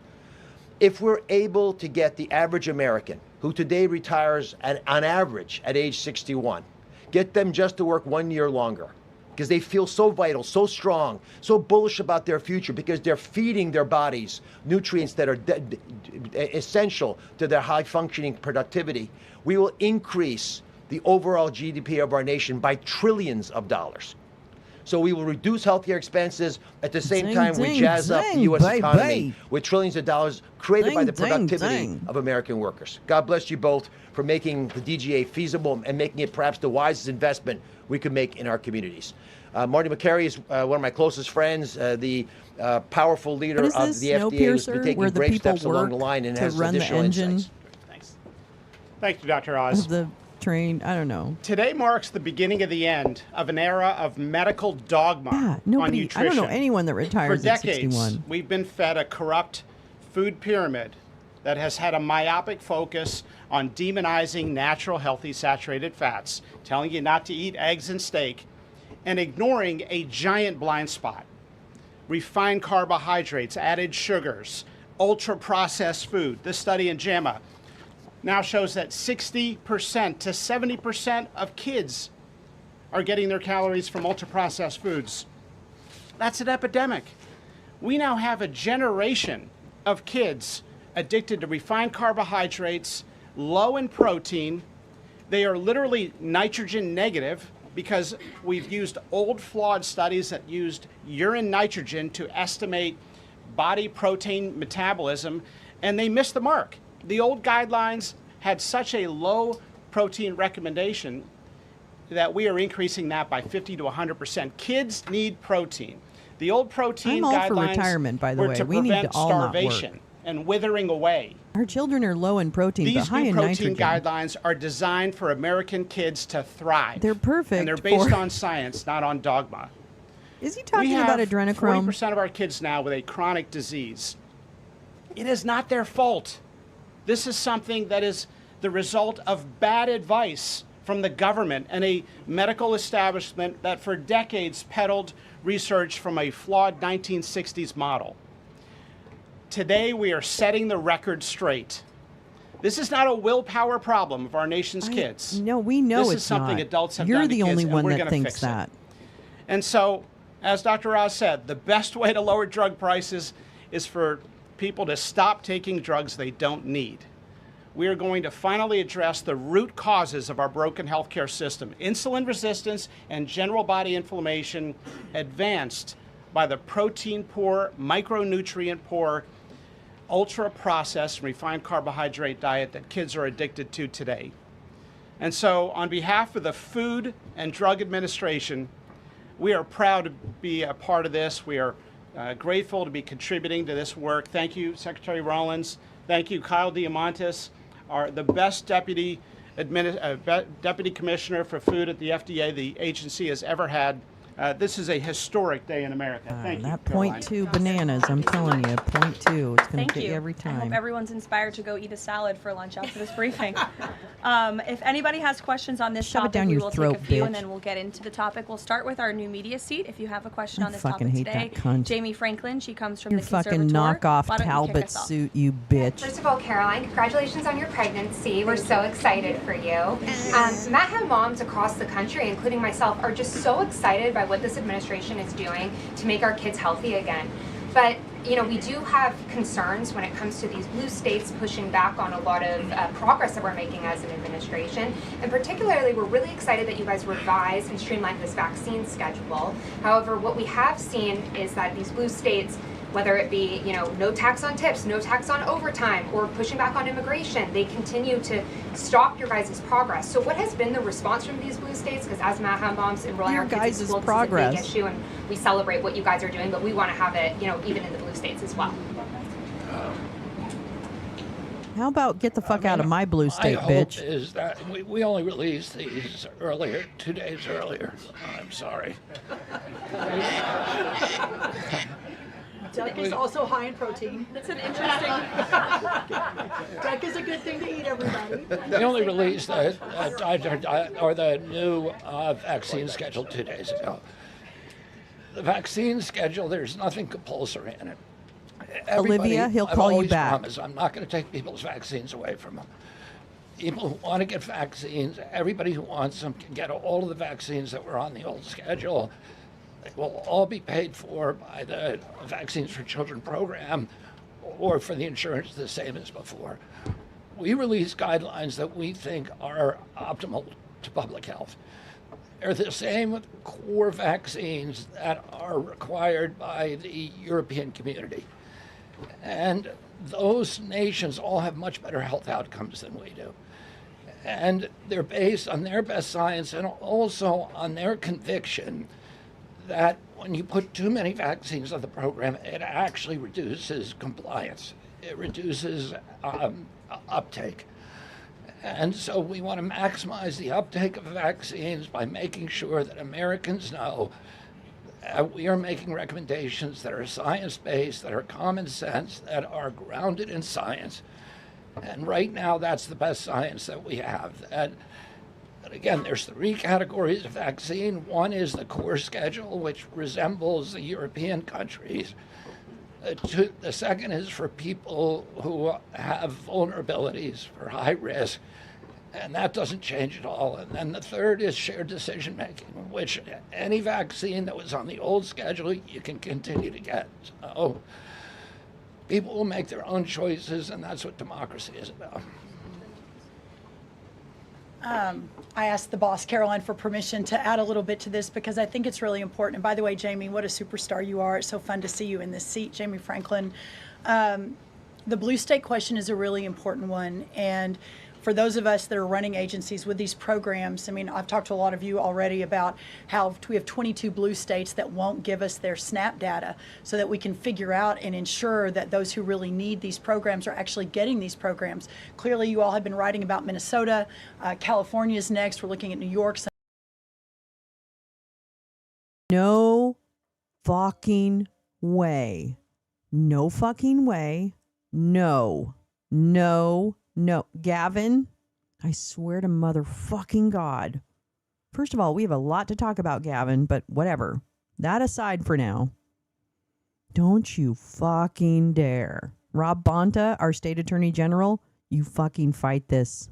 If we're able to get the average American, who today retires on average at age 61, get them just to work 1 year longer, because they feel so vital, so strong, so bullish about their future, because they're feeding their bodies nutrients that are essential to their high-functioning productivity, we will increase the overall GDP of our nation by trillions of dollars. So we will reduce healthcare expenses. At the same time, we jazz up the U.S. economy with trillions of dollars created by the productivity of American workers. God bless you both for making the DGA feasible and making it perhaps the wisest investment we could make in our communities. Marty McCary is one of my closest friends, the powerful leader of the FDA, who's been taking brave steps along the line and has additional insights. Thanks. Thank you, Dr. Oz. Trained, I don't know. Today marks the beginning of the end of an era of medical dogma on nutrition. I don't know anyone that retires at 61. For decades, we've been fed a corrupt food pyramid that has had a myopic focus on demonizing natural, healthy, saturated fats, telling you not to eat eggs and steak, and ignoring a giant blind spot. Refined carbohydrates, added sugars, ultra-processed food. This study in JAMA now shows that 60% to 70% of kids are getting their calories from ultra-processed foods. That's an epidemic. We now have a generation of kids addicted to refined carbohydrates, low in protein. They are literally nitrogen negative because we've used old flawed studies that used urine nitrogen to estimate body protein metabolism, and they missed the mark. The old guidelines had such a low protein recommendation that we are increasing that by 50 to 100%. Kids need protein. The old protein I'm all for guidelines retirement, by the were way. to We need to prevent all not starvation work. And withering away. Our children are low in protein, but These high new in protein nitrogen. guidelines are designed for American kids to thrive. They're perfect. And they're based for- on science, not on dogma. Is he talking about adrenochrome? 40% of our kids now with a chronic disease. It is not their fault. This is something that is the result of bad advice from the government and a medical establishment that for decades peddled research from a flawed 1960s model. Today, we are setting the record straight. This is not a willpower problem of our nation's kids. No, we know this it's is something not. adults have You're done to the kids, only and one we're that gonna thinks fix that. it. And so, as Dr. Oz said, the best way to lower drug prices is for people to stop taking drugs they don't need. We are going to finally address the root causes of our broken healthcare system: insulin resistance and general body inflammation, advanced by the protein-poor, micronutrient-poor, ultra-processed, refined carbohydrate diet that kids are addicted to today. And so, on behalf of the Food and Drug Administration, we are proud to be a part of this. We are grateful to be contributing to this work. Thank you, Secretary Rollins. Thank you, Kyle Diamantis, the best deputy commissioner for food at the FDA the agency has ever had. This is a historic day in America. Thank you, That Caroline. point two bananas, I'm telling you, point two. It's going Thank to get you. you every I hope time. everyone's inspired to go eat a salad for lunch after this briefing. If anybody has questions on this Shove it topic, down we your will throat, take a few and bitch. then we'll get into the topic. We'll start with our new media seat. If you have a question on this fucking topic hate today, that cunt. Jamie Franklin, she comes from Your the fucking Conservator. knockoff Why don't you kick Talbot us off? suit, you bitch. First of all, Caroline, congratulations on your pregnancy. We're so excited for you. MAHA moms across the country, including myself, are just so excited by what this administration is doing to make our kids healthy again. But you know, we do have concerns when it comes to these blue states pushing back on a lot of progress that we're making as an administration. And particularly, we're really excited that you guys revise and streamline this vaccine schedule. However, what we have seen is that these blue states, whether it be, you know, no tax on tips, no tax on overtime, or pushing back on immigration, they continue to stop your guys' progress. So what has been the response from these blue states? Because as MAHA moms enrolling Your our kids guys' in school, progress. this is a big issue, and we celebrate what you guys are doing, but we want to have it, you know, even in the blue states as well. How about get the fuck out of my blue state, my hope bitch? is that we only released these earlier, 2 days earlier. I'm sorry. Duck is also high in protein. It's an interesting. Duck is a good thing to eat, everybody. We only released the new vaccine schedule 2 days ago. The vaccine schedule, there's nothing compulsory in it. Olivia, he'll I've call you always back. promised I'm not going to take people's vaccines away from them. People who want to get vaccines, everybody who wants them can get all of the vaccines that were on the old schedule. They will all be paid for by the Vaccines for Children program or for the insurance the same as before. We release guidelines that we think are optimal to public health. They're the same with core vaccines that are required by the European community. And those nations all have much better health outcomes than we do. And they're based on their best science and also on their conviction that when you put too many vaccines on the program, it actually reduces compliance. It reduces uptake. And so we want to maximize the uptake of vaccines by making sure that Americans know we are making recommendations that are science-based, that are common sense, that are grounded in science. And right now, that's the best science that we have. And again, there's 3 categories of vaccine. One is the core schedule, which resembles the European countries. The second is for people who have vulnerabilities, for high risk, and that doesn't change at all. And then the third is shared decision making, which any vaccine that was on the old schedule, you can continue to get. So people will make their own choices, and that's what democracy is about. I asked the boss, Caroline, for permission to add a little bit to this because I think it's really important. And by the way, Jamie, what a superstar you are. It's so fun to see you in this seat, Jamie Franklin. The blue state question is a really important one. And for those of us that are running agencies with these programs, I mean, I've talked to a lot of you already about how we have 22 blue states that won't give us their SNAP data so that we can figure out and ensure that those who really need these programs are actually getting these programs. Clearly, you all have been writing about Minnesota. California is next. We're looking at New York. No fucking way. No fucking way. No. No. No. Gavin, I swear to motherfucking God. First of all, we have a lot to talk about, Gavin, but whatever. That aside for now. Don't you fucking dare. Rob Bonta, our state attorney general, you fucking fight this.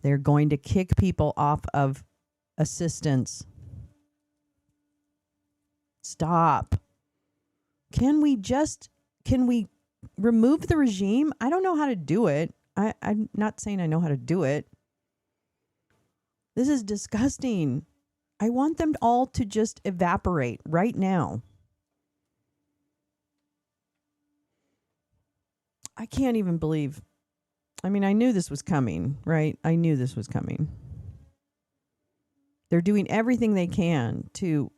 They're going to kick people off of assistance. Stop. Can we remove the regime? I don't know how to do it. I'm not saying I know how to do it. This is disgusting. I want them all to just evaporate right now. I can't even believe. I mean, I knew this was coming, right? I knew this was coming. They're doing everything they can to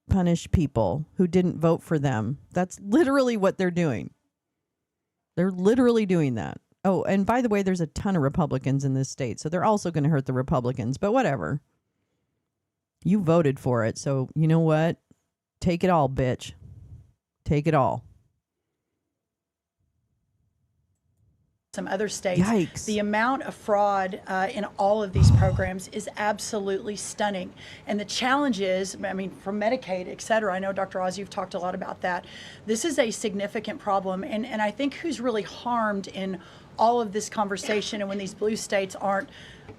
punish people who didn't vote for them. That's literally what they're doing. They're literally doing that. Oh, and by the way, there's a ton of Republicans in this state, so they're also going to hurt the Republicans, but whatever. You voted for it, so you know what? Take it all, bitch. Take it all. Some other states, Yikes. the amount of fraud in all of these programs is absolutely stunning. And the challenge is, I mean, from Medicaid, et cetera, I know, Dr. Oz, you've talked a lot about that. This is a significant problem. And I think who's really harmed in all of this conversation and when these blue states aren't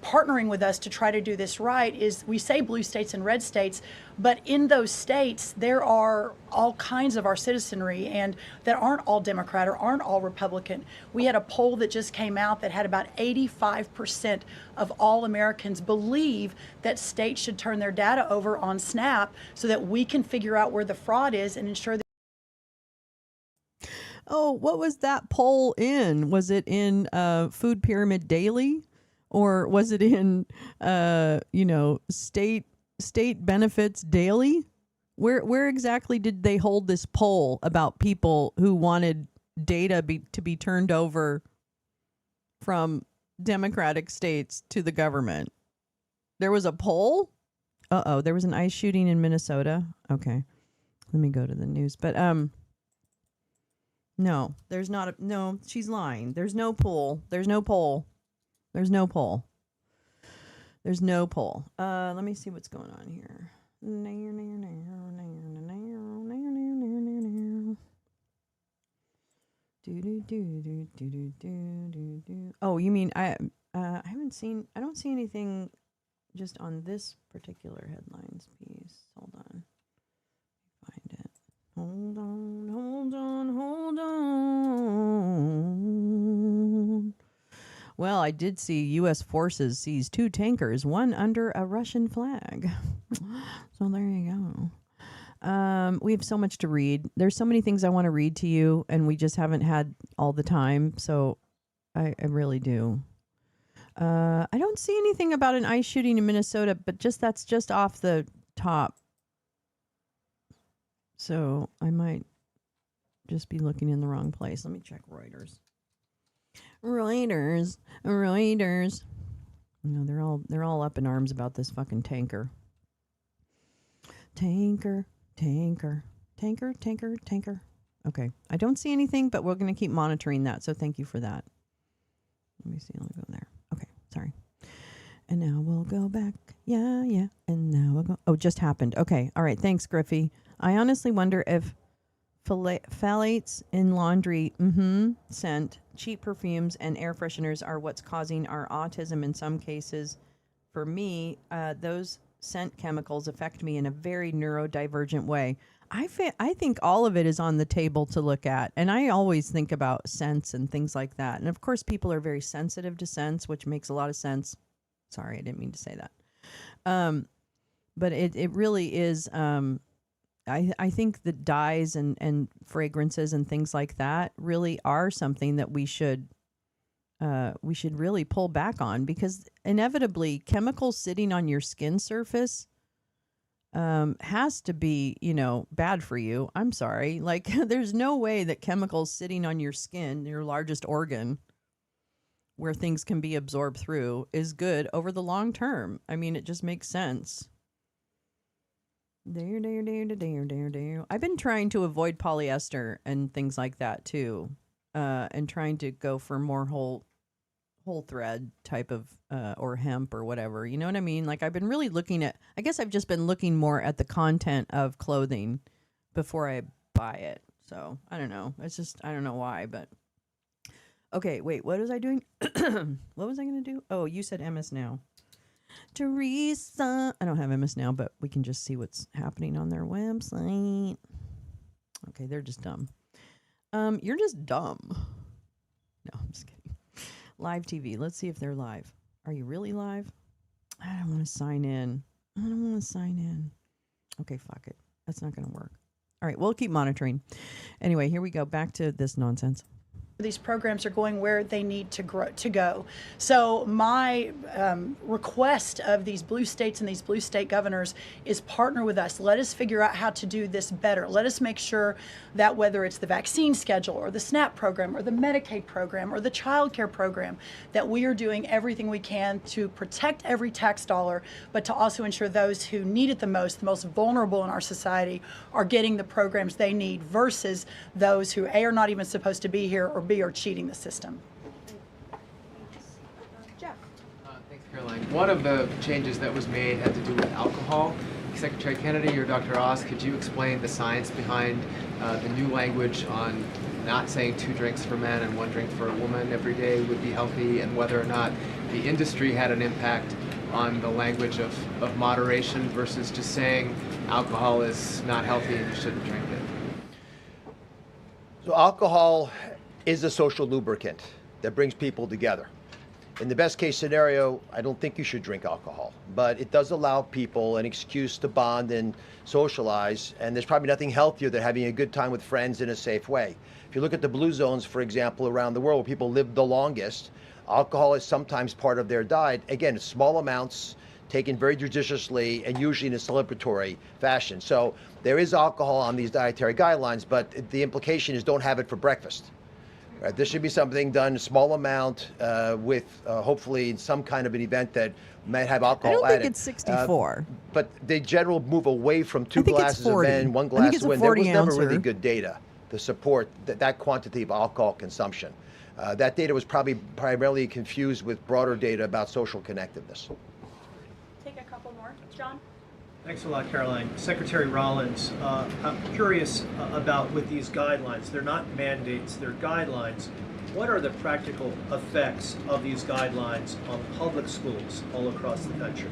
partnering with us to try to do this right is we say blue states and red states, but in those states, there are all kinds of our citizenry and that aren't all Democrat or aren't all Republican. We had a poll that just came out that had about 85% of all Americans believe that states should turn their data over on SNAP so that we can figure out where the fraud is and ensure that. Oh, what was that poll in? Was it in Food Pyramid Daily? Or was it in, state benefits daily? Where exactly did they hold this poll about people who wanted data to be turned over from Democratic states to the government? There was a poll? Uh-oh, there was an ICE shooting in Minnesota. Okay, let me go to the news. But no, there's not a, no, she's lying. There's no poll. There's no poll. There's no poll. There's no poll. Let me see what's going on here. Oh, you mean I don't see anything just on this particular headlines piece. Hold on. Find it. Hold on. Well, I did see U.S. forces seize 2 tankers, one under a Russian flag. So there you go. We have so much to read. There's so many things I want to read to you, and we just haven't had all the time. So I really do. I don't see anything about an ICE shooting in Minnesota, but that's just off the top. So I might just be looking in the wrong place. Let me check Reuters. Reuters. No, they're all up in arms about this fucking tanker. Tanker. Okay. I don't see anything, but we're going to keep monitoring that. So thank you for that. Let me see. I'll go there. Okay. Sorry. And now we'll go back. Yeah. And now we'll go. Oh, just happened. Okay. All right. Thanks, Griffey. I honestly wonder if phthalates in laundry, scent, cheap perfumes, and air fresheners are what's causing our autism in some cases. For me, those scent chemicals affect me in a very neurodivergent way. I think all of it is on the table to look at, and I always think about scents and things like that. And of course, people are very sensitive to scents, which makes a lot of sense. Sorry, I didn't mean to say that. But it really is. I think the dyes and fragrances and things like that really are something that we should really pull back on, because inevitably chemicals sitting on your skin surface has to be, bad for you. I'm sorry. Like, there's no way that chemicals sitting on your skin, your largest organ, where things can be absorbed through, is good over the long term. I mean, it just makes sense. I've been trying to avoid polyester and things like that too, and trying to go for more whole thread type of or hemp or whatever. You know what I mean? Like, I've been really looking at. I guess I've just been looking more at the content of clothing before I buy it. So I don't know. It's just I don't know why, but okay. Wait, what was I doing? What was I going to do? Oh, you said MS Now. Teresa. I don't have MS Now, but we can just see what's happening on their website. Okay, they're just dumb. You're just dumb. No, I'm just kidding. Live TV. Let's see if they're live. Are you really live? I don't want to sign in. Okay, fuck it. That's not going to work. All right, we'll keep monitoring. Anyway, here we go. Back to this nonsense. These programs are going where they need to go. So my request of these blue states and these blue state governors is partner with us. Let us figure out how to do this better. Let us make sure that whether it's the vaccine schedule or the SNAP program or the Medicaid program or the child care program, that we are doing everything we can to protect every tax dollar, but to also ensure those who need it the most vulnerable in our society, are getting the programs they need versus those who A, are not even supposed to be here, or B, are cheating the system. Jeff. Thanks, Caroline. One of the changes that was made had to do with alcohol. Secretary Kennedy or Dr. Oz, could you explain the science behind the new language on not saying 2 drinks for men and 1 drink for a woman every day would be healthy, and whether or not the industry had an impact on the language of moderation versus just saying alcohol is not healthy and you shouldn't drink it? So alcohol is a social lubricant that brings people together. In the best case scenario, I don't think you should drink alcohol, but it does allow people an excuse to bond and socialize, and there's probably nothing healthier than having a good time with friends in a safe way. If you look at the blue zones, for example, around the world where people live the longest, alcohol is sometimes part of their diet. Again, small amounts, taken very judiciously, and usually in a celebratory fashion. So there is alcohol on these dietary guidelines, but the implication is don't have it for breakfast. Right, this should be something done in a small amount with hopefully some kind of an event that might have alcohol I don't added. think it's 64. But the general move away from 2 think it's glasses of 40. men, 1 I think glass it's of a women, there was 40 never really ouncer. good data to support that quantity of alcohol consumption. That data was probably primarily confused with broader data about social connectiveness. Take a couple more. John? Thanks a lot, Caroline. Secretary Rollins, I'm curious about with these guidelines. They're not mandates, they're guidelines. What are the practical effects of these guidelines on public schools all across the country?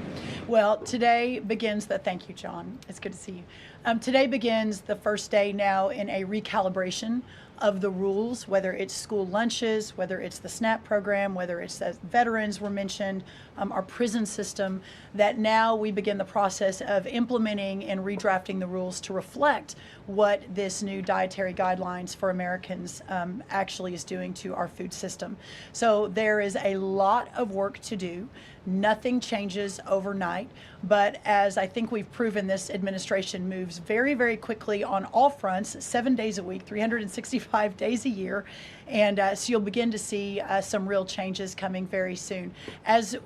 Well, today begins thank you, John. It's good to see you. Today begins the first day now in a recalibration of the rules, whether it's school lunches, whether it's the SNAP program, whether it's as veterans were mentioned, our prison system, that now we begin the process of implementing and redrafting the rules to reflect what this new dietary guidelines for Americans actually is doing to our food system. So there is a lot of work to do. Nothing changes overnight, but as I think we've proven, this administration moves very, very quickly on all fronts, 7 days a week, 365 days a year, and so you'll begin to see some real changes coming very soon. As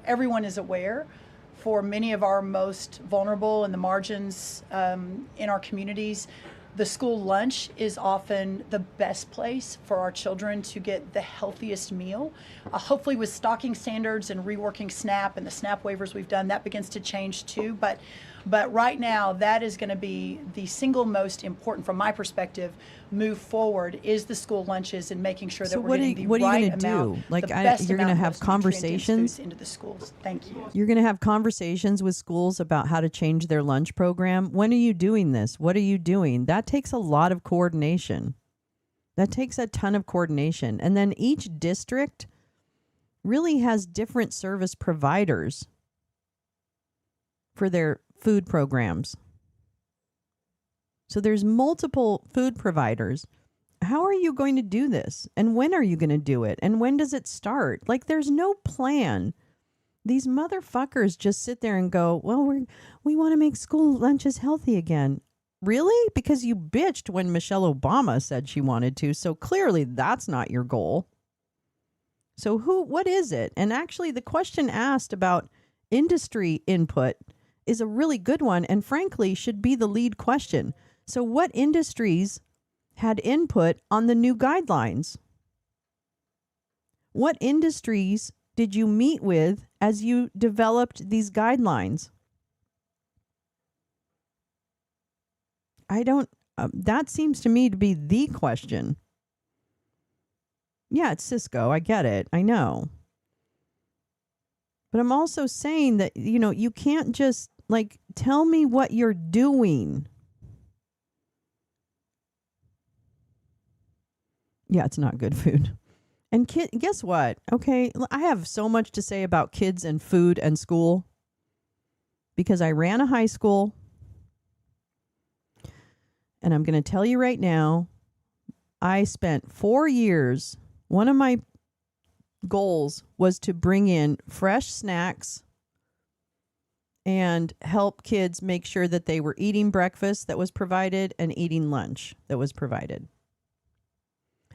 everyone is aware, for many of our most vulnerable in the margins in our communities, the school lunch is often the best place for our children to get the healthiest meal. Hopefully with stocking standards and reworking SNAP and the SNAP waivers we've done, that begins to change too. But right now, that is going to be the single most important, from my perspective, move forward, is the school lunches and making sure that So we're getting the what are you right going to amount, do? Like, the best you're going to amount, have most nutrient-dense conversations foods into the schools. Thank you. You're going to have conversations with schools about how to change their lunch program. When are you doing this? What are you doing? That takes a lot of coordination. That takes a ton of coordination. And then each district really has different service providers for their food programs. So there's multiple food providers. How are you going to do this? And when are you going to do it? And when does it start? Like, there's no plan. These motherfuckers just sit there and go, well, we want to make school lunches healthy again. Really? Because you bitched when Michelle Obama said she wanted to. So clearly that's not your goal. So what is it? And actually the question asked about industry input is a really good one, and frankly should be the lead question. So what industries had input on the new guidelines? What industries did you meet with as you developed these guidelines? That seems to me to be the question. Yeah, it's Cisco. I get it. I know. But I'm also saying that, you can't just, tell me what you're doing. Yeah, it's not good food. And guess what? Okay, I have so much to say about kids and food and school because I ran a high school. And I'm going to tell you right now, I spent 4 years, one of my goals was to bring in fresh snacks and help kids make sure that they were eating breakfast that was provided and eating lunch that was provided.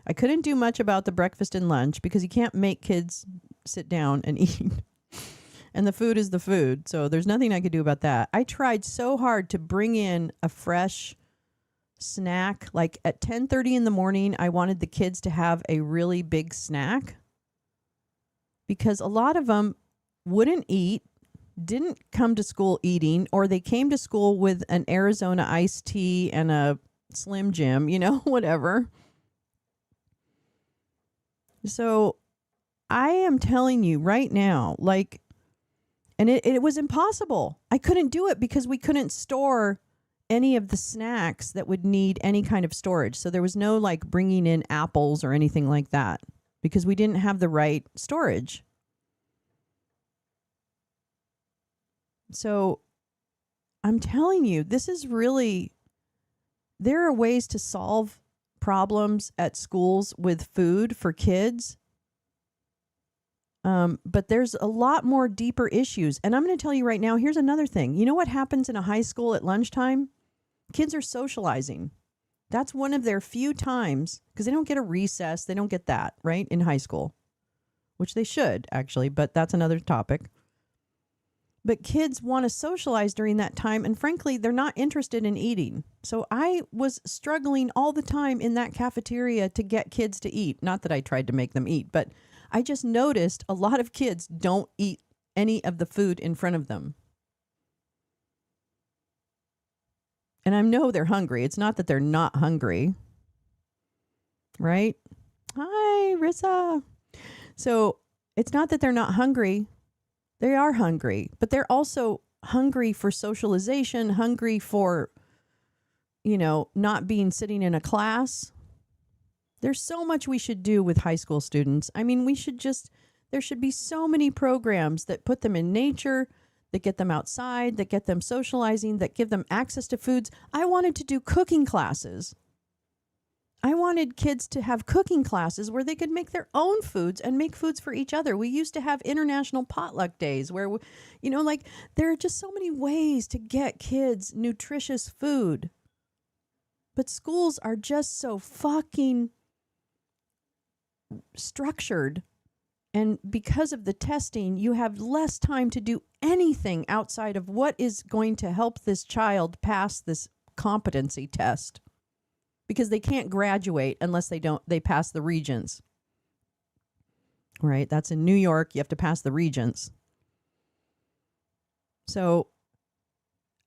I couldn't do much about the breakfast and lunch because you can't make kids sit down and eat. And the food is the food, so there's nothing I could do about that. I tried so hard to bring in a fresh snack. Like at 10:30 in the morning, I wanted the kids to have a really big snack because a lot of them wouldn't eat, didn't come to school eating, or they came to school with an Arizona iced tea and a Slim Jim, whatever. So I am telling you right now, and it was impossible. I couldn't do it because we couldn't store any of the snacks that would need any kind of storage. So there was no bringing in apples or anything like that because we didn't have the right storage. So I'm telling you, this is really, there are ways to solve problems at schools with food for kids. But there's a lot more deeper issues. And I'm going to tell you right now, here's another thing. You know what happens in a high school at lunchtime? Kids are socializing. That's one of their few times, because they don't get a recess. They don't get that, right, in high school, which they should, actually, but that's another topic. But kids want to socialize during that time, and frankly, they're not interested in eating. So I was struggling all the time in that cafeteria to get kids to eat. Not that I tried to make them eat, but I just noticed a lot of kids don't eat any of the food in front of them. And I know they're hungry. It's not that they're not hungry. Right? Hi, Rissa. So it's not that they're not hungry. They are hungry, but they're also hungry for socialization, hungry for, not being sitting in a class. There's so much we should do with high school students. I mean, there should be so many programs that put them in nature, that get them outside, that get them socializing, that give them access to foods. I wanted to do cooking classes. I wanted kids to have cooking classes where they could make their own foods and make foods for each other. We used to have international potluck days where, there are just so many ways to get kids nutritious food. But schools are just so fucking structured. And because of the testing, you have less time to do anything outside of what is going to help this child pass this competency test. Because they can't graduate unless they pass the Regents. Right? That's in New York. You have to pass the Regents. So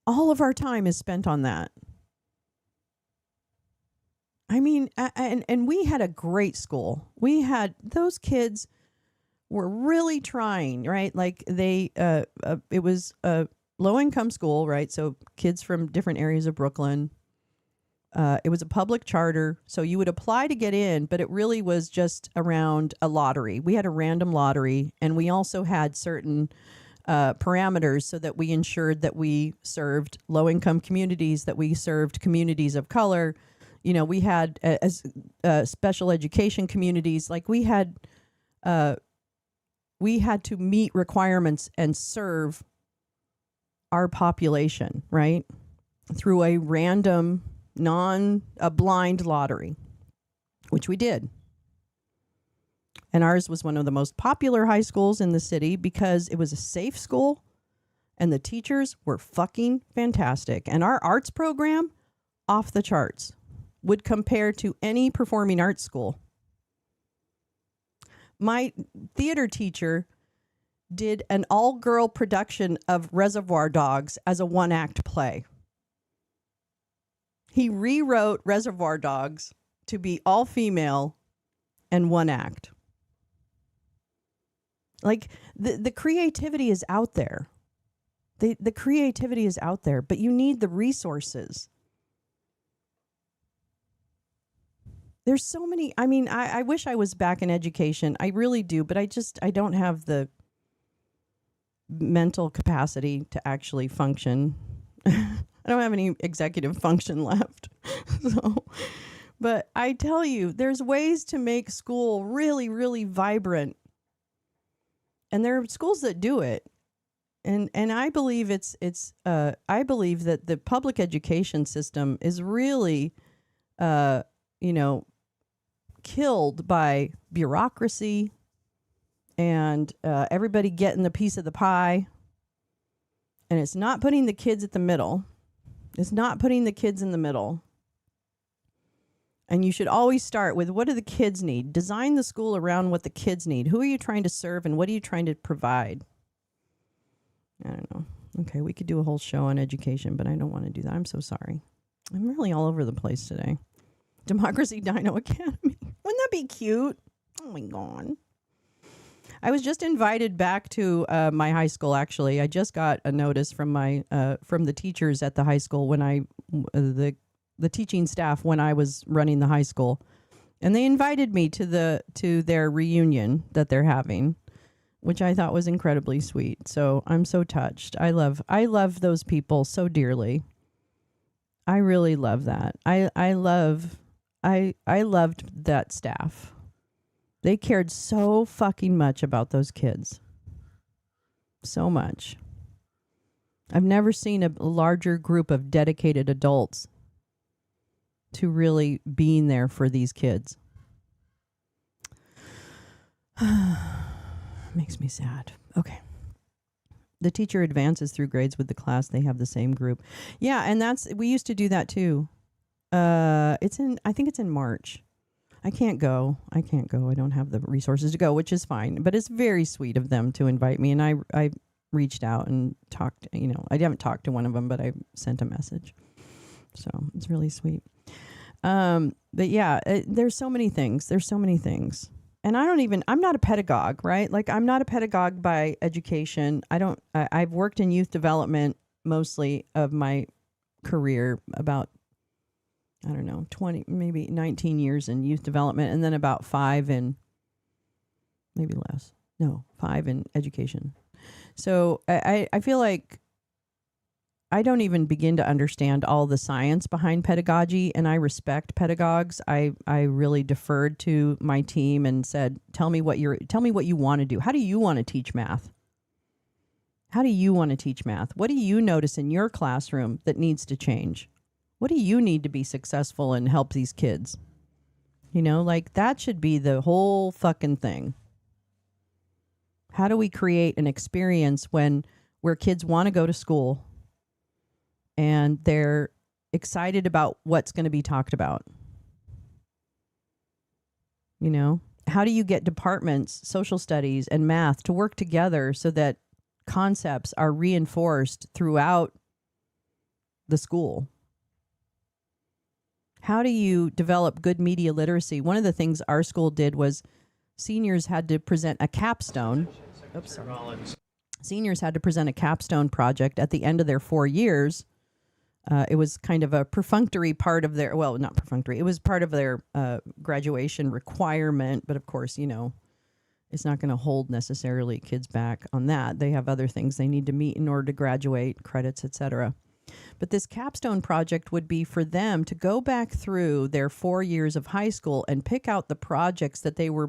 all of our time is spent on that. I mean, and we had a great school. We had, those kids were really trying, right? Like it was a low-income school, right? So kids from different areas of Brooklyn. It was a public charter, so you would apply to get in, but it really was just around a lottery. We had a random lottery, and we also had certain parameters so that we ensured that we served low-income communities, that we served communities of color. We had special education communities. Like we had to meet requirements and serve our population, right, through a random a blind lottery, which we did. And ours was one of the most popular high schools in the city because it was a safe school and the teachers were fucking fantastic. And our arts program, off the charts, would compare to any performing arts school. My theater teacher did an all-girl production of Reservoir Dogs as a one-act play. He rewrote Reservoir Dogs to be all female and one act. Like the creativity is out there. The creativity is out there, but you need the resources. There's so many, I wish I was back in education. I really do, but I don't have the mental capacity to actually function. I don't have any executive function left. So But I tell you, there's ways to make school really, really vibrant. And there are schools that do it. And I believe I believe that the public education system is really killed by bureaucracy and everybody getting the piece of the pie. And it's not putting the kids at the middle. It's not putting the kids in the middle. And you should always start with, what do the kids need? Design the school around what the kids need. Who are you trying to serve and what are you trying to provide? I don't know. Okay, we could do a whole show on education, but I don't want to do that. I'm so sorry. I'm really all over the place today. Democracy Dino Academy. Wouldn't that be cute? Oh my God. I was just invited back to my high school, actually. I just got a notice from my from the teachers at the high school when the teaching staff when I was running the high school. And they invited me to their reunion that they're having, which I thought was incredibly sweet. So I'm so touched. I love those people so dearly. I really love that. I loved that staff. They cared so fucking much about those kids. So much. I've never seen a larger group of dedicated adults to really being there for these kids. Makes me sad. Okay. The teacher advances through grades with the class. They have the same group. Yeah, and we used to do that too. I think it's in March. I can't go. I don't have the resources to go, which is fine. But it's very sweet of them to invite me. And I reached out and talked, I haven't talked to one of them, but I sent a message. So it's really sweet. But yeah, there's so many things. And I'm not a pedagogue, right? Like, I'm not a pedagogue by education. I've worked in youth development mostly of my career, about 20, maybe 19 years in youth development, and then about 5 in education. So I feel like I don't even begin to understand all the science behind pedagogy, and I respect pedagogues. I really deferred to my team and said, tell me what you want to do. How do you want to teach math? What do you notice in your classroom that needs to change? What do you need to be successful and help these kids? That should be the whole fucking thing. How do we create an experience where kids want to go to school and they're excited about what's going to be talked about? How do you get departments, social studies and math, to work together so that concepts are reinforced throughout the school? How do you develop good media literacy? One of the things our school did was seniors had to present a capstone. Seniors had to present a capstone project at the end of their 4 years. It was kind of a perfunctory part of their, well, not perfunctory. It was part of their graduation requirement. But of course, it's not going to hold necessarily kids back on that. They have other things they need to meet in order to graduate, credits, etc. But this capstone project would be for them to go back through their 4 years of high school and pick out the projects that they were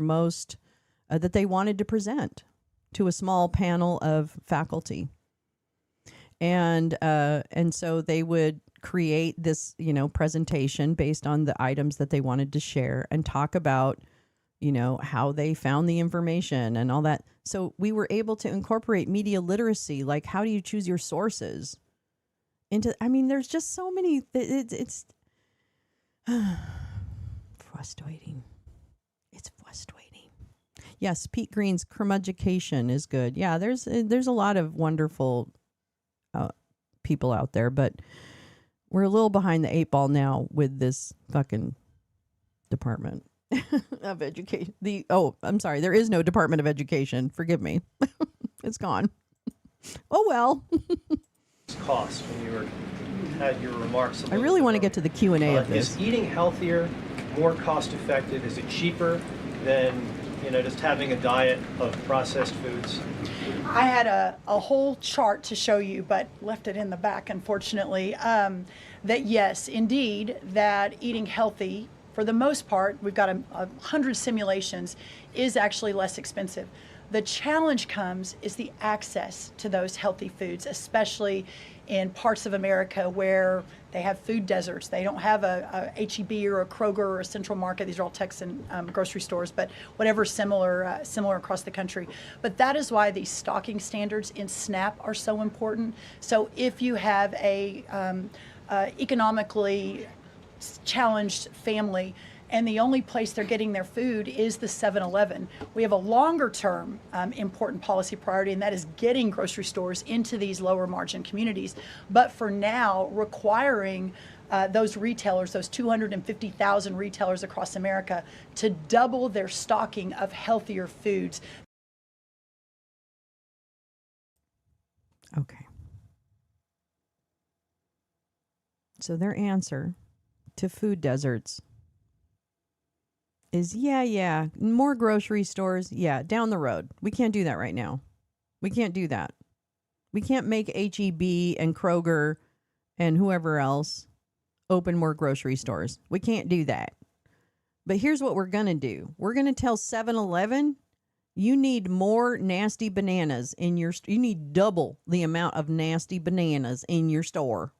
that they wanted to present to a small panel of faculty. And so they would create this, presentation based on the items that they wanted to share and talk about, how they found the information and all that. So we were able to incorporate media literacy, like how do you choose your sources? There's just so many. It's frustrating. It's frustrating. Yes, Pete Green's Curmudgecation is good. Yeah, there's a lot of wonderful people out there, but we're a little behind the 8 ball now with this fucking department of education. I'm sorry, there is no Department of Education. Forgive me. It's gone. Oh well. Cost when you had your remarks. I really want to get to the Q&A of this. Is eating healthier more cost effective? Is it cheaper than just having a diet of processed foods? I had a whole chart to show you, but left it in the back, unfortunately, that yes, indeed, that eating healthy for the most part, we've got 100 simulations, is actually less expensive. The challenge comes is the access to those healthy foods, especially in parts of America where they have food deserts. They don't have a H-E-B or a Kroger or a Central Market. These are all Texan grocery stores, but whatever similar across the country. But that is why these stocking standards in SNAP are so important. So if you have a economically challenged family, and the only place they're getting their food is the 7-Eleven. We have a longer term important policy priority, and that is getting grocery stores into these lower margin communities. But for now, requiring those retailers, those 250,000 retailers across America, to double their stocking of healthier foods. Okay. So their answer to food deserts is, yeah, more grocery stores, down the road. We can't do that right now. We can't do that. We can't make H-E-B and Kroger and whoever else open more grocery stores. We can't do that. But here's what we're going to do. We're going to tell 7-Eleven, you need more nasty bananas in your you need double the amount of nasty bananas in your store.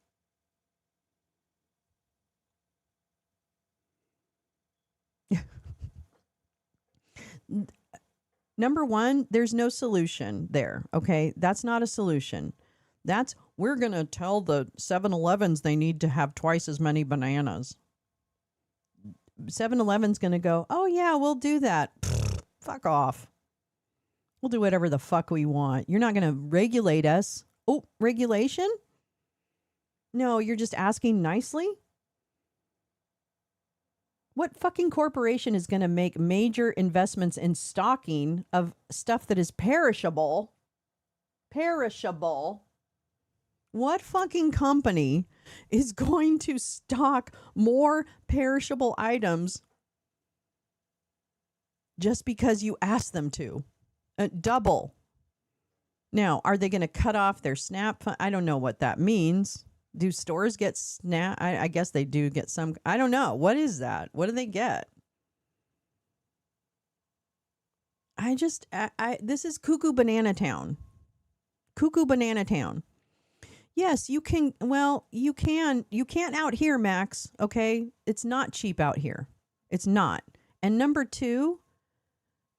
Number one, there's no solution there, okay? That's not a solution. We're going to tell the 7-Elevens they need to have twice as many bananas. 7-Eleven's going to go, oh yeah, we'll do that. Fuck off. We'll do whatever the fuck we want. You're not going to regulate us. Oh, regulation? No, you're just asking nicely? What fucking corporation is going to make major investments in stocking of stuff that is perishable? Perishable. What fucking company is going to stock more perishable items just because you ask them to? Double. Now, are they going to cut off their SNAP fund? I don't know what that means. Do stores get SNAP? I guess they do get some. I don't know. What is that? What do they get? This is cuckoo banana town. Cuckoo banana town. Yes, you can. Well, you can. You can't out here, Max. Okay. It's not cheap out here. It's not. And number two,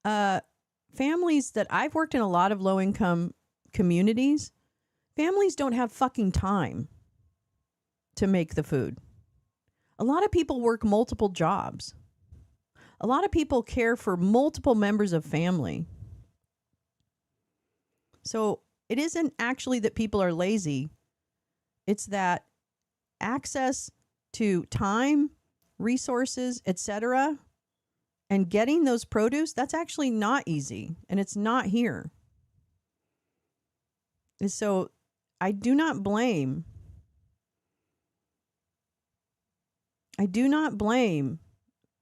families that I've worked in a lot of low income communities, families don't have fucking time to make the food. A lot of people work multiple jobs. A lot of people care for multiple members of family. So it isn't actually that people are lazy. It's that access to time, resources, etc., and getting those produce, that's actually not easy, and it's not here. And so I do not blame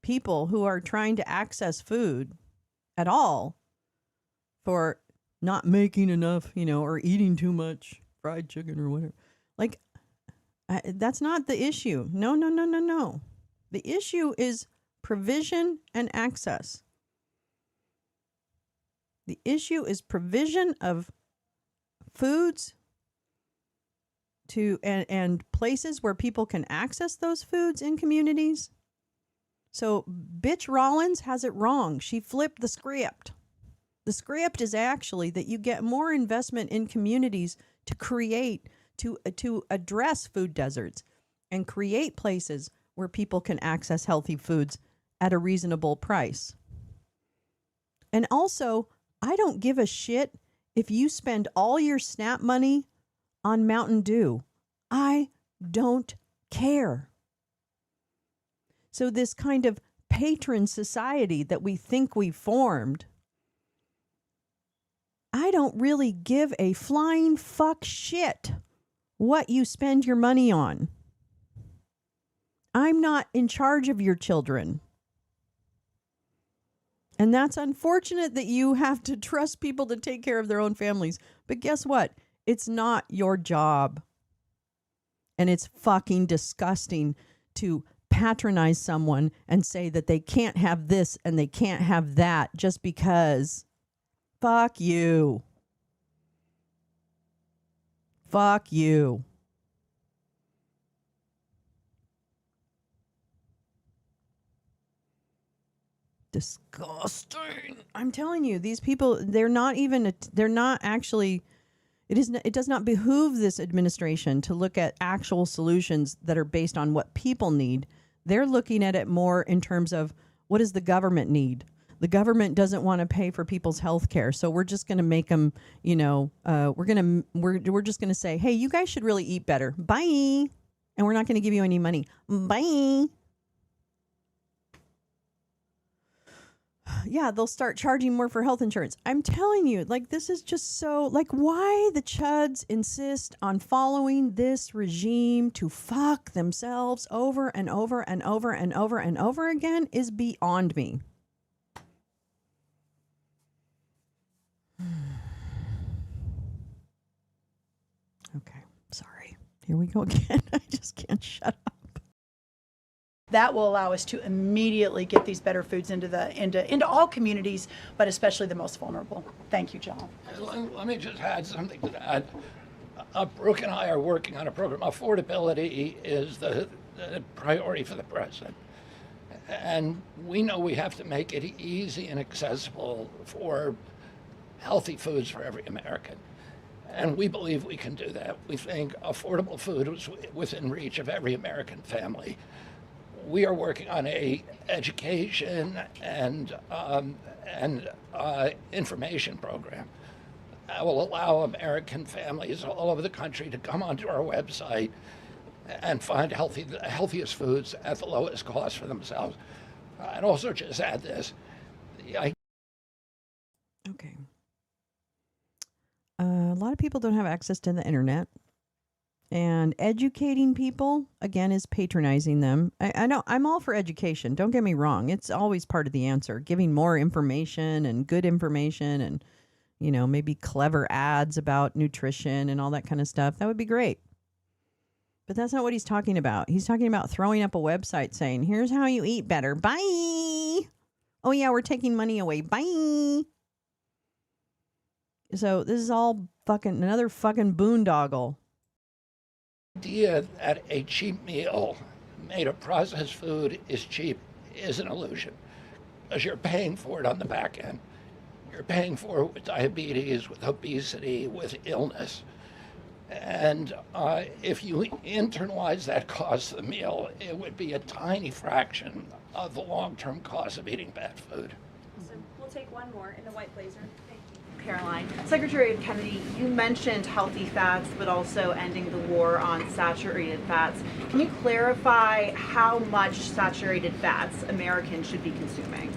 people who are trying to access food at all for not making enough, or eating too much fried chicken or whatever. Like, that's not the issue. No. The issue is provision and access. The issue is provision of foods to and places where people can access those foods in communities. So bitch Rollins has it wrong. She flipped the script. The script is actually that you get more investment in communities to create, to address food deserts and create places where people can access healthy foods at a reasonable price. And also, I don't give a shit if you spend all your SNAP money on Mountain Dew. I don't care. So this kind of patron society that we think we formed, I don't really give a flying fuck shit what you spend your money on. I'm not in charge of your children. And that's unfortunate that you have to trust people to take care of their own families. But guess what? It's not your job. And it's fucking disgusting to patronize someone and say that they can't have this and they can't have that just because. Fuck you. Fuck you. Disgusting. I'm telling you, these people, they're not actually, it does not behoove this administration to look at actual solutions that are based on what people need. They're looking at it more in terms of, what does the government need? The government doesn't want to pay for people's health care, so we're just going to make them, we're just going to say, hey, you guys should really eat better. Bye. And we're not going to give you any money. Bye. Yeah, they'll start charging more for health insurance. I'm telling you, like, this is just so, like, why the chuds insist on following this regime to fuck themselves over and over and over and over and over again is beyond me. Okay, sorry. Here we go again. I just can't shut up. That will allow us to immediately get these better foods into all communities, but especially the most vulnerable. Thank you, John. Let me just add something to that. Brooke and I are working on a program. Affordability is the priority for the president. And we know we have to make it easy and accessible for healthy foods for every American. And we believe we can do that. We think affordable food is within reach of every American family. We are working on a education and information program that will allow American families all over the country to come onto our website and find the healthiest foods at the lowest cost for themselves. I'd also just add this. Okay. A lot of people don't have access to the internet. And educating people, again, is patronizing them. I know I'm all for education. Don't get me wrong. It's always part of the answer. Giving more information and good information and, maybe clever ads about nutrition and all that kind of stuff. That would be great. But that's not what he's talking about. He's talking about throwing up a website saying, here's how you eat better. Bye. Oh, yeah, we're taking money away. Bye. So this is all another fucking boondoggle. Idea that a cheap meal made of processed food is cheap is an illusion, because you're paying for it on the back end. You're paying for it with diabetes, with obesity, with illness. And if you internalize that cost of the meal, it would be a tiny fraction of the long-term cost of eating bad food. So we'll take one more in the white blazer. Thank you. Caroline. Secretary Kennedy, you mentioned healthy fats, but also ending the war on saturated fats. Can you clarify how much saturated fats Americans should be consuming?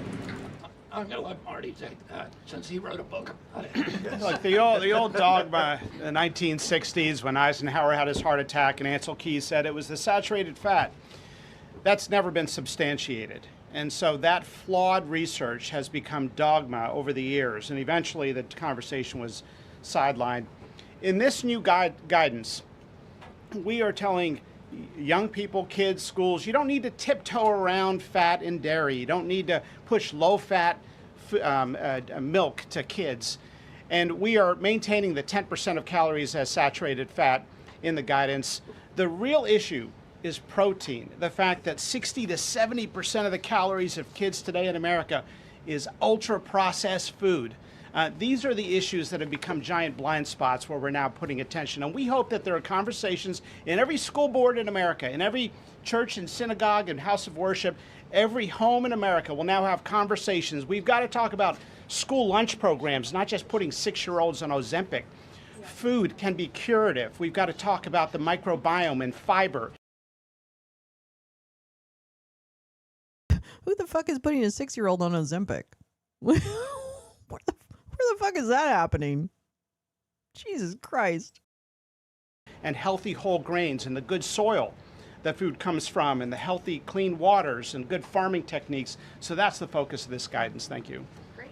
I'm going to let Marty take that, since he wrote a book about it. Look, the old dogma in the 1960s when Eisenhower had his heart attack and Ancel Keys said it was the saturated fat. That's never been substantiated. And so that flawed research has become dogma over the years, and eventually the conversation was sidelined. In this new guidance, we are telling young people, kids, schools, you don't need to tiptoe around fat and dairy. You don't need to push low-fat milk to kids. And we are maintaining the 10% of calories as saturated fat in the guidance. The real issue is protein. The fact that 60 to 70% of the calories of kids today in America is ultra-processed food. These are the issues that have become giant blind spots where we're now putting attention. And we hope that there are conversations in every school board in America, in every church and synagogue and house of worship, every home in America will now have conversations. We've got to talk about school lunch programs, not just putting 6-year-olds on Ozempic. Food can be curative. We've got to talk about the microbiome and fiber. Who the fuck is putting a 6-year-old on Ozempic? Where the fuck is that happening? Jesus Christ. And healthy whole grains and the good soil that food comes from and the healthy clean waters and good farming techniques. So that's the focus of this guidance. Thank you. Great.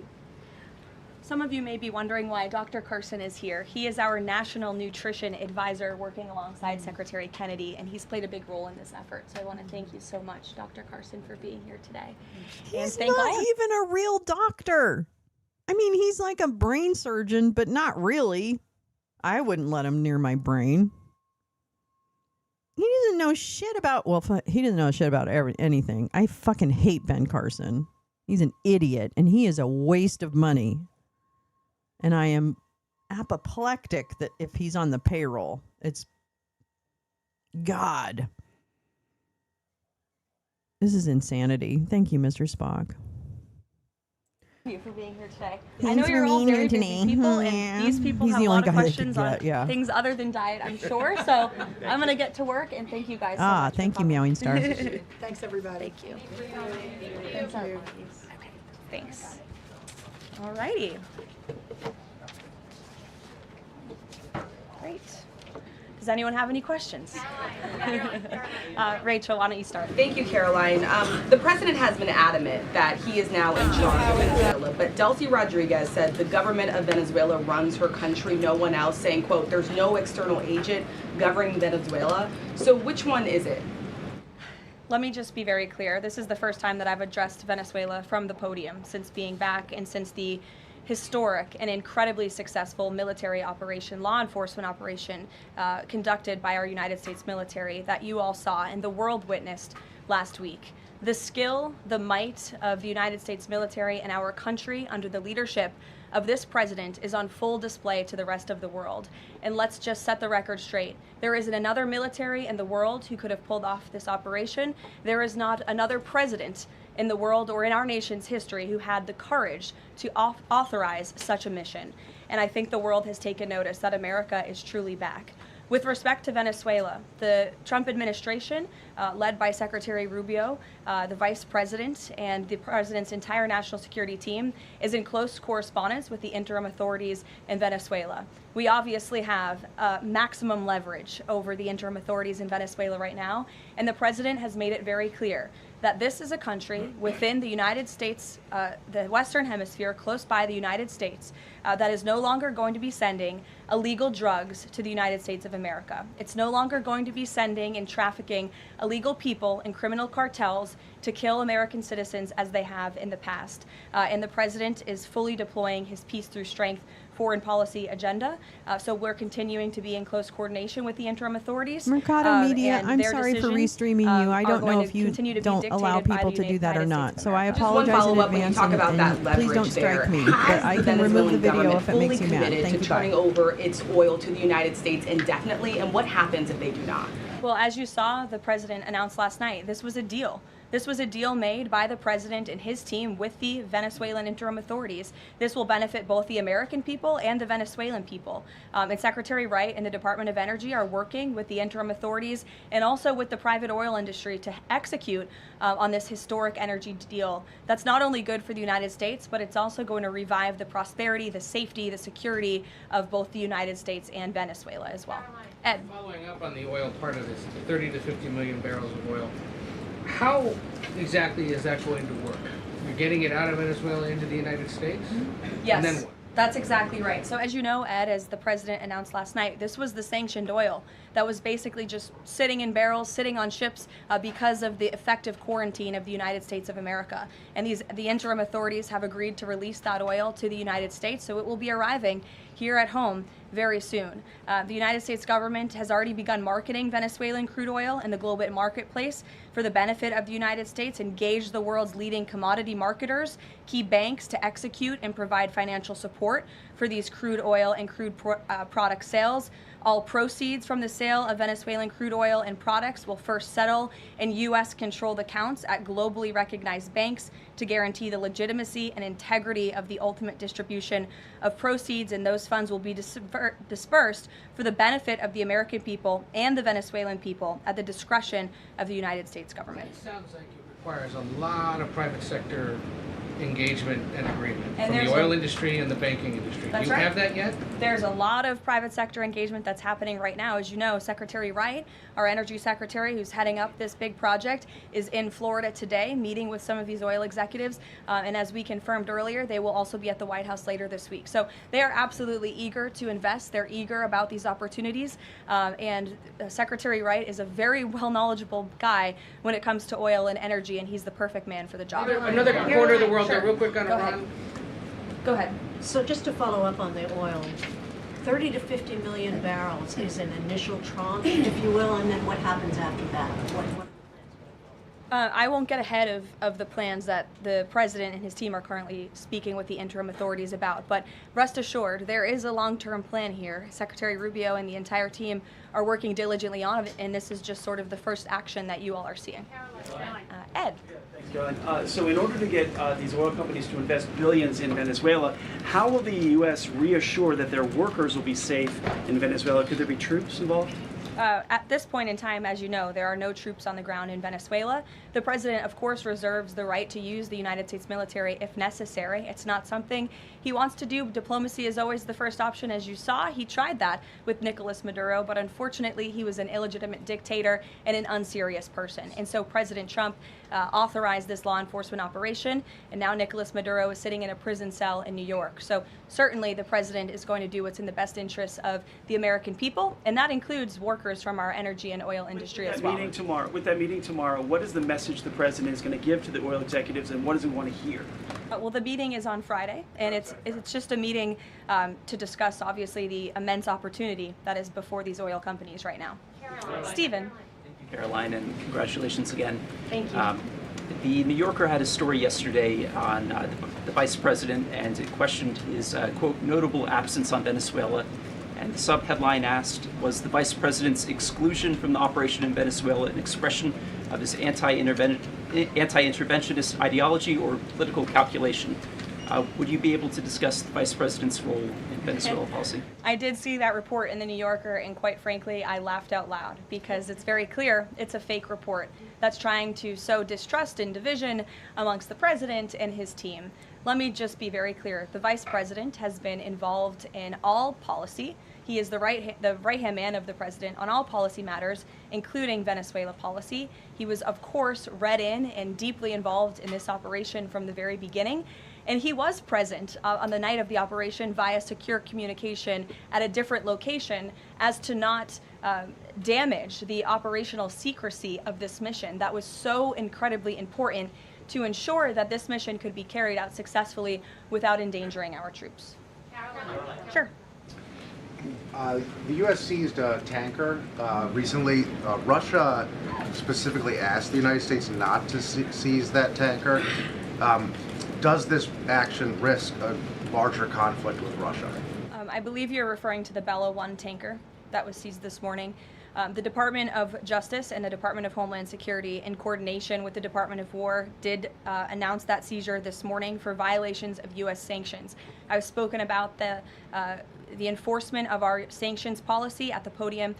Some of you may be wondering why Dr. Carson is here. He is our National Nutrition Advisor working alongside Secretary Kennedy, and he's played a big role in this effort. So I want to thank you so much, Dr. Carson, for being here today. He's not even a real doctor. I mean, he's like a brain surgeon, but not really. I wouldn't let him near my brain. He doesn't know shit about, he doesn't know shit about anything. I fucking hate Ben Carson. He's an idiot, and he is a waste of money. And I am apoplectic that if he's on the payroll, it's God. This is insanity. Thank you, Mr. Spock. Thank you for being here today. Thanks I know you're for all being very here busy today. people, Yeah. and these people He's have the a only lot of guy that questions could on get, yeah. things other than diet, I'm sure. So I'm going to get to work, and thank you guys so much. Thank you, Meowing Star. Thanks, everybody. Thank you. Thanks. Okay, thanks. All righty. Great. Does anyone have any questions? Rachel, why don't you start? Thank you, Caroline. The president has been adamant that he is now in charge of Venezuela, but Delcy Rodriguez said the government of Venezuela runs her country, no one else, saying, quote, there's no external agent governing Venezuela. So which one is it? Let me just be very clear. This is the first time that I've addressed Venezuela from the podium since being back and since the historic and incredibly successful military operation, law enforcement operation conducted by our United States military that you all saw and the world witnessed last week. The skill, the might of the United States military and our country under the leadership of this president is on full display to the rest of the world. And let's just set the record straight. There isn't another military in the world who could have pulled off this operation. There is not another president in the world or in our nation's history who had the courage to authorize such a mission. And I think the world has taken notice that America is truly back. With respect to Venezuela, the Trump administration, led by Secretary Rubio, the vice president, and the president's entire national security team, is in close correspondence with the interim authorities in Venezuela. We obviously have maximum leverage over the interim authorities in Venezuela right now, and the president has made it very clear that this is a country within the United States, the Western Hemisphere, close by the United States, that is no longer going to be sending illegal drugs to the United States of America. It's no longer going to be sending and trafficking illegal people and criminal cartels to kill American citizens as they have in the past. And the president is fully deploying his peace through strength foreign policy agenda. So we're continuing to be in close coordination with the interim authorities. Mercado Media, and I'm their sorry for decisions, restreaming you. I are don't know going if to you continue to be don't allow dictated by people the to do that or United not. States So I Just one apologize in follow-up when you advance talk about that and please don't leverage strike there. me. But Has I the can remove the Venezuelan video government if it fully makes you mad. committed Thank to you, bye. turning over its oil to the United States indefinitely, and what happens if they do not? Well, as you saw, the president announced last night, this was a deal. This was a deal made by the president and his team with the Venezuelan interim authorities. This will benefit both the American people and the Venezuelan people. And Secretary Wright and the Department of Energy are working with the interim authorities and also with the private oil industry to execute on this historic energy deal. That's not only good for the United States, but it's also going to revive the prosperity, the safety, the security of both the United States and Venezuela as well. Ed. Following up on the oil part of this, the 30 to 50 million barrels of oil, how exactly is that going to work? You're getting it out of Venezuela into the United States? Yes. And then what? That's exactly right. So as you know, Ed, as the president announced last night, this was the sanctioned oil that was basically just sitting in barrels, sitting on ships because of the effective quarantine of the United States of America. And the interim authorities have agreed to release that oil to the United States, so it will be arriving here at home very soon. The United States government has already begun marketing Venezuelan crude oil in the global marketplace for the benefit of the United States, engaged the world's leading commodity marketers, key banks to execute and provide financial support for these crude oil and crude product sales. All proceeds from the sale of Venezuelan crude oil and products will first settle in U.S.-controlled accounts at globally recognized banks to guarantee the legitimacy and integrity of the ultimate distribution of proceeds, and those funds will be dispersed for the benefit of the American people and the Venezuelan people at the discretion of the United States government. It sounds like it requires a lot of private sector engagement and agreement And from there's the oil a- industry and the banking industry. That's Do you right. have that yet? There's a lot of private sector engagement that's happening right now. As you know, Secretary Wright, our energy secretary who's heading up this big project, is in Florida today meeting with some of these oil executives. And as we confirmed earlier, they will also be at the White House later this week. So they are absolutely eager to invest. They're eager about these opportunities. And Secretary Wright is a very well knowledgeable guy when it comes to oil and energy, and he's the perfect man for the job. Another corner of the world, Sure. real quick on Go ahead. Iran. Go ahead. So just to follow up on the oil, 30 to 50 million barrels is an initial tranche, if you will, and then what happens after that? What I won't get ahead of the plans that the president and his team are currently speaking with the interim authorities about, but rest assured, there is a long-term plan here. Secretary Rubio and the entire team are working diligently on it, and this is just sort of the first action that you all are seeing. Ed. Thanks, Caroline. So in order to get these oil companies to invest billions in Venezuela, how will the U.S. reassure that their workers will be safe in Venezuela? Could there be troops involved? At this point in time, as you know, there are no troops on the ground in Venezuela. The president, of course, reserves the right to use the United States military if necessary. It's not something he wants to do. Diplomacy is always the first option. As you saw, he tried that with Nicolas Maduro, but unfortunately, he was an illegitimate dictator and an unserious person. And so President Trump authorized this law enforcement operation, and now Nicolas Maduro is sitting in a prison cell in New York. So certainly the president is going to do what's in the best interests of the American people, and that includes workers from our energy and oil industry as well. With that meeting tomorrow, what is the message the president is going to give to the oil executives, and what does he want to hear? Well, the meeting is on Friday, and it's just a meeting to discuss, obviously, the immense opportunity that is before these oil companies right now. Stephen. Caroline, and congratulations again. Thank you. The New Yorker had a story yesterday on the vice president, and it questioned his, quote, notable absence on Venezuela. And the sub-headline asked, was the vice president's exclusion from the operation in Venezuela an expression of his anti-interventionist ideology or political calculation? Would you be able to discuss the vice president's role in Venezuela policy? I did see that report in the New Yorker, and quite frankly, I laughed out loud because it's very clear it's a fake report that's trying to sow distrust and division amongst the president and his team. Let me just be very clear. The vice president has been involved in all policy. He is the right-hand man of the president on all policy matters, including Venezuela policy. He was, of course, read in and deeply involved in this operation from the very beginning. And he was present on the night of the operation via secure communication at a different location as to not damage the operational secrecy of this mission that was so incredibly important to ensure that this mission could be carried out successfully without endangering our troops. Sure. The U.S. seized a tanker recently. Russia specifically asked the United States not to seize that tanker. Does this action risk a larger conflict with Russia? I believe you're referring to the Bella 1 tanker that was seized this morning. The Department of Justice and the Department of Homeland Security, in coordination with the Department of War, did announce that seizure this morning for violations of U.S. sanctions. I've spoken about the enforcement of our sanctions policy at the podium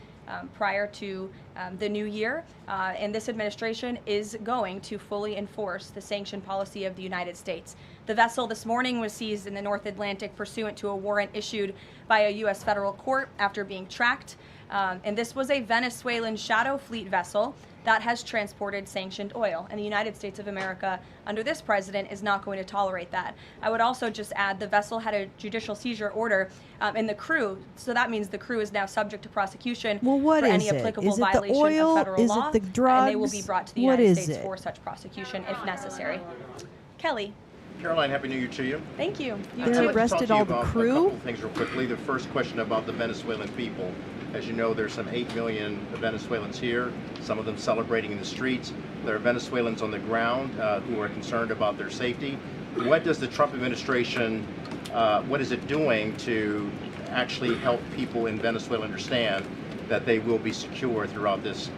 prior to the new year, and this administration is going to fully enforce the sanction policy of the United States. The vessel this morning was seized in the North Atlantic pursuant to a warrant issued by a U.S. federal court after being tracked, and this was a Venezuelan shadow fleet vessel that has transported sanctioned oil, and the United States of America, under this president, is not going to tolerate that. I would also just add the vessel had a judicial seizure order, and the crew, so that means the crew is now subject to prosecution for any applicable violation of federal law, Is it the drugs? and they will be brought to the What United is States it? for such prosecution if necessary. Kelly. Caroline, Happy New Year to you. Thank you. You They too. arrested all the A crew? couple things real quickly. The first question about the Venezuelan people. As you know, there's some 8 million Venezuelans here, some of them celebrating in the streets. There are Venezuelans on the ground who are concerned about their safety. What does the Trump administration, what is it doing to actually help people in Venezuela understand that they will be secure throughout this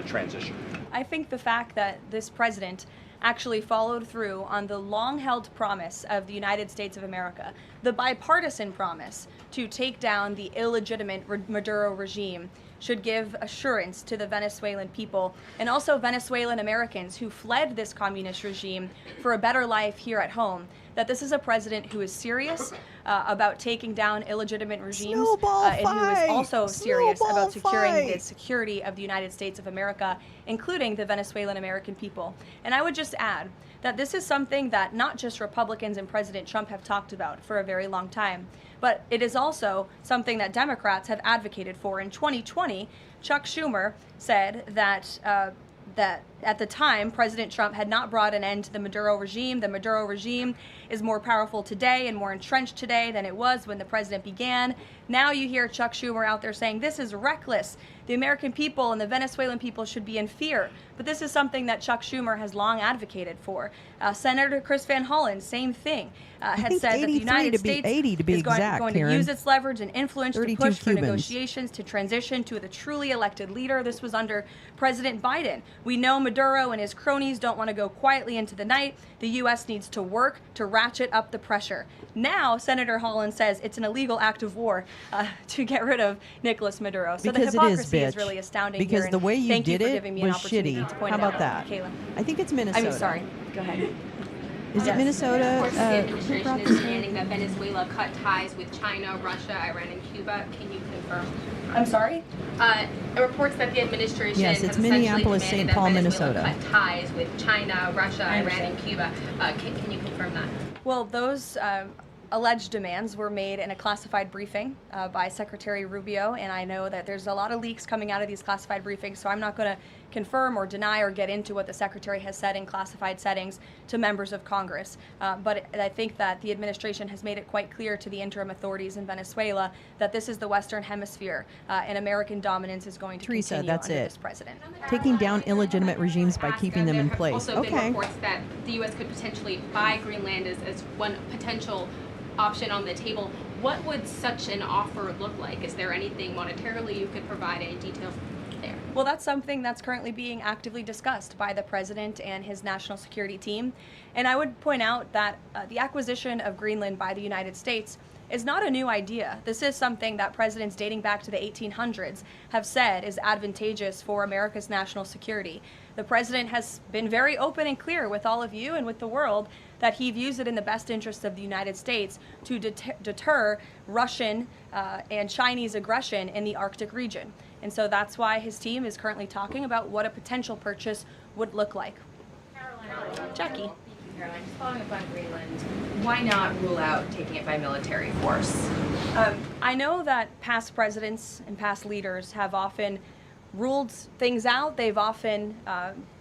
transition? I think the fact that this president actually followed through on the long-held promise of the United States of America, the bipartisan promise to take down the illegitimate Maduro regime, should give assurance to the Venezuelan people and also Venezuelan Americans who fled this communist regime for a better life here at home, that this is a president who is serious about taking down illegitimate regimes and who is also serious about securing the security of the United States of America, including the Venezuelan American people. And I would just add that this is something that not just Republicans and President Trump have talked about for a very long time, but it is also something that Democrats have advocated for. In 2020, Chuck Schumer said that that at the time, President Trump had not brought an end to the Maduro regime. The Maduro regime is more powerful today and more entrenched today than it was when the president began. Now you hear Chuck Schumer out there saying this is reckless. The American people and the Venezuelan people should be in fear. But this is something that Chuck Schumer has long advocated for. Senator Chris Van Hollen, same thing, had said that the United States is going to use its leverage and influence to push for negotiations to transition to the truly elected leader. This was under President Biden. We know Maduro and his cronies don't want to go quietly into the night. The U.S. needs to work to ratchet up the pressure. Now, Senator Holland says it's an illegal act of war to get rid of Nicolas Maduro. So because the hypocrisy is really astounding because here. the way you thank did you for it giving me was an opportunity shitty. to point How it about out, that? Kayla. I think it's Minnesota. I'm sorry. Go ahead. Is it Minnesota? Of course, the administration is demanding that Venezuela cut ties with China, Russia, Iran, and Cuba. Can you confirm? I'm sorry? Reports that the administration Yes, has it's essentially Minneapolis, demanded St. Paul, that Venezuela Minnesota. cut ties with China, Russia, Iran, and Cuba. Can you confirm that? Well, those alleged demands were made in a classified briefing by Secretary Rubio, and I know that there's a lot of leaks coming out of these classified briefings, so I'm not going to confirm or deny or get into what the Secretary has said in classified settings to members of Congress. But I think that the administration has made it quite clear to the interim authorities in Venezuela that this is the Western Hemisphere, and American dominance is going to Teresa, continue that's under it. this president. Taking down illegitimate regimes by keeping them in There have place. also been Okay. reports that the U.S. could potentially buy Greenland as one potential option on the table. What would such an offer look like? Is there anything monetarily you could provide? Any details there? Well, that's something that's currently being actively discussed by the president and his national security team. And I would point out that the acquisition of Greenland by the United States is not a new idea. This is something that presidents dating back to the 1800s have said is advantageous for America's national security. The president has been very open and clear with all of you and with the world that he views it in the best interest of the United States to deter Russian and Chinese aggression in the Arctic region. And so that's why his team is currently talking about what a potential purchase would look like. Jackie. Caroline, just following up on Greenland, why not rule out taking it by military force? I know that past presidents and past leaders have often ruled things out. They've often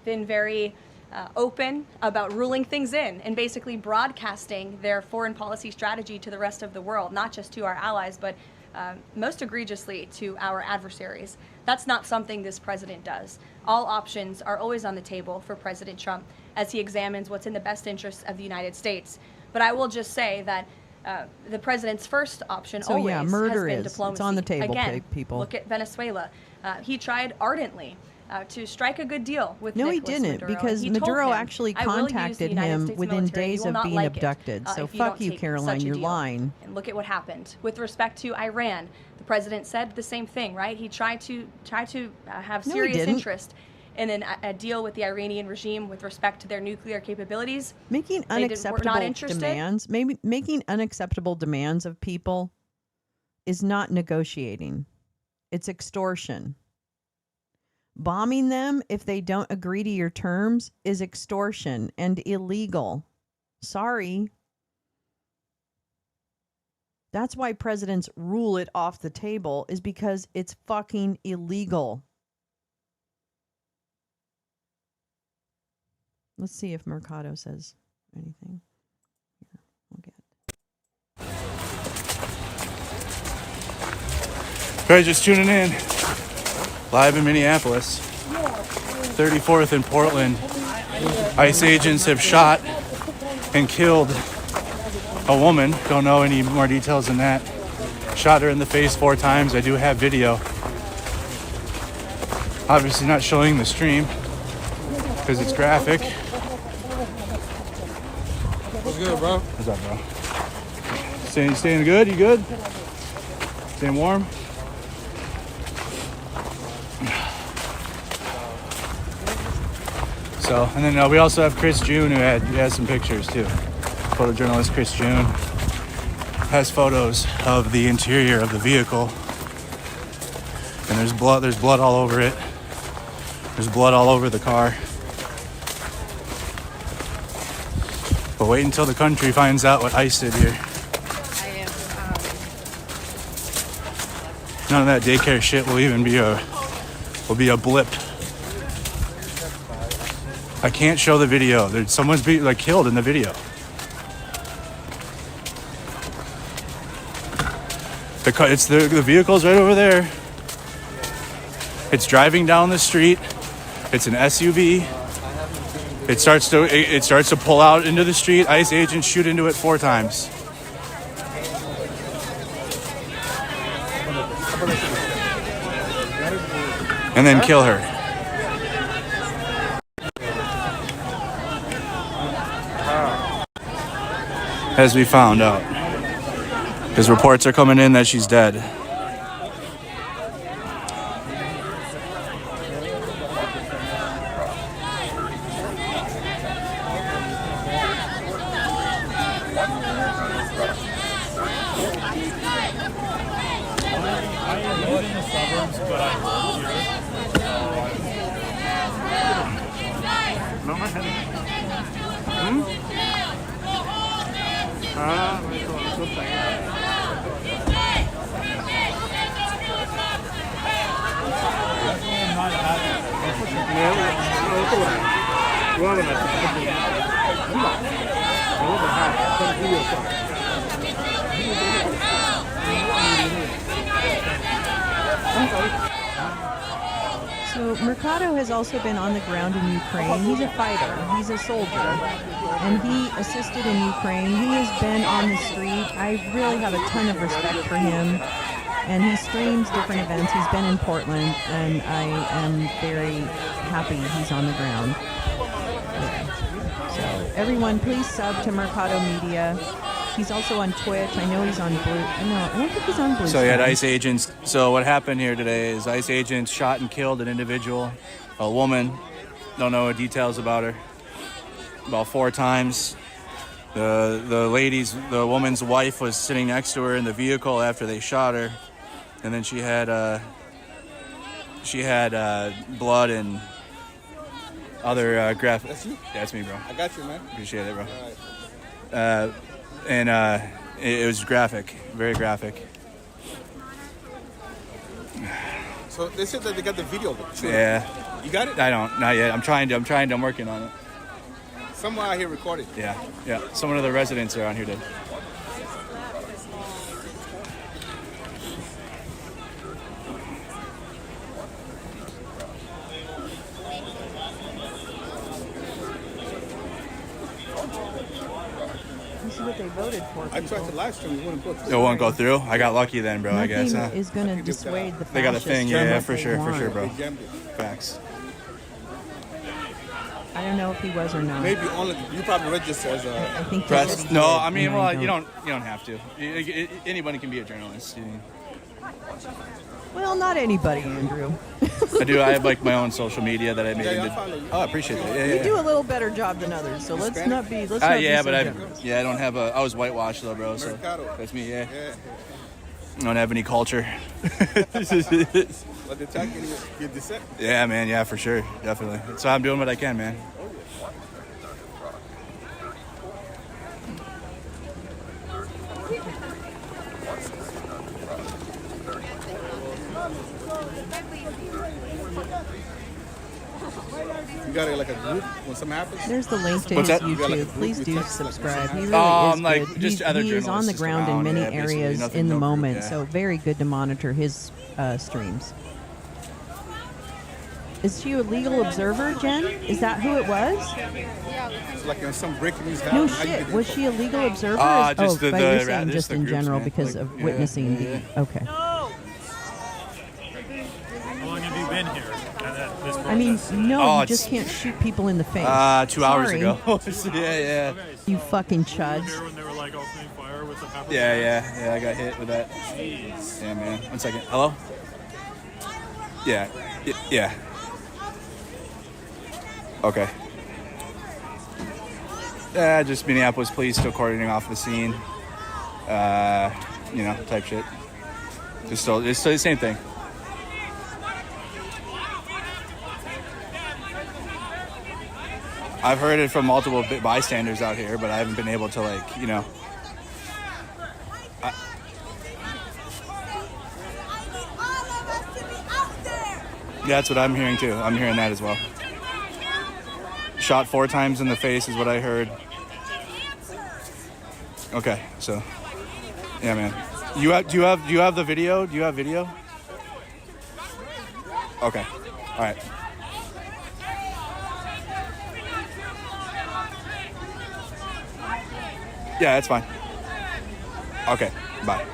been very open about ruling things in and basically broadcasting their foreign policy strategy to the rest of the world, not just to our allies, but most egregiously to our adversaries. That's not something this president does. All options are always on the table for President Trump as he examines what's in the best interests of the United States. But I will just say that the president's first option So, always yeah, murder has been is. diplomacy. It's on the table, Again, people. look at Venezuela. He tried ardently to strike a good deal with No, he Nicolas didn't, Maduro. because He told Maduro him, actually "I will use the contacted United him States within military. You days will of not being like it, abducted. So if you fuck don't you, take Caroline, such a you're deal." lying. And look at what happened with respect to Iran. The president said the same thing, right? He tried to have No, he serious didn't. interest in a deal with the Iranian regime with respect to their nuclear capabilities. Making They were not unacceptable interested. demands, maybe making unacceptable demands of people is not negotiating. It's extortion. Bombing them if they don't agree to your terms is extortion and illegal. Sorry. That's why presidents rule it off the table, is because it's fucking illegal. Let's see if Mercado says anything. Here, we'll get. Guys, just tuning in. Live in Minneapolis. 34th in Portland. ICE agents have shot and killed a woman. Don't know any more details than that. Shot her in the face 4 times. I do have video. Obviously not showing the stream because it's graphic. What's good, bro? What's up, bro? Staying good? You good? Staying warm? So, and then we also have Chris June, who has some pictures too. Photojournalist Chris June has photos of the interior of the vehicle, and there's blood all over it. There's blood all over the car. But wait until the country finds out what ICE did here. None of that daycare shit will even be a blip. I can't show the video. Someone's killed in the video. The vehicle's right over there. It's driving down the street. It's an SUV. It starts to pull out into the street. ICE agents shoot into it 4 times. And then kill her. As we found out. Because reports are coming in that she's dead. So Mercado has also been on the ground in Ukraine. He's a fighter. He's a soldier. And he assisted in Ukraine. He has been on the street. I really have a ton of respect for him. And he streams different events. He's been in Portland, and I am very happy he's on the ground. Yeah. So everyone, please sub to Mercado Media. He's also on Twitch. I know he's on Blue. No, I don't think he's on Blue. So you had ICE agents. So what happened here today is ICE agents shot and killed an individual, a woman. Don't know details about her. About 4 times. The woman's wife was sitting next to her in the vehicle after they shot her, and then she had blood and other graphic. That's you? That's me, bro. I got you, man. Appreciate it, bro. All right. It was graphic, very graphic. So they said that they got the video. Yeah. You got it? I don't, not yet. I'm working on it. Someone out here recorded. Yeah. Some of the residents are on here today. This is what they voted for. I tried to live stream. It wouldn't go through. It won't go through? I got lucky then, bro, I guess. Nothing is going to dissuade the They got a thing, yeah, for sure, bro. They jammed it. Facts. I don't know if he was or not. Maybe only you probably registered as a I think press. he No, did. I mean, No, well, you you don't have to. Anybody can be a journalist. Well, not anybody, Andrew. I do. I have like my own social media that I made. Yeah, I follow you. Oh, I appreciate that. Yeah. You do a little better job than others, so let's not be. Let's not Yeah, be but so I generous. don't have a. I was whitewashed though, bro. So Mercado. that's me. Yeah. Yeah. I don't have any culture. But they're attacking your dissent. Yeah, man. Yeah, for sure. Definitely. So I'm doing what I can, man. You got like a group when something happens? There's the link to What's his that? You got, like, a YouTube. group Please you do text, like, subscribe. He when really is like, good. just other He is on journalists the just ground in around, many yeah, basically. areas Nothing- in the no group, moment, yeah. so very good to monitor his streams. Is she a legal observer, Jen? Is that who it was? It's like some breaking news No happened. How you shit. get Was info? she a legal observer? Just but the you're saying just just the in groups, general man. because Like, of yeah, witnessing yeah. the. Okay. How long have you been here at this I mean, protest? no, you just can't shoot people in the face. 2 hours Sorry. ago. yeah. You fucking chuds. Here when they were like opening fire with the pepper Yeah. I got hit with that. Jeez. Yeah, man. 1 second. Hello? Yeah. Yeah. Okay. Just Minneapolis police still cordoning off the scene. Type shit. It's still the same thing. I've heard it from multiple bystanders out here, but I haven't been able to, that's what I'm hearing too. I'm hearing that as well. Shot 4 times in the face is what I heard. Okay, so yeah, man. Do you have the video? Do you have video? Okay. All right. Yeah, that's fine. Okay, bye.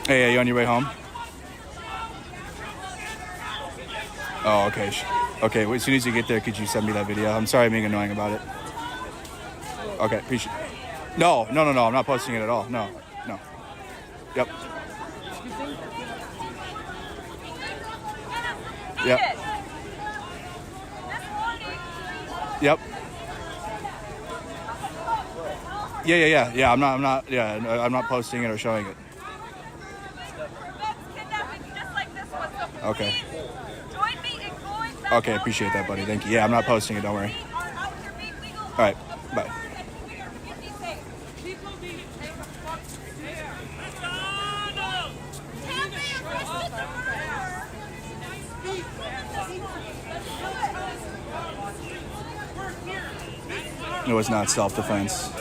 Hey, are you on your way home? Oh, okay. Okay, well, as soon as you get there, could you send me that video? I'm sorry I'm being annoying about it. Okay, appreciate it. No, I'm not posting it at all. No. Yep. Yep. Yep. Yeah, I'm not posting it or showing it. Okay. Okay, appreciate that, buddy. Thank you. Yeah, I'm not posting it, don't worry. All right, bye. No, it's not self-defense.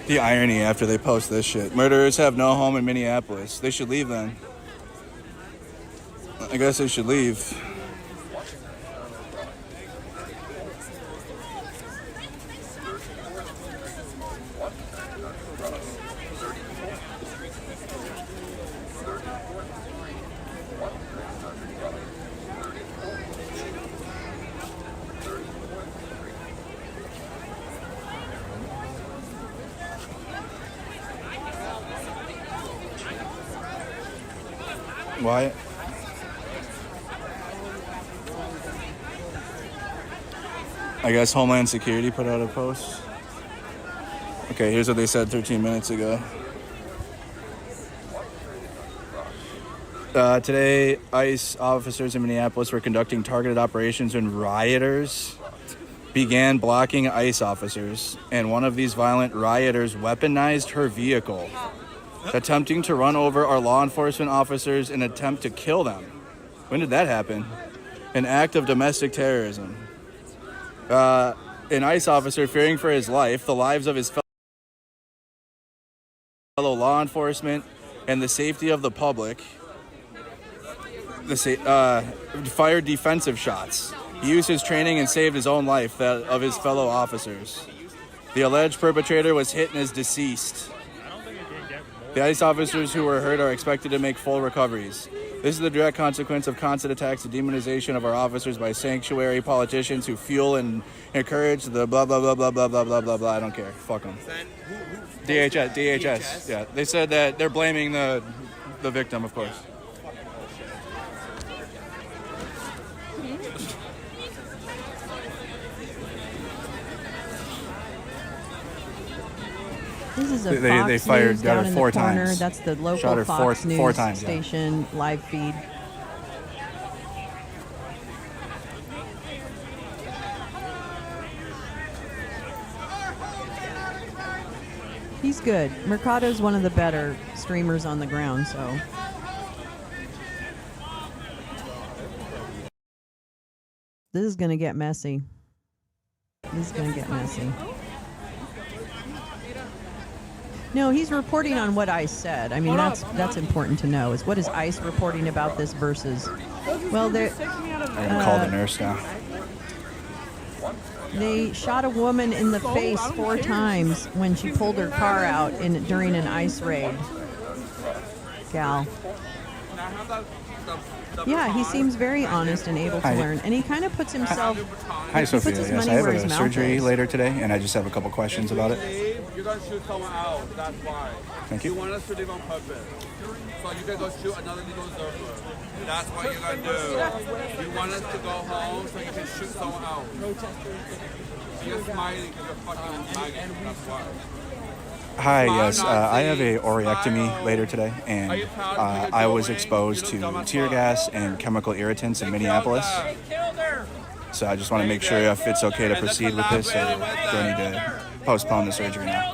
The irony after they post this shit. Murderers have no home in Minneapolis. They should leave then. I guess they should leave. Wyatt? I guess Homeland Security put out a post. Okay, here's what they said 13 minutes ago. Today, ICE officers in Minneapolis were conducting targeted operations when rioters began blocking ICE officers, and one of these violent rioters weaponized her vehicle, attempting to run over our law enforcement officers in an attempt to kill them. When did that happen? An act of domestic terrorism. An ICE officer fearing for his life, the lives of his fellow law enforcement, and the safety of the public, fired defensive shots. He used his training and saved his own life, that of his fellow officers. The alleged perpetrator was hit and is deceased. The ICE officers who were hurt are expected to make full recoveries. This is the direct consequence of constant attacks and demonization of our officers by sanctuary politicians who fuel and encourage the blah, blah, blah, blah, blah, blah, blah, blah, blah. I don't care. Fuck them. DHS. Yeah, they said that they're blaming the victim, of course. This is a Fox they fired News down in the 4 corner. times. That's the local Shot her Fox News four times, yeah. station live feed. He's good. Mercado's one of the better streamers on the ground, so. This is going to get messy. This is going to get messy. No, he's reporting on what ICE said. I mean, that's important to know. Is what is ICE reporting about this versus? Well, they're. I'm gonna call the nurse now. They shot a woman in the face 4 times when she pulled her car out during an ICE raid. Gal. Yeah, he seems very honest and able to learn, and he kind of puts himself. Hi, Sophia. Puts his Yes, money I have where his a mouth surgery is. later today, and I just have a couple questions about it. You're going to shoot someone out. That's why. Thank you. You want us to leave on purpose. So you can go shoot another legal observer. That's what you're going to do. You want us to go home so you can shoot someone out. You're smiling because you're fucking maggot. That's why. Hi, yes, I have a orchiectomy later today, and I was exposed to tear gas and chemical irritants in Minneapolis. So I just want to make sure if it's okay to proceed with this, or do I need to postpone the surgery now?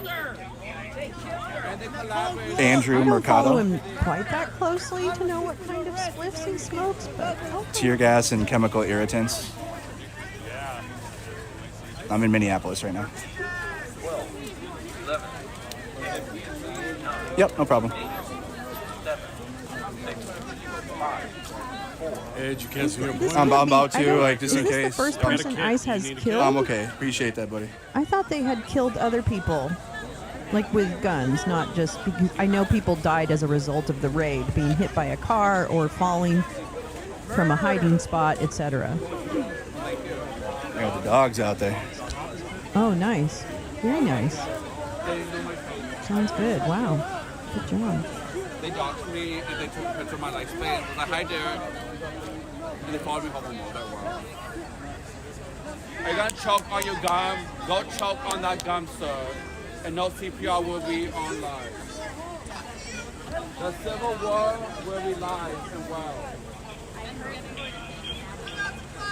Andrew I don't follow Mercado. him quite that closely to know what kind of spliffs he smokes, but okay. Tear gas and chemical irritants. I'm in Minneapolis right now. Yep, no problem. Ed, you can't see your I'm about to, like, just in Is this case. the first person ICE has killed? I'm okay. Appreciate that, buddy. I thought they had killed other people, like with guns, not just because I know people died as a result of the raid, being hit by a car or falling from a hiding spot, etc. I got the dogs out there. Oh, nice. Very nice. Sounds good. Wow. Good job. They doxed me and they took a picture of my license plate. I was like, hi, Derek. And they followed me home from all that world. Are you going to choke on your gum? Go choke on that gum, sir. And no CPR will be on live. The Civil War will be live and well.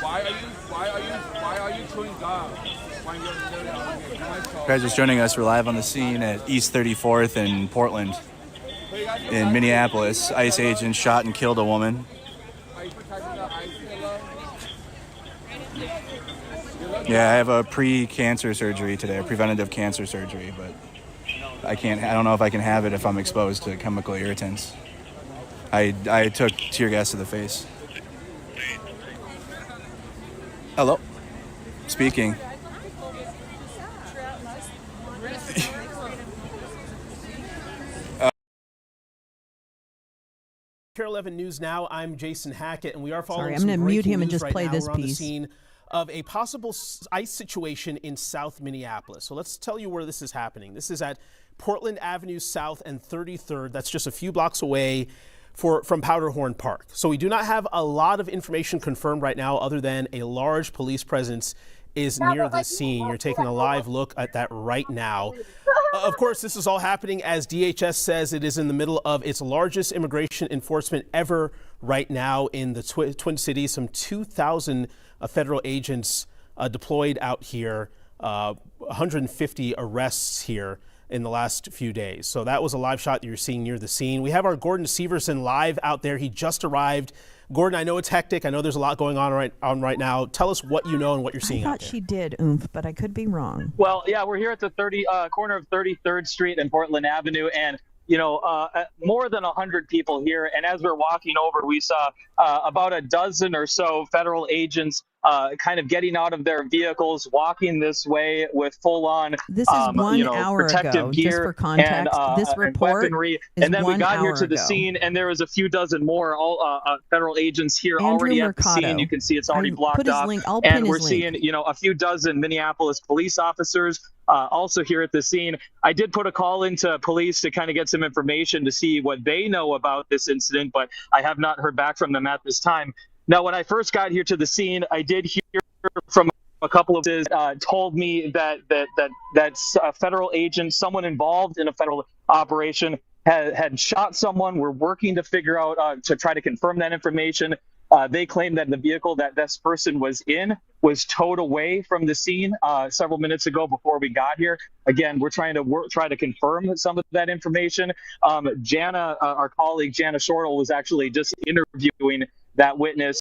Why are you chewing gum? When you're literally on here? You guys just joining us. We're live on the scene at East 34th in Portland. In Minneapolis, ICE agents shot and killed a woman. Yeah, I have a pre-cancer surgery today, a preventative cancer surgery, but I don't know if I can have it if I'm exposed to chemical irritants. I took tear gas to the face. Hello. Speaking. Care 11 News Now. I'm Jason Hackett, and we are following. Sorry, I'm going to mute him and just right play now. this We're on the piece. scene of a possible ICE situation in South Minneapolis. So let's tell you where this is happening. This is at Portland Avenue South and 33rd. That's just a few blocks away from Powderhorn Park. So we do not have a lot of information confirmed right now, other than a large police presence is near the scene. You're taking a live look at that right now. Of course, this is all happening as DHS says it is in the middle of its largest immigration enforcement ever right now in the Twin Cities. Some 2,000 federal agents deployed out here, 150 arrests here in the last few days. So that was a live shot that you're seeing near the scene. We have our Gordon Severson live out there. He just arrived. Gordon, I know it's hectic. I know there's a lot going on right now. Tell us what you know and what you're seeing I out thought there. she did, but I could be wrong. Well, yeah, we're here at the corner of 33rd Street and Portland Avenue, and more than 100 people here. And as we're walking over, we saw about a dozen or so federal agents kind of getting out of their vehicles, walking this way with full-on, This is 1 hour protective ago, gear just for context. This and report weaponry. is And then we 1 got here hour to the ago. scene, and there was a few dozen more federal agents here Andrew already at the Mercado. scene. You can see it's already I blocked put his off. link- I'll pin And we're his link. seeing, a few dozen Minneapolis police officers also here at the scene. I did put a call into police to kind of get some information to see what they know about this incident, but I have not heard back from them at this time. Now, when I first got here to the scene, I did hear from a couple of told me that a federal agent, someone involved in a federal operation, had shot someone. We're working to figure out to try to confirm that information. They claim that the vehicle that this person was in was towed away from the scene several minutes ago before we got here. Again, we're trying to confirm some of that information. Jana, our colleague Jana Shortle, was actually just interviewing that witness.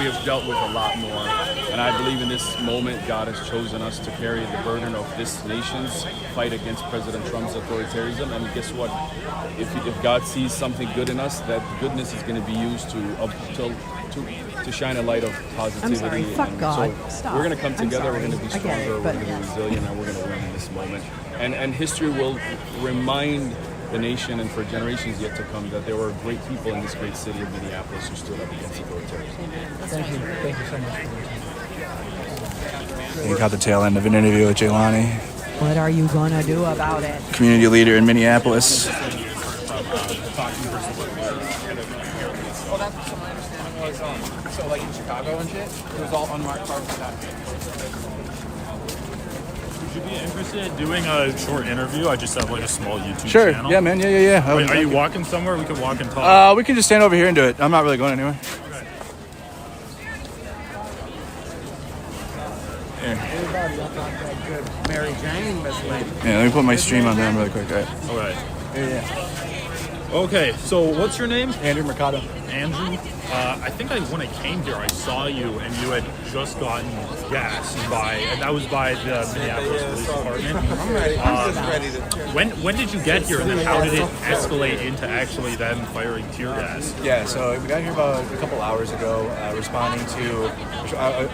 we have dealt with a lot more. And I believe in this moment, God has chosen us to carry the burden of this nation's fight against President Trump's authoritarianism. And guess what? If God sees something good in us, that goodness is going to be used to shine a light of positivity. I'm sorry, fuck God. So Stop. we're going to come I'm together, sorry. we're going to be I get it, stronger, we're but going to be yes. resilient, and we're going to win in this moment. And history will remind the nation and for generations yet to come that there were great people in this great city of Minneapolis who stood up against authoritarianism. Thank you. Thank you so much. You caught the tail end of an interview with Jaylani, What are you gonna do about it? community leader in Minneapolis. Well, that's what my understanding was. So, like in Chicago and shit, it was all unmarked cars like that. Would you be interested in doing a short interview? I just have like a small YouTube Sure. channel. Yeah, man. Yeah. Wait, are you walking somewhere? We can walk and talk. We can just stand over here and do it. I'm not really going anywhere. Here. Everybody, I got that good Mary Jane, Miss Lady. Yeah, let me put my stream on down really quick. All right. Okay. Yeah. Okay, so what's your name? Andrew Mercado. Andrew? I think when I came here, I saw you, and you had just gotten gas and that was by the Minneapolis Police Department. I'm ready. I'm just ready to. When did you get here, and then how did it escalate into actually them firing tear gas? Yeah, so we got here about a couple hours ago, responding to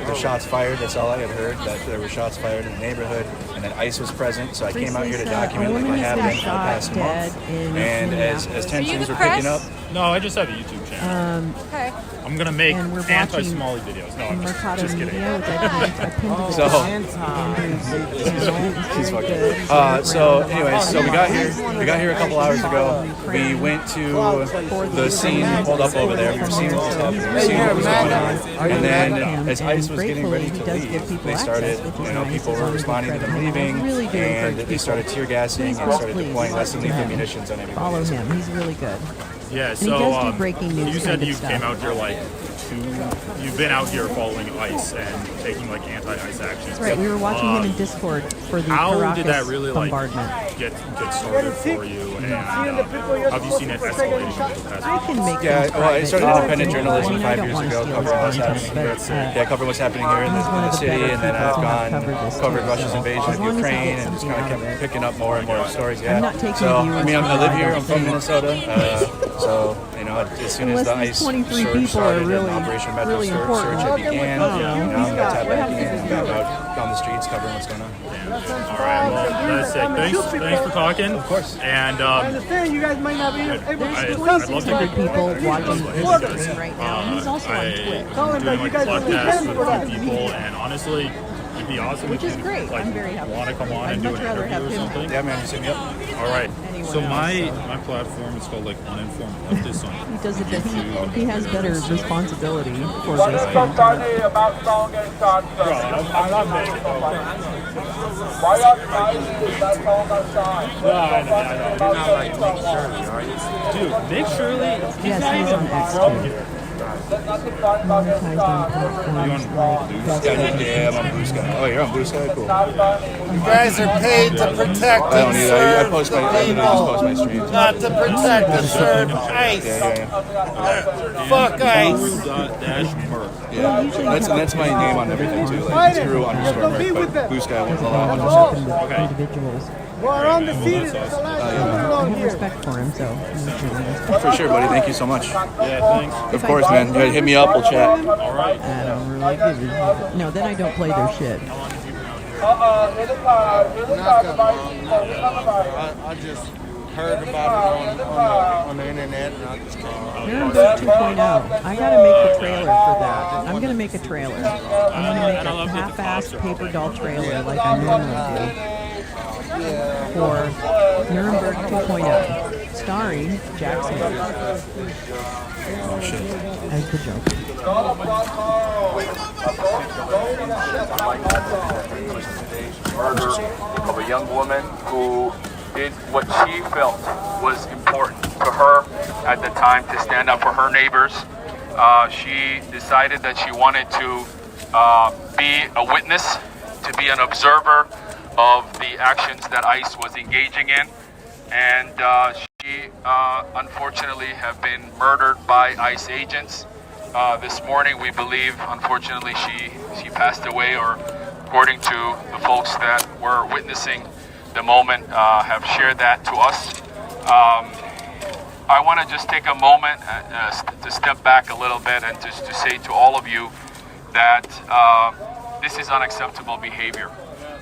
the shots fired. That's all I had heard, that there were shots fired in the neighborhood, and that ICE was present. So I came out here to document like I have been for the past month. And as tensions were picking up. No, I just have a YouTube channel. Okay. I'm gonna make And we're anti-Somali videos. No, I'm Mercado just kidding. Media, which I pinned to the So- He's fucking. So anyways, so we got here a couple hours ago. We went to the scene, pulled up over there. We were seeing what was happening, we were seeing what was going on, and then as ICE was getting ready to leave, they started, people were responding to them leaving, and they started tear gassing and started deploying less than lethal munitions on everybody. Follow him. He's really good. Yeah, And he so does do breaking news you kind said of you stuff. came out here you've been out here following ICE and taking like anti-ICE action. That's right. We were watching him in Discord for the How Caracas did that really bombardment. get started for you, and have you seen it escalating over the past? I can make Yeah, things well, I private. started independent journalism I mean, I 5 don't years wanna ago, steal covering what's his happening. content, Covering what's happening here in he's one the of the city, better and then people I've to have covered this covered too, Russia's so invasion as of long as I Ukraine, get and just something kind of out of kept picking up more and more stories. Yeah. I'm not taking So viewers I mean, I from live it, here. I I'm from don't Minnesota. So as soon as Unless the these ICE 23 surge people started are really, and Operation Metro really Search important. had began, I don't know. I'm gonna tap back in and back out down the streets covering what's going on. All right, well, that's it. Thanks for talking. Of course. And I understand you guys might not be able to I'd love to get people watching this stream right now. And he's also on Twitch. I'm doing like a podcast with a few people, and honestly, it'd be awesome Which if is you great. I'm very happy. want to come on I'd and do much an rather interview have or him. something. Yeah, man, just hit me up. All right. Anyone So else, my platform is called like Uninformed Leftist on He does it. He has better responsibility for What this is content. somebody about song and concept? I'm not making Why are you that song outside? Dude, Nick Shirley, Yes, he's on X too. Monetized on platforms like Yeah, I'm on Blue Sky. Oh, you're on Blue Sky? Cool. You guys are paid to protect I don't and either. I serve post the my, I literally just post my people, streams. not to protect and serve ICE. Fuck ICE. Yeah, that's my name on everything too. Like Guru _Merc, but Blue Sky was a lot with individuals. We're on the seat. It's the last I have respect for him, so. For sure, buddy. Thank you so much. Yeah, thanks. Of course, man. Yeah, hit me up. We'll chat. All right. I don't really give a No, then I don't play their shit. I just heard about it on the internet, and I just came. Nuremberg 2.0. I gotta make a trailer for that. I'm gonna make a trailer. I'm gonna make a half-assed paper doll trailer like I normally do for Nuremberg 2.0, starring Jack Smith. Oh shit. As the Joker. Murder of a young woman who did what she felt was important to her at the time to stand up for her neighbors. She decided that she wanted to be a witness, to be an observer of the actions that ICE was engaging in. And she unfortunately have been murdered by ICE agents. this morning. We believe, unfortunately, she passed away, or according to the folks that were witnessing the moment, have shared that to us. I want to just take a moment to step back a little bit and just to say to all of you that this is unacceptable behavior.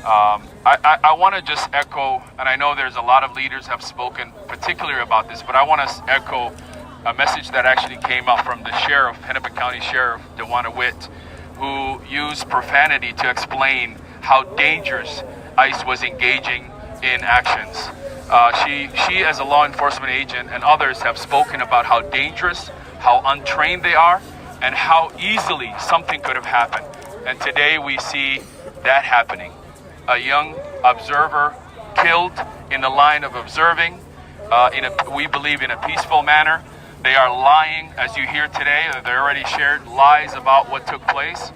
I want to just echo, and I know there's a lot of leaders have spoken particularly about this, but I want to echo a message that actually came up from the sheriff, Hennepin County Sheriff DeWanna Witt, who used profanity to explain how dangerous ICE was engaging in actions. She as a law enforcement agent and others have spoken about how dangerous, how untrained they are, and how easily something could have happened. And today we see that happening. A young observer killed in the line of observing, we believe in a peaceful manner. They are lying, as you hear today. They already shared lies about what took place.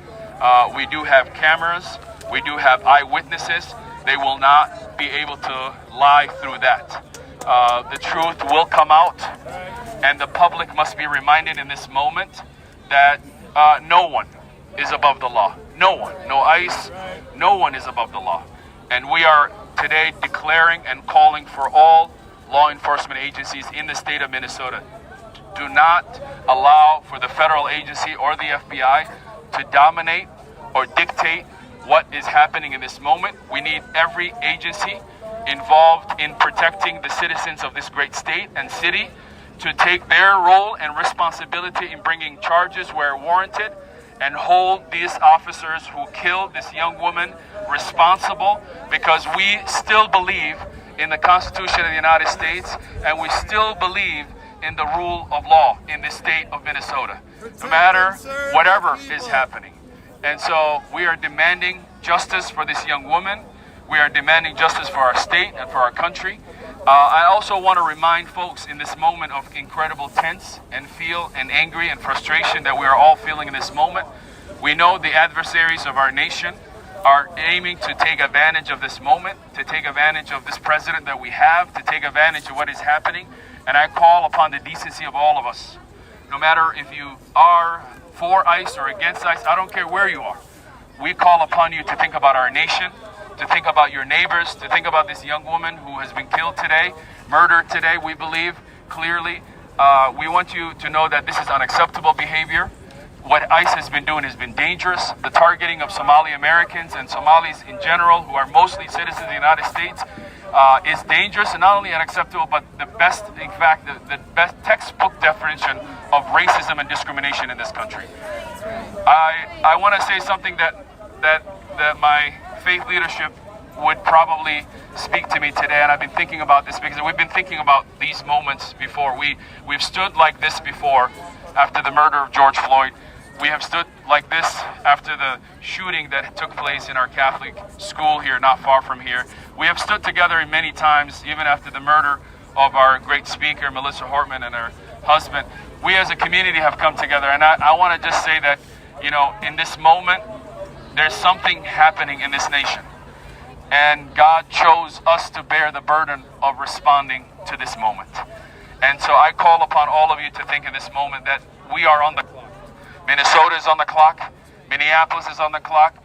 We do have cameras. We do have eyewitnesses. They will not be able to lie through that. The truth will come out, and the public must be reminded in this moment that no one is above the law. No one, no ICE, no one is above the law. And we are today declaring and calling for all law enforcement agencies in the state of Minnesota. Do not allow for the federal agency or the FBI to dominate or dictate what is happening in this moment. We need every agency involved in protecting the citizens of this great state and city to take their role and responsibility in bringing charges where warranted and hold these officers who killed this young woman responsible, because we still believe in the Constitution of the United States, and we still believe in the rule of law in the state of Minnesota, no matter whatever is happening. And so we are demanding justice for this young woman. We are demanding justice for our state and for our country. I also want to remind folks in this moment of incredible tense and feel and angry and frustration that we are all feeling in this moment. We know the adversaries of our nation are aiming to take advantage of this moment, to take advantage of this president that we have, to take advantage of what is happening. And I call upon the decency of all of us, no matter if you are for ICE or against ICE, I don't care where you are. We call upon you to think about our nation, to think about your neighbors, to think about this young woman who has been killed today, murdered today, we believe clearly. We want you to know that this is unacceptable behavior. What ICE has been doing has been dangerous. The targeting of Somali Americans and Somalis in general, who are mostly citizens of the United States, is dangerous and not only unacceptable, but the best, in fact, the best textbook definition of racism and discrimination in this country. I want to say something that my faith leadership would probably speak to me today, and I've been thinking about this because we've been thinking about these moments before. We've stood like this before after the murder of George Floyd. We have stood like this after the shooting that took place in our Catholic school here, not far from here. We have stood together many times, even after the murder of our great speaker, Melissa Hortman, and her husband. We as a community have come together, and I want to just say that, you know, in this moment, there's something happening in this nation. And God chose us to bear the burden of responding to this moment. And so I call upon all of you to think in this moment that we are on the clock. Minnesota is on the clock. Minneapolis is on the clock.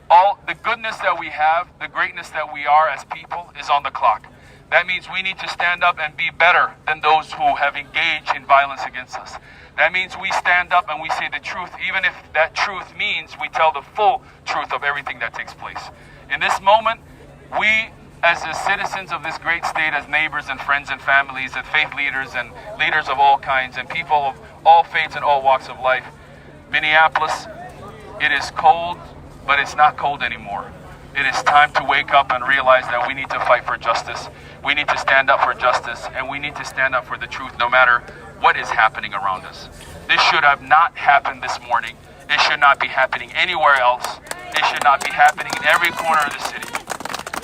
All the goodness that we have, the greatness that we are as people is on the clock. That means we need to stand up and be better than those who have engaged in violence against us. That means we stand up and we say the truth, even if that truth means we tell the full truth of everything that takes place. In this moment, we as the citizens of this great state, as neighbors and friends and families and faith leaders and leaders of all kinds and people of all faiths and all walks of life, Minneapolis, it is cold, but it's not cold anymore. It is time to wake up and realize that we need to fight for justice. We need to stand up for justice, and we need to stand up for the truth no matter what is happening around us. This should have not happened this morning. It should not be happening anywhere else. It should not be happening in every corner of the city.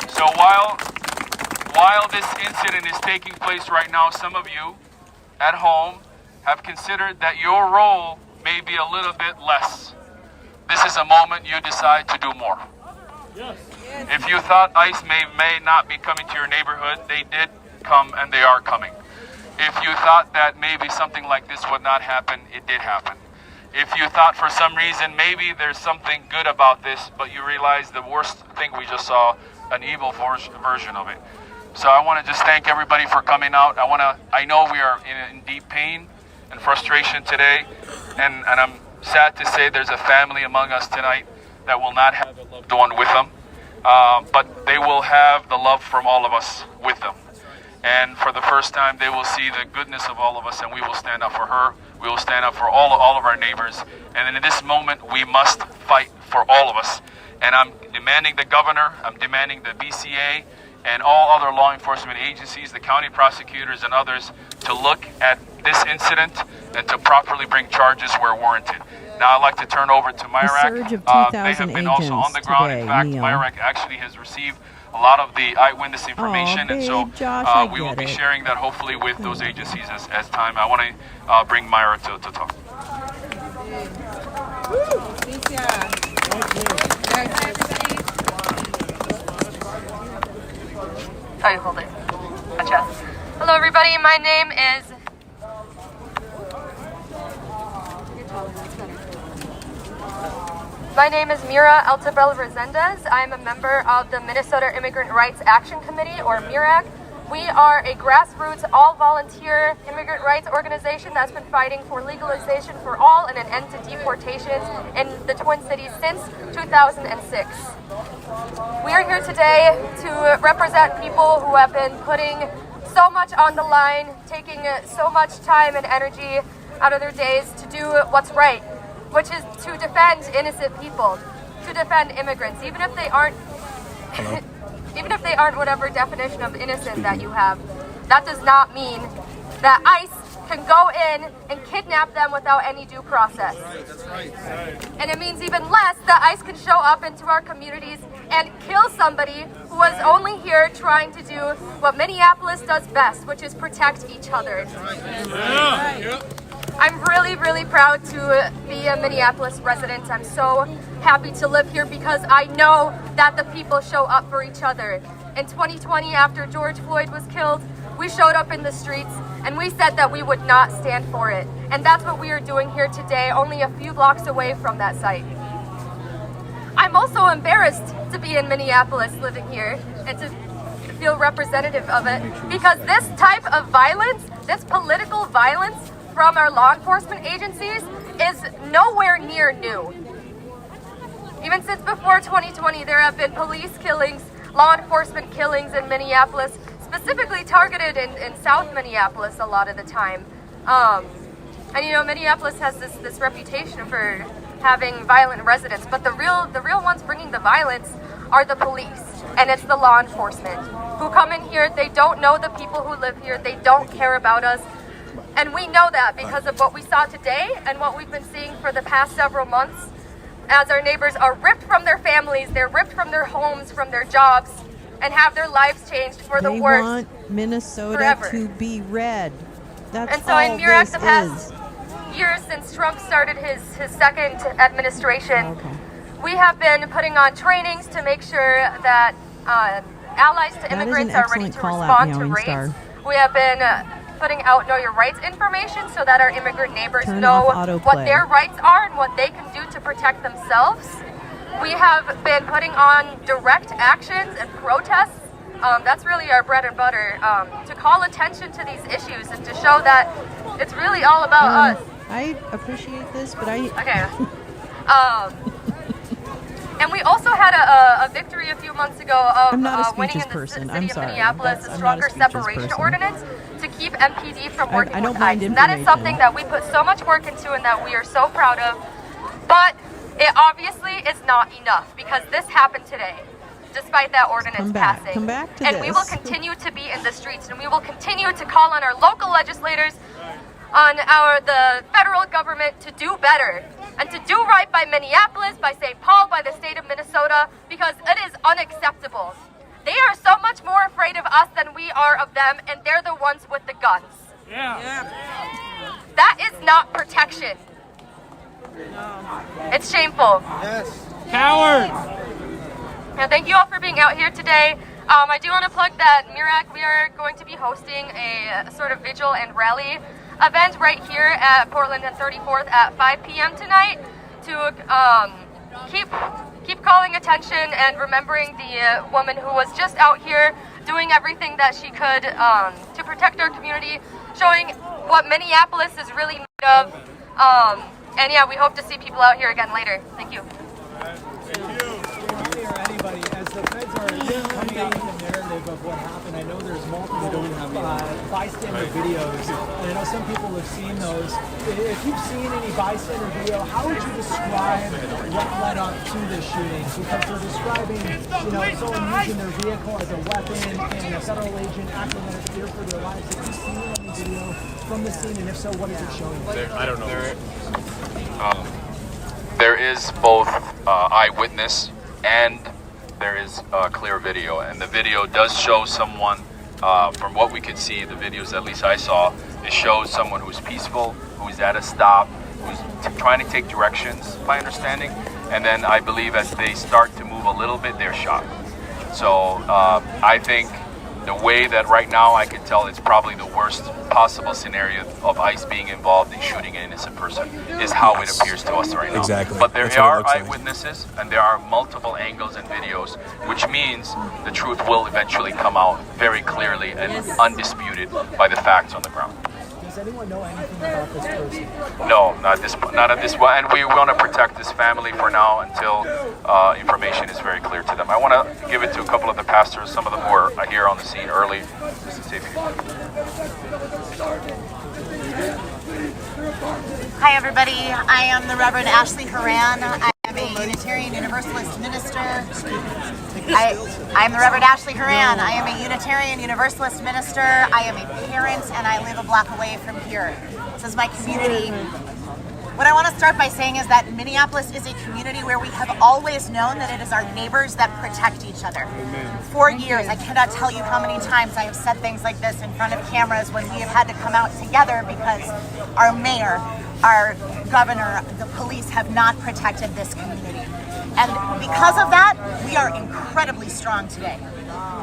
So while this incident is taking place right now, some of you at home have considered that your role may be a little bit less. This is a moment you decide to do more. Yes. If you thought ICE may not be coming to your neighborhood, they did come and they are coming. If you thought that maybe something like this would not happen, it did happen. if you thought for some reason maybe there's something good about this, but you realize the worst thing we just saw, an evil version of it. So I want to just thank everybody for coming out. I know we are in deep pain and frustration today, and I'm sad to say there's a family among us tonight that will not have a loved one with them, but they will have the love from all of us with them. And for the first time, they will see the goodness of all of us, and we will stand up for her. We will stand up for all of our neighbors. And in this moment, we must fight for all of us. And I'm demanding the governor, I'm demanding the BCA, and all other law enforcement agencies, the county prosecutors and others, to look at this incident and to properly bring charges where warranted. Now I'd like to turn over to MIRAC. surge of 2,000 They have been also on the ground. today, In fact, Neil. MIRAC actually has received a lot of the eyewitness information, and so Josh, we will be get it. sharing that hopefully with those agencies as time. I want to bring Myra to talk. Oh, you hold it. Gotcha. Hello, everybody. My name is. My name is Mira Altabel Resendez. I'm a member of the Minnesota Immigrant Rights Action Committee, or MIRAC. We are a grassroots, all-volunteer immigrant rights organization that's been fighting for legalization for all and an end to deportations in the Twin Cities since 2006. We are here today to represent people who have been putting so much on the line, taking so much time and energy out of their days to do what's right, which is to defend innocent people, to defend immigrants, even if they aren't even if they aren't whatever definition of innocent that you have. That does not mean that ICE can go in and kidnap them without any due process. And it means even less that ICE can show up into our communities and kill somebody who was only here trying to do what Minneapolis does best, which is protect each other. I'm really, really proud to be a Minneapolis resident. I'm so happy to live here because I know that the people show up for each other. In 2020, after George Floyd was killed, we showed up in the streets and we said that we would not stand for it. And that's what we are doing here today, only a few blocks away from that site. I'm also embarrassed to be in Minneapolis living here and to feel representative of it, because this type of violence, this political violence from our law enforcement agencies is nowhere near new. Even since before 2020, there have been police killings, law enforcement killings in Minneapolis, specifically targeted in South Minneapolis a lot of the time. And you know, Minneapolis has this reputation for having violent residents, but the real ones bringing the violence are the police, and it's the law enforcement who come in here. They don't know the people who live here. They don't care about us. And we know that because of what we saw today and what we've been seeing for the past several months, as our neighbors are ripped from their families, they're ripped from their homes, from their jobs, and have their lives changed for the worse. They want Minnesota forever. to be red. That's And so all in MIRAC, this the past is. years since Trump started his second administration, we have been putting on trainings to make sure that allies to That is an immigrants are ready excellent to call out, respond to Meowing raids. Star. We have been putting out Know Your Rights information so that our immigrant neighbors Turn know off autoplay. what their rights are and what they can do to protect themselves. We have been putting on direct actions and protests. That's really our bread and butter, to call attention to these issues and to show that it's really all about us. I appreciate this, but Okay. And we also had a victory a few months ago of I'm not a winning speeches in the person. city I'm of sorry. Minneapolis a I'm not a stronger speeches separation person. ordinance to keep MPD from working I don't with mind ICE. And that is information. something that we put so much work into and that we are so proud of. But it obviously is not enough, because this happened today, despite that ordinance passing. Come back to and this. we will continue to be in the streets, and we will continue to call on our local legislators, on the federal government to do better and to do right by Minneapolis, by St. Paul, by the state of Minnesota, because it is unacceptable. They are so much more afraid of us than we are of them, and they're the ones with the guns. That is not protection. It's shameful. Cowards! And thank you all for being out here today. I do want to plug that MIRAC, we are going to be hosting a sort of vigil and rally event right here at Portland and 34th at 5 p.m. tonight to keep calling attention and remembering the woman who was just out here doing everything that she could to protect our community, showing what Minneapolis is really made of. And yeah, we hope to see people out here again later. Thank you. Anybody, as the feds are coming out with the narrative of what happened, I know there's multiple bystander videos, and I know some people have seen those. If you've seen any bystander video, how would you describe what led up to this shooting? Because they're describing, someone using their vehicle as a weapon and a federal agent acting out of fear for their lives. Have you seen any video from the scene, and if so, what is it showing? I don't know. There is both eyewitness and there is clear video, and the video does show someone, from what we could see, the videos at least I saw, it shows someone who's peaceful, who's at a stop, who's trying to take directions, my understanding, and then I believe as they start to move a little bit, they're shot. So I think the way that right now I can tell it's probably the worst possible scenario of ICE being involved in shooting an innocent person is how it appears to us right now. Exactly. But there That's what it are looks like. eyewitnesses and there are multiple angles and videos, which means the truth will eventually come out very clearly and undisputed by the facts on the ground. Does anyone know anything about this person? No, not at this point. And we want to protect this family for now until information is very clear to them. I want to give it to a couple of the pastors. Some of them were here on the scene early. Just to see if you... Hi, everybody. I am the Reverend Ashley Horan. I am a Unitarian Universalist minister. I am the Reverend Ashley Horan. I am a Unitarian Universalist minister. I am a parent, and I live a block away from here. This is my community. What I want to start by saying is that Minneapolis is a community where we have always known that it is our neighbors that protect each other. For years, I cannot tell you how many times I have said things like this in front of cameras when we have had to come out together because our mayor, our governor, the police have not protected this community. And because of that, we are incredibly strong today.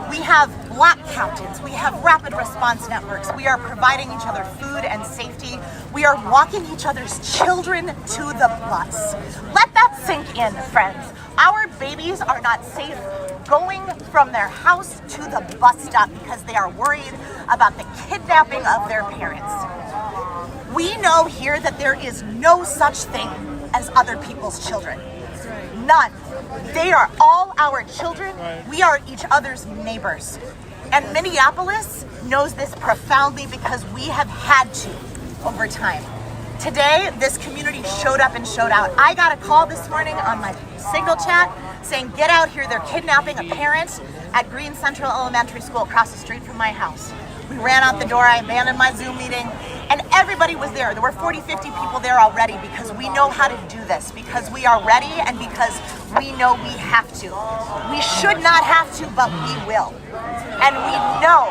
We have block captains, we have rapid response networks, we are providing each other food and safety, we are walking each other's children to the bus. Let that sink in, friends. Our babies are not safe going from their house to the bus stop because they are worried about the kidnapping of their parents. We know here that there is no such thing as other people's children. None. They are all our children. We are each other's neighbors. And Minneapolis knows this profoundly because we have had to over time. Today, this community showed up and showed out. I got a call this morning on my Signal chat saying, get out here, they're kidnapping a parent at Green Central Elementary School across the street from my house. We ran out the door, I abandoned my Zoom meeting, and everybody was there. There were 40, 50 people there already because we know how to do this, because we are ready and because we know we have to. We should not have to, but we will. And we know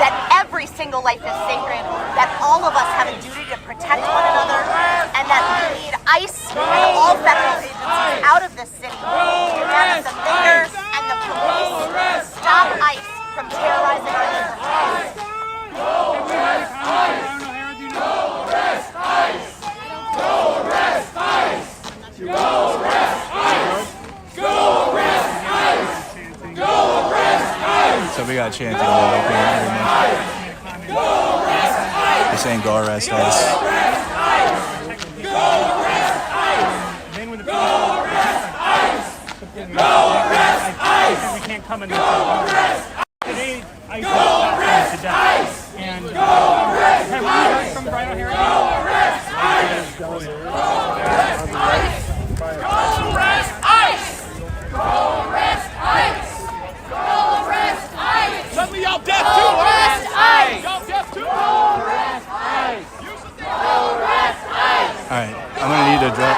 that every single life is sacred, that all of us have a duty to protect one another, and that we need ICE and all federal agencies out of this city to manage the mayor and the police to stop ICE from terrorizing our neighborhoods. Go arrest ICE! Go arrest ICE! Go arrest ICE! Go arrest ICE! Go arrest ICE! Go arrest ICE! So we got chanting Lolo. They're saying go arrest ICE. Go arrest ICE! Go arrest ICE! Go arrest ICE! We can't come in Go arrest today. ICE Go arrest ICE! And go arrest have we ICE! heard from Brian O'Hara? Go arrest ICE! Go arrest ICE! Go arrest ICE! Go arrest ICE! Go arrest ICE! Let me out deaf too! Go arrest ICE! Y'all deaf too? Go arrest ICE! Go arrest ICE! All right, I'm gonna need to drop.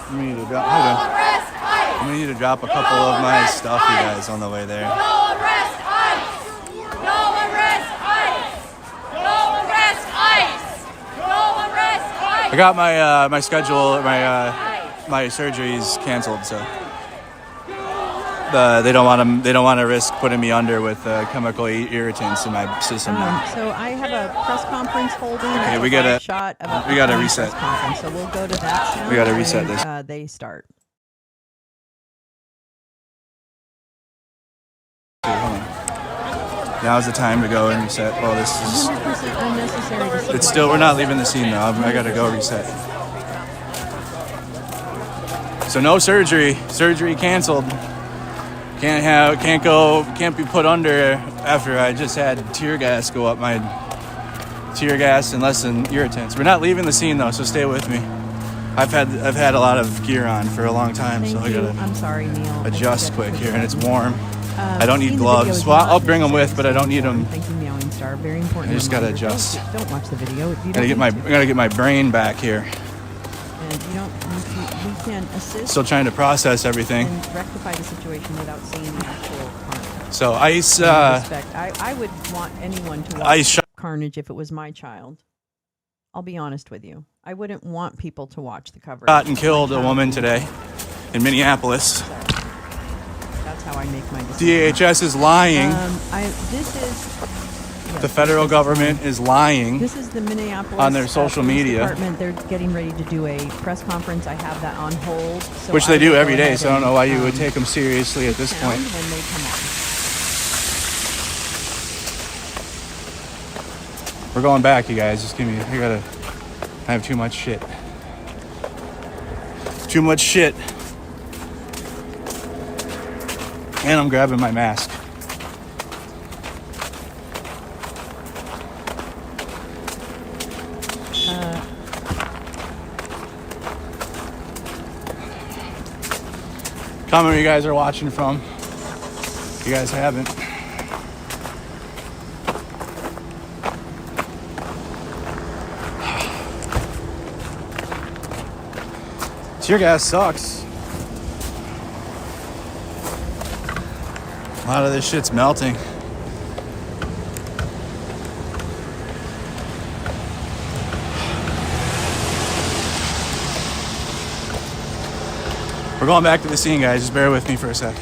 Hold on. I'm gonna need to drop a couple of my stuff, you guys, on the way there. Go arrest ICE! Go arrest ICE! Go arrest ICE! Go arrest ICE! I got my schedule, my surgeries canceled, so. they don't want to risk putting me under with chemical irritants in my system now. So I have a press conference holding. Okay, a we gotta- live shot of a we gotta press reset. conference. So we'll go to that sound We gotta reset when, this. They start. Now's the time to go and reset. Oh, this is 100% unnecessary. To see it's why still we're you- not leaving the scene though. I gotta go reset. So no surgery. Surgery canceled. Can't be put under after I just had tear gas go up my tear gas and less than irritants. We're not leaving the scene though, so stay with me. I've had a lot of gear on for a long time, so I gotta I'm sorry, Neil. adjust quick here, and it's warm. I don't seeing need the gloves. video is Well, not I'll bring them with, but I don't need them. Thank you, Meowing Star. Very important. I just gotta reminder. adjust. Don't watch the video. You I gotta get my brain back here. And you don't. We can assist. Still trying to process everything. And rectify the situation without seeing the actual carnage. So ice. Respect. I would want anyone to watch Ice carnage if it was my child. I'll be honest with you. I wouldn't want people to watch the coverage. Shot and killed a woman today in Minneapolis. That's how I make my decision. DHS is lying. The federal government is lying. This is the Minneapolis on their social Police media, Department. They're getting ready to do a press conference. I have that on hold. So which I they do will every go day. ahead So I don't know why you and, would take them seriously at this sound point. when they come on. We're going back, you guys. Just give me. I have too much shit. Too much shit. And I'm grabbing my mask. Comment where you guys are watching from. If you guys haven't. Tear gas sucks. A lot of this shit's melting. We're going back to the scene, guys. Just bear with me for a sec.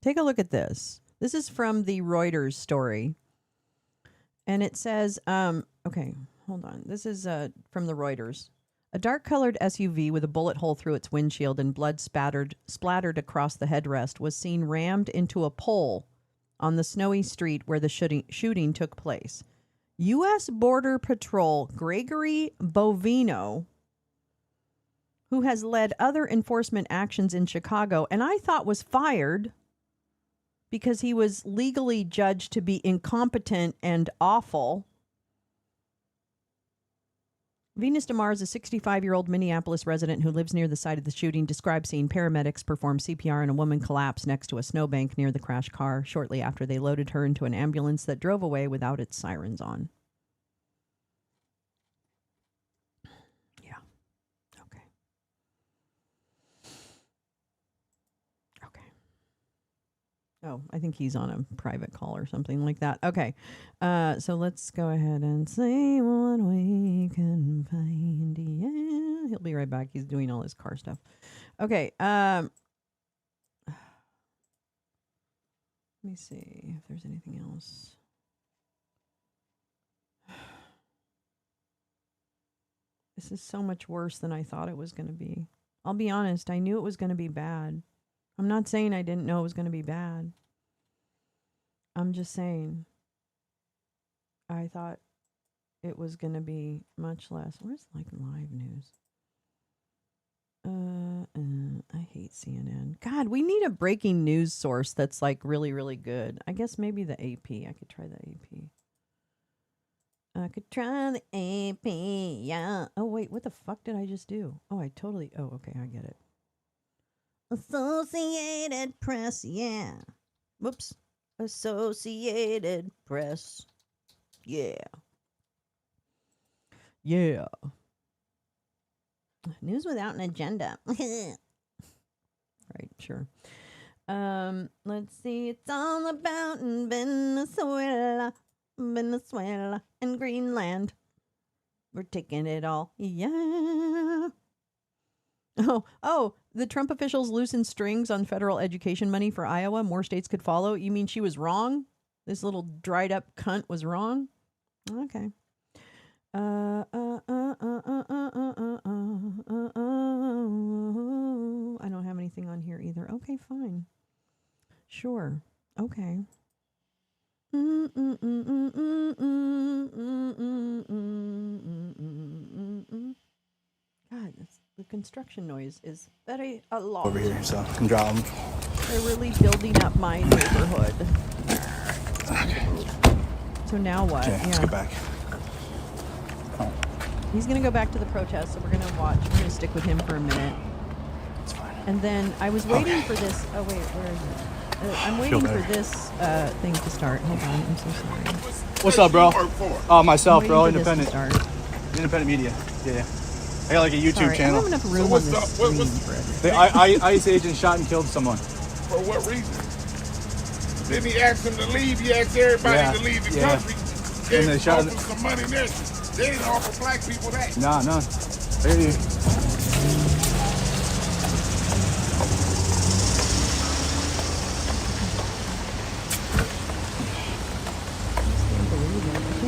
Take a look at this. This is from the Reuters story. And it says, okay, hold on. This is from the Reuters. A dark-colored SUV with a bullet hole through its windshield and blood splattered across the headrest was seen rammed into a pole on the snowy street where the shooting took place. U.S. Border Patrol Gregory Bovino, who has led other enforcement actions in Chicago, and I thought was fired because he was legally judged to be incompetent and awful. Venus DeMar is a 65-year-old Minneapolis resident who lives near the site of the shooting, described seeing paramedics perform CPR and a woman collapse next to a snowbank near the crashed car shortly after they loaded her into an ambulance that drove away without its sirens on. Yeah. Okay. Oh, I think he's on a private call or something like that. Okay. So let's go ahead and see what we can find. Yeah, he'll be right back. He's doing all his car stuff. Okay. Let me see if there's anything else. This is so much worse than I thought it was going to be. I'll be honest. I knew it was going to be bad. I'm not saying I didn't know it was going to be bad. I'm just saying I thought it was going to be much less. Where's like live news? I hate CNN. God, we need a breaking news source that's like really, really good. I guess maybe the AP. I could try the AP. I could try the AP. Yeah. Oh, wait. What the fuck did I just do? Oh, okay. I get it. Associated Press, yeah. Whoops. Associated Press. Yeah. Yeah. News without an agenda. Right, sure. Let's see. It's all about Venezuela and Greenland. We're taking it all. Yeah. Oh, the Trump officials loosened strings on federal education money for Iowa. More states could follow. You mean she was wrong? This little dried up cunt was wrong? Okay. I don't have anything on here either. Okay, fine. Sure. Okay. God, the construction noise is very a lot. Over here, so I'm dropping. They're really building up my neighborhood. Okay. So now what? Okay, let's go back. Oh. He's going to go back to the protest, so we're going to watch. We're going to stick with him for a minute. It's fine. And then I was waiting for this. Oh, wait, where is it? I'm waiting for this thing to start. Hold on, I'm so sorry. What's up, bro? Myself, I'm bro. waiting for this Independent. to start. Independent media. Yeah. I got like a YouTube Sorry, channel. I don't have enough room on this screen for everything. The ICE agent shot and killed someone. For what reason? Didn't he ask them to leave? He asked everybody to leave the country. And they shot offered some money there. They didn't offer black people that. Nah, none. Hey.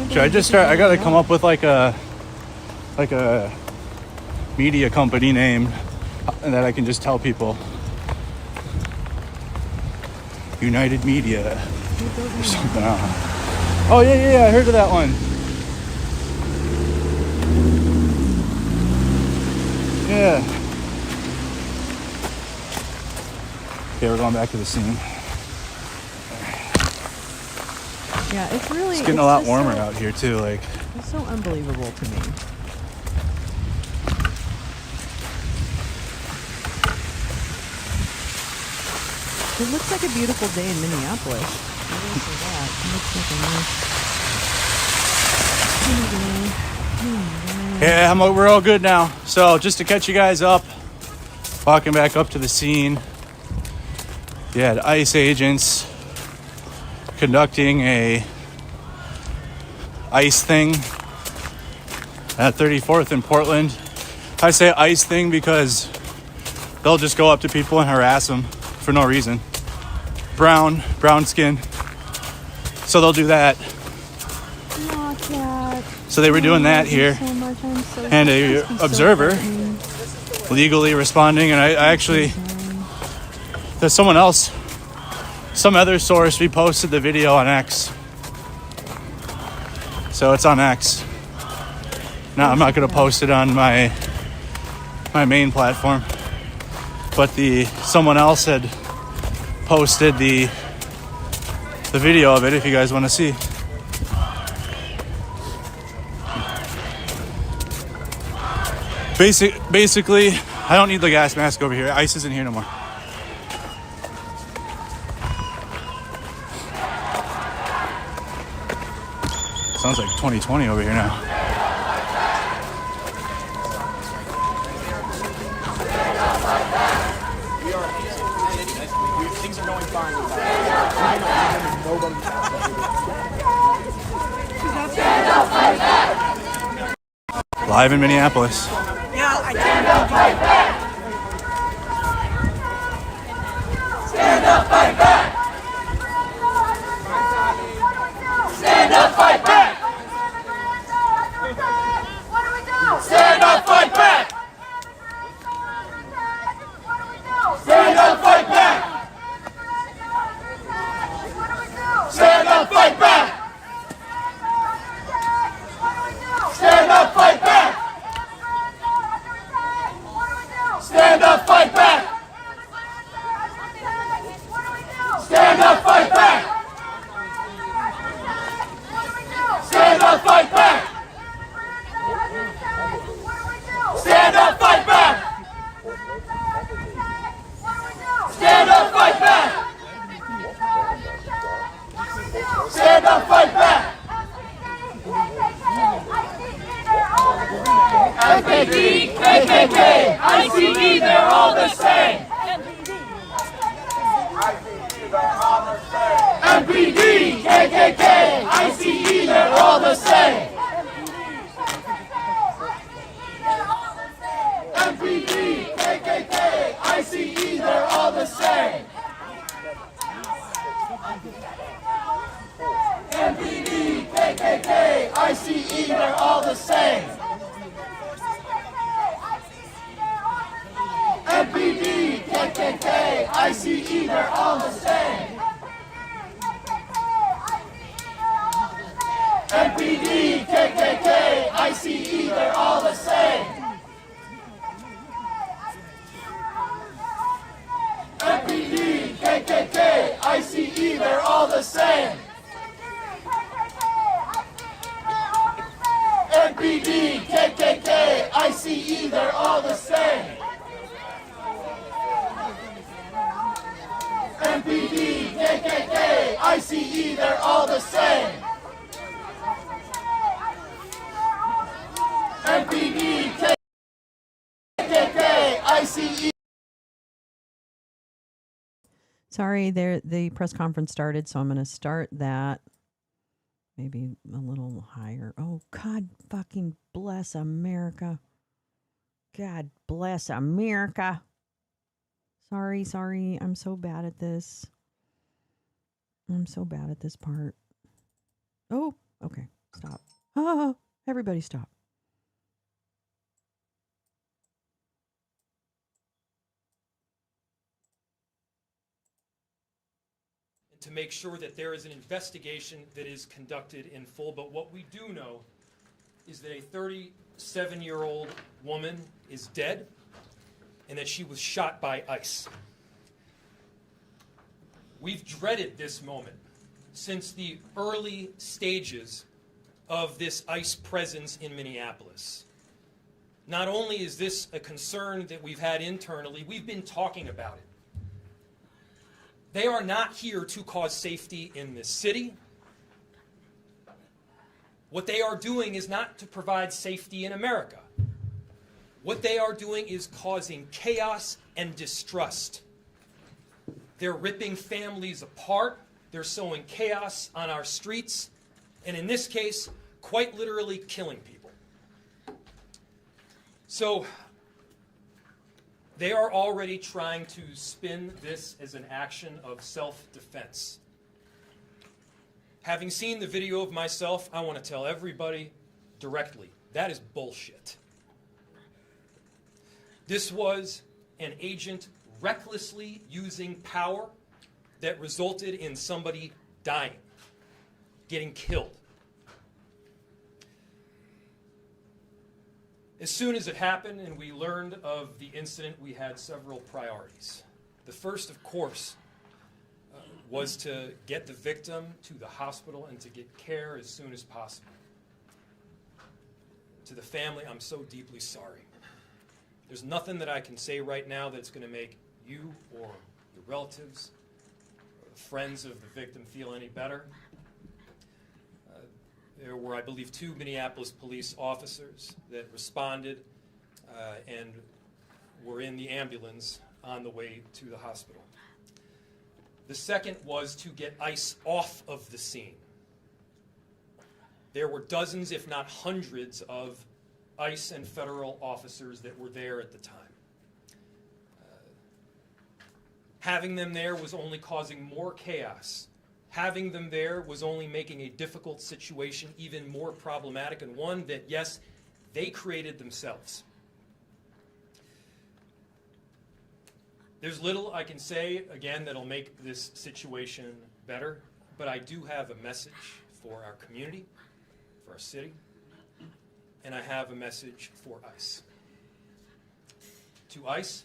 Should I just start? I gotta come up with like a media company name that I can just tell people. United Media or something. I don't know. Oh yeah, I heard of that one. Yeah. Okay, we're going back to the scene. Yeah, it's really... It's getting a lot warmer out here too. Like, it's so unbelievable to me. It looks like a beautiful day in Minneapolis. I will say that. It looks like a nice... yeah, we're all good now. So just to catch you guys up, walking back up to the scene, you had ICE agents conducting a ICE thing at 34th in Portland. I say ICE thing because they'll just go up to people and harass them for no reason. Brown skin. So they'll do that. So they were doing that here. And a observer legally responding, and I actually, there's someone else, some other source reposted the video on X. So it's on X. Now I'm not gonna post it on my main platform. But someone else had posted the video of it if you guys want to see. Basically, I don't need the gas mask over here. ICE isn't here no more. Sounds like 2020 over here now. Things are going fine with that. Live in Minneapolis. Yeah, I stand up, fight back. Stand up, fight back. Stand up, fight back. Stand up, fight back. Stand up, fight back. Stand up, fight back. Stand up, fight back. Stand up, fight back. Stand up, fight back. Stand up, fight back. Stand up, fight back. Stand up, fight back. Stand up, fight back. FKD, KKK, ICE, they're all the same. MPD, KKK, ICE, they're all the same. ICE, they're all the same. MPD, KKK, ICE, they're all the same. MPD, KKK, ICE, they're all the same. MPD, KKK, ICE, they're all the same. MPD, KKK, ICE, they're all the same. MPD, KKK, ICE, they're all the same. MPD, KKK, ICE. Sorry, the press conference started, so I'm going to start that maybe a little higher. Oh, God fucking bless America. God bless America. Sorry. I'm so bad at this. I'm so bad at this part. Oh, okay. Stop. Oh, everybody stop. To make sure that there is an investigation that is conducted in full. But what we do know is that a 37-year-old woman is dead and that she was shot by ICE. We've dreaded this moment since the early stages of this ICE presence in Minneapolis. Not only is this a concern that we've had internally, we've been talking about it. They are not here to cause safety in this city. What they are doing is not to provide safety in America. What they are doing is causing chaos and distrust. They're ripping families apart. They're sowing chaos on our streets. And in this case, quite literally killing people. So, they are already trying to spin this as an action of self-defense. Having seen the video of myself, I want to tell everybody directly, that is bullshit. This was an agent recklessly using power that resulted in somebody dying, getting killed. As soon as it happened and we learned of the incident, we had several priorities. The first, of course, was to get the victim to the hospital and to get care as soon as possible. To the family, I'm so deeply sorry. There's nothing that I can say right now that's going to make you or your relatives or the friends of the victim feel any better. There were, I believe, 2 Minneapolis police officers that responded and were in the ambulance on the way to the hospital. The second was to get ICE off of the scene. There were dozens, if not hundreds, of ICE and federal officers that were there at the time. Having them there was only causing more chaos. Having them there was only making a difficult situation even more problematic, and one that, yes, they created themselves. There's little I can say, again, that'll make this situation better, but I do have a message for our community, for our city, and I have a message for ICE. To ICE,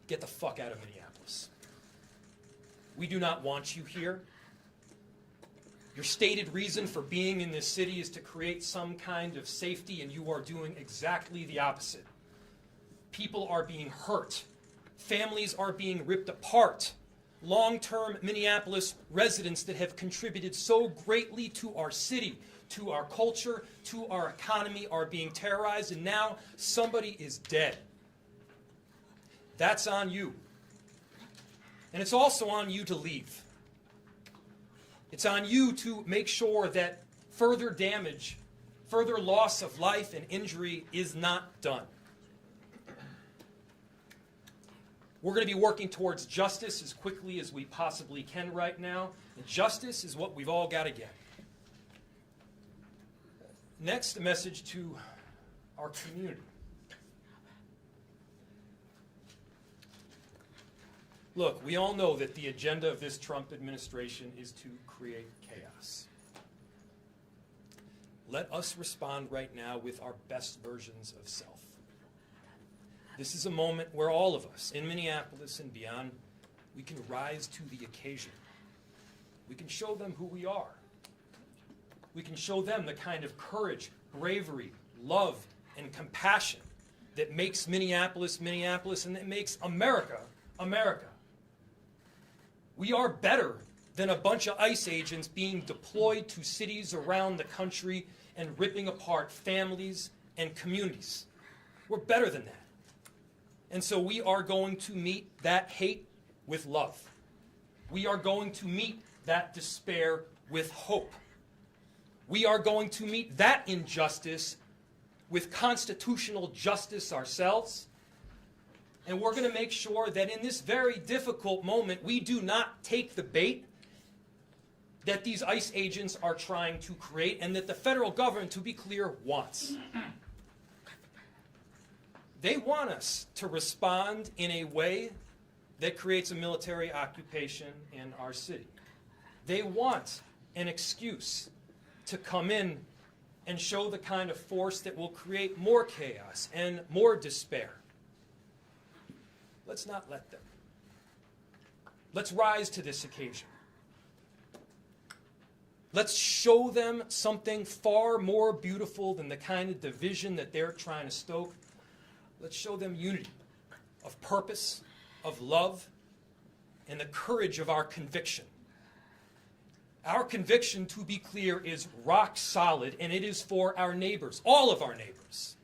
get the fuck out of Minneapolis. We do not want you here. Your stated reason for being in this city is to create some kind of safety, and you are doing exactly the opposite. People are being hurt. Families are being ripped apart. Long-term Minneapolis residents that have contributed so greatly to our city, to our culture, to our economy are being terrorized, and now somebody is dead. That's on you. And it's also on you to leave. It's on you to make sure that further damage, further loss of life and injury is not done. We're going to be working towards justice as quickly as we possibly can right now. And justice is what we've all got to get. Next, a message to our community. Look, we all know that the agenda of this Trump administration is to create chaos. Let us respond right now with our best versions of self. This is a moment where all of us in Minneapolis and beyond, we can rise to the occasion. We can show them who we are. We can show them the kind of courage, bravery, love, and compassion that makes Minneapolis, Minneapolis, and that makes America, America. We are better than a bunch of ICE agents being deployed to cities around the country and ripping apart families and communities. We're better than that. And so we are going to meet that hate with love. We are going to meet that despair with hope. We are going to meet that injustice with constitutional justice ourselves. And we're going to make sure that in this very difficult moment, we do not take the bait that these ICE agents are trying to create and that the federal government, to be clear, wants. They want us to respond in a way that creates a military occupation in our city. They want an excuse to come in and show the kind of force that will create more chaos and more despair. Let's not let them. Let's rise to this occasion. Let's show them something far more beautiful than the kind of division that they're trying to stoke. Let's show them unity of purpose, of love, and the courage of our conviction. Our conviction, to be clear, is rock solid, and it is for our neighbors, all of our neighbors.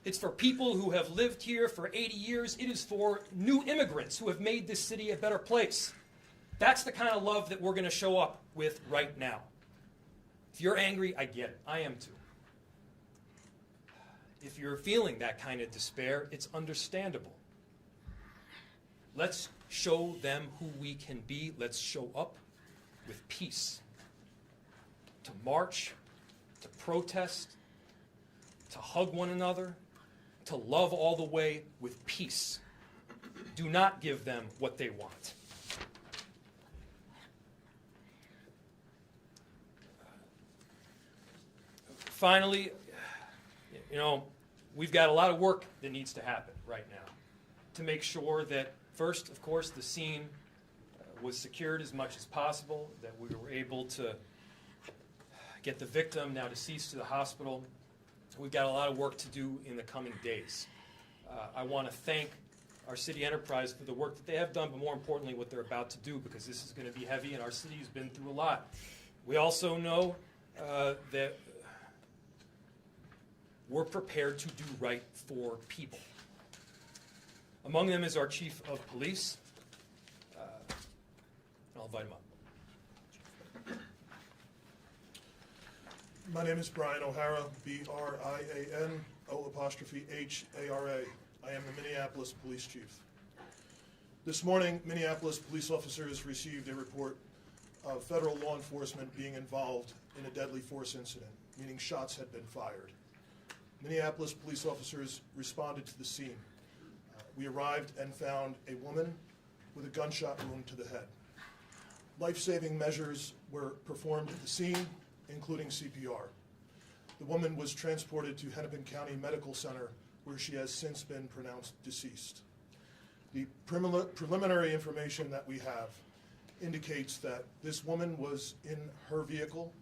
It's for people who have lived here for 80 years. It is for new immigrants who have made this city a better place. That's the kind of love that we're going to show up with right now. If you're angry, I get it. I am too. If you're feeling that kind of despair, it's understandable. Let's show them who we can be. Let's show up with peace. To march, to protest, to hug one another, to love all the way with peace. Do not give them what they want. Finally, we've got a lot of work that needs to happen right now to make sure that, first, of course, the scene was secured as much as possible, that we were able to get the victim, now deceased, to the hospital. We've got a lot of work to do in the coming days. I want to thank our city enterprise for the work that they have done, but more importantly, what they're about to do, because this is going to be heavy, and our city has been through a lot. We also know that we're prepared to do right for people. Among them is our chief of police. I'll invite him up. My name is Brian O'Hara, B-R-I-A-N-O''H-A-R-A. I am the Minneapolis Police Chief. This morning, Minneapolis police officers received a report of federal law enforcement being involved in a deadly force incident, meaning shots had been fired. Minneapolis police officers responded to the scene. We arrived and found a woman with a gunshot wound to the head. Life-saving measures were performed at the scene, including CPR. The woman was transported to Hennepin County Medical Center, where she has since been pronounced deceased. The preliminary information that we have indicates that this woman was in her vehicle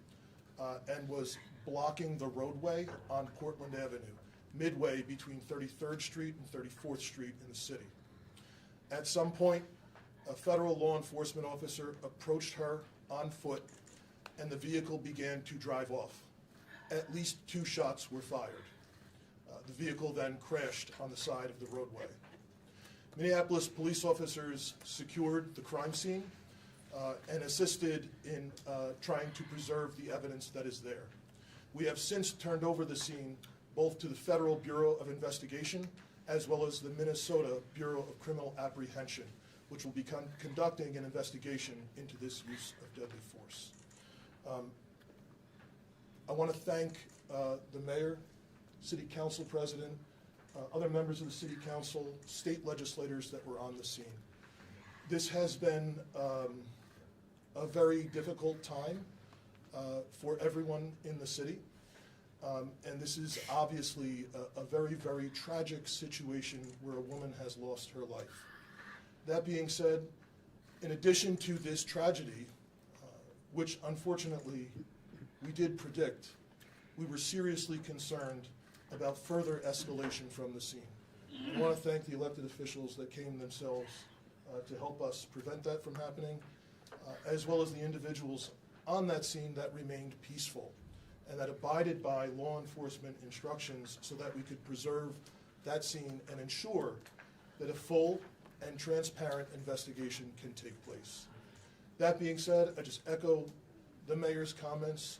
and was blocking the roadway on Portland Avenue, midway between 33rd Street and 34th Street in the city. At some point, a federal law enforcement officer approached her on foot, and the vehicle began to drive off. At least 2 shots were fired. The vehicle then crashed on the side of the roadway. Minneapolis police officers secured the crime scene and assisted in trying to preserve the evidence that is there. We have since turned over the scene both to the Federal Bureau of Investigation as well as the Minnesota Bureau of Criminal Apprehension, which will be conducting an investigation into this use of deadly force. I want to thank the mayor, city council president, other members of the city council, state legislators that were on the scene. This has been a very difficult time for everyone in the city. And this is obviously a very, very tragic situation where a woman has lost her life. That being said, in addition to this tragedy, which unfortunately we did predict, we were seriously concerned about further escalation from the scene. I want to thank the elected officials that came themselves to help us prevent that from happening, as well as the individuals on that scene that remained peaceful and that abided by law enforcement instructions so that we could preserve that scene and ensure that a full and transparent investigation can take place. That being said, I just echo the mayor's comments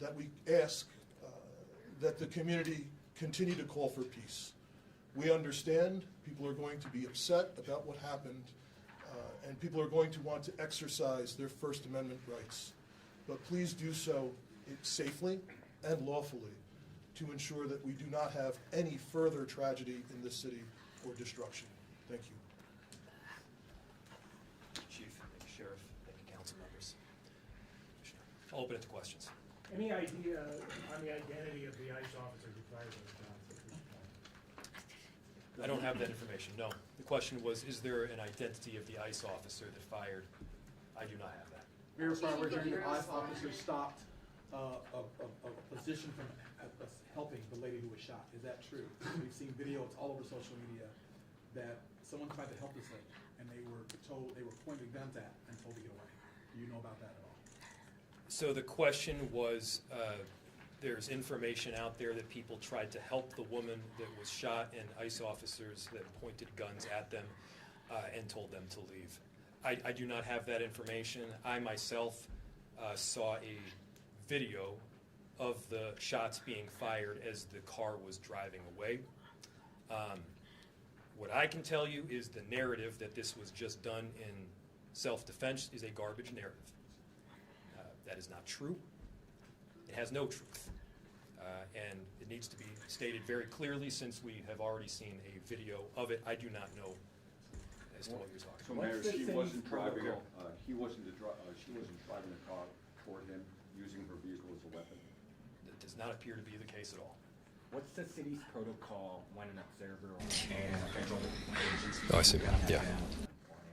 that we ask that the community continue to call for peace. We understand people are going to be upset about what happened, and people are going to want to exercise their First Amendment rights. But please do so safely and lawfully to ensure that we do not have any further tragedy in this city or destruction. Thank you. Chief, thank you, Sheriff, thank you, council members. I'll open it to questions. Any idea on the identity of the ICE officer who fired those shots at this point? I don't have that information, no. The question was, is there an identity of the ICE officer that fired? I do not have that. Mayor Farr, we're hearing that ICE officers stopped a position from helping the lady who was shot. Is that true? We've seen video, it's all over social media, that someone tried to help this lady, and they were told, they were pointing guns at and told to get away. Do you know about that at all? So the question was, there's information out there that people tried to help the woman that was shot, and ICE officers that pointed guns at them and told them to leave. I do not have that information. I myself saw a video of the shots being fired as the car was driving away. What I can tell you is the narrative that this was just done in self-defense is a garbage narrative. That is not true. It has no truth. And it needs to be stated very clearly, since we have already seen a video of it. I do not know as to what you're talking So, about. Mayor, she wasn't driving she wasn't driving the car toward him, using her vehicle as a weapon? That does not appear to be the case at all. What's the city's protocol when an observer or a federal agency Oh, I see. Yeah. or an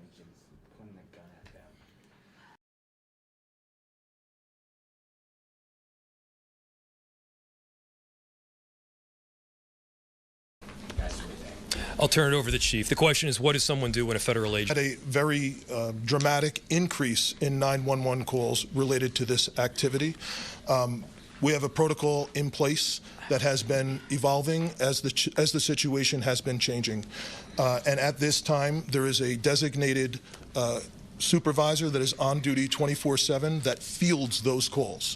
agent's pointing a gun at them? I'll turn it over to the chief. The question is, what does someone do when a federal agent... Had a very dramatic increase in 911 calls related to this activity. We have a protocol in place that has been evolving as the situation has been changing. And at this time, there is a designated supervisor that is on duty 24/7 that fields those calls.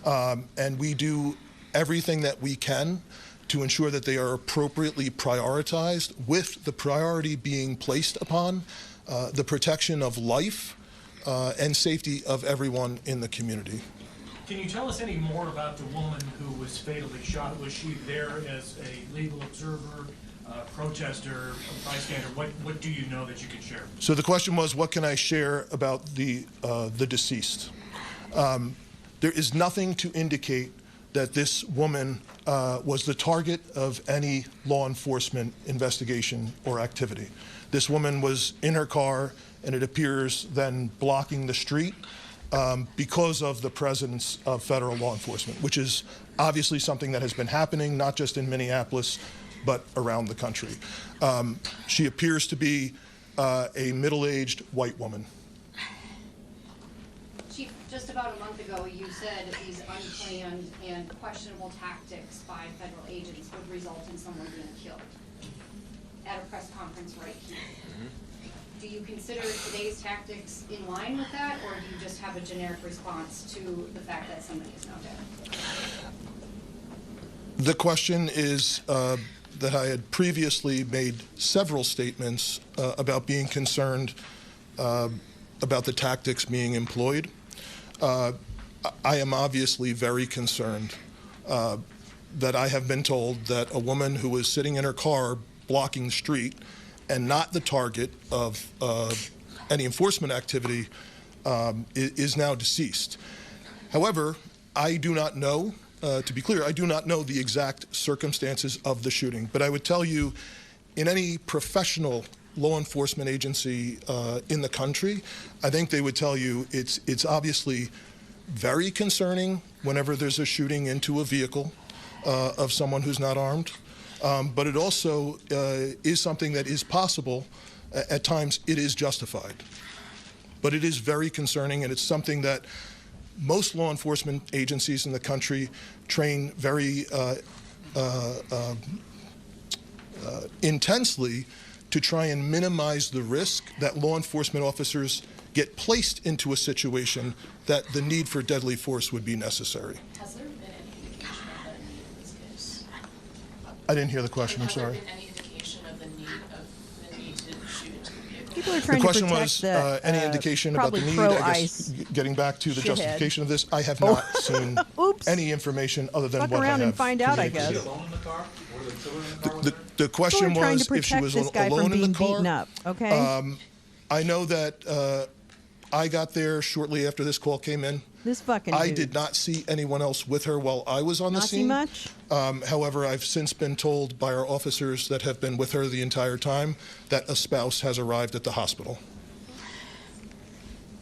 And we do everything that we can to ensure that they are appropriately prioritized, with the priority being placed upon the protection of life and safety of everyone in the community. Can you tell us any more about the woman who was fatally shot? Was she there as a legal observer, protester, bystander? What do you know that you can share? So the question was, what can I share about the deceased? There is nothing to indicate that this woman was the target of any law enforcement investigation or activity. This woman was in her car, and it appears then blocking the street because of the presence of federal law enforcement, which is obviously something that has been happening not just in Minneapolis, but around the country. She appears to be a middle-aged white woman. Chief, just about a month ago, you said these unplanned and questionable tactics by federal agents would result in someone being killed at a press conference right here. Do you consider today's tactics in line with that, or do you just have a generic response to the fact that somebody is now dead? The question is that I had previously made several statements about being concerned about the tactics being employed. I am obviously very concerned that I have been told that a woman who was sitting in her car blocking the street and not the target of any enforcement activity is now deceased. However, I do not know, to be clear, I do not know the exact circumstances of the shooting, but I would tell you in any professional law enforcement agency in the country, I think they would tell you it's obviously very concerning whenever there's a shooting into a vehicle of someone who's not armed, but it also is something that is possible. At times it is justified, but it is very concerning, and it's something that most law enforcement agencies in the country train very intensely to try and minimize the risk that law enforcement officers get placed into a situation that the need for deadly force would be necessary. Has there been any indication of that need in this case? I didn't hear the question, I'm sorry. Has there been any indication of the need to shoot into the vehicle? People are trying The question to protect was the, any indication about the probably need, I guess, pro-ICE getting back to the shithead. justification of this, I have not seen any information other than Fuck what I around have and find out, I communicated. guess. The question People are trying was to if she protect was this guy alone from in the being car. beaten up, okay? I know that I got there shortly after this call came in. This fucking I dude. did not see anyone else with her while I was on the Not see scene. much? However, I've since been told by our officers that have been with her the entire time that a spouse has arrived at the hospital.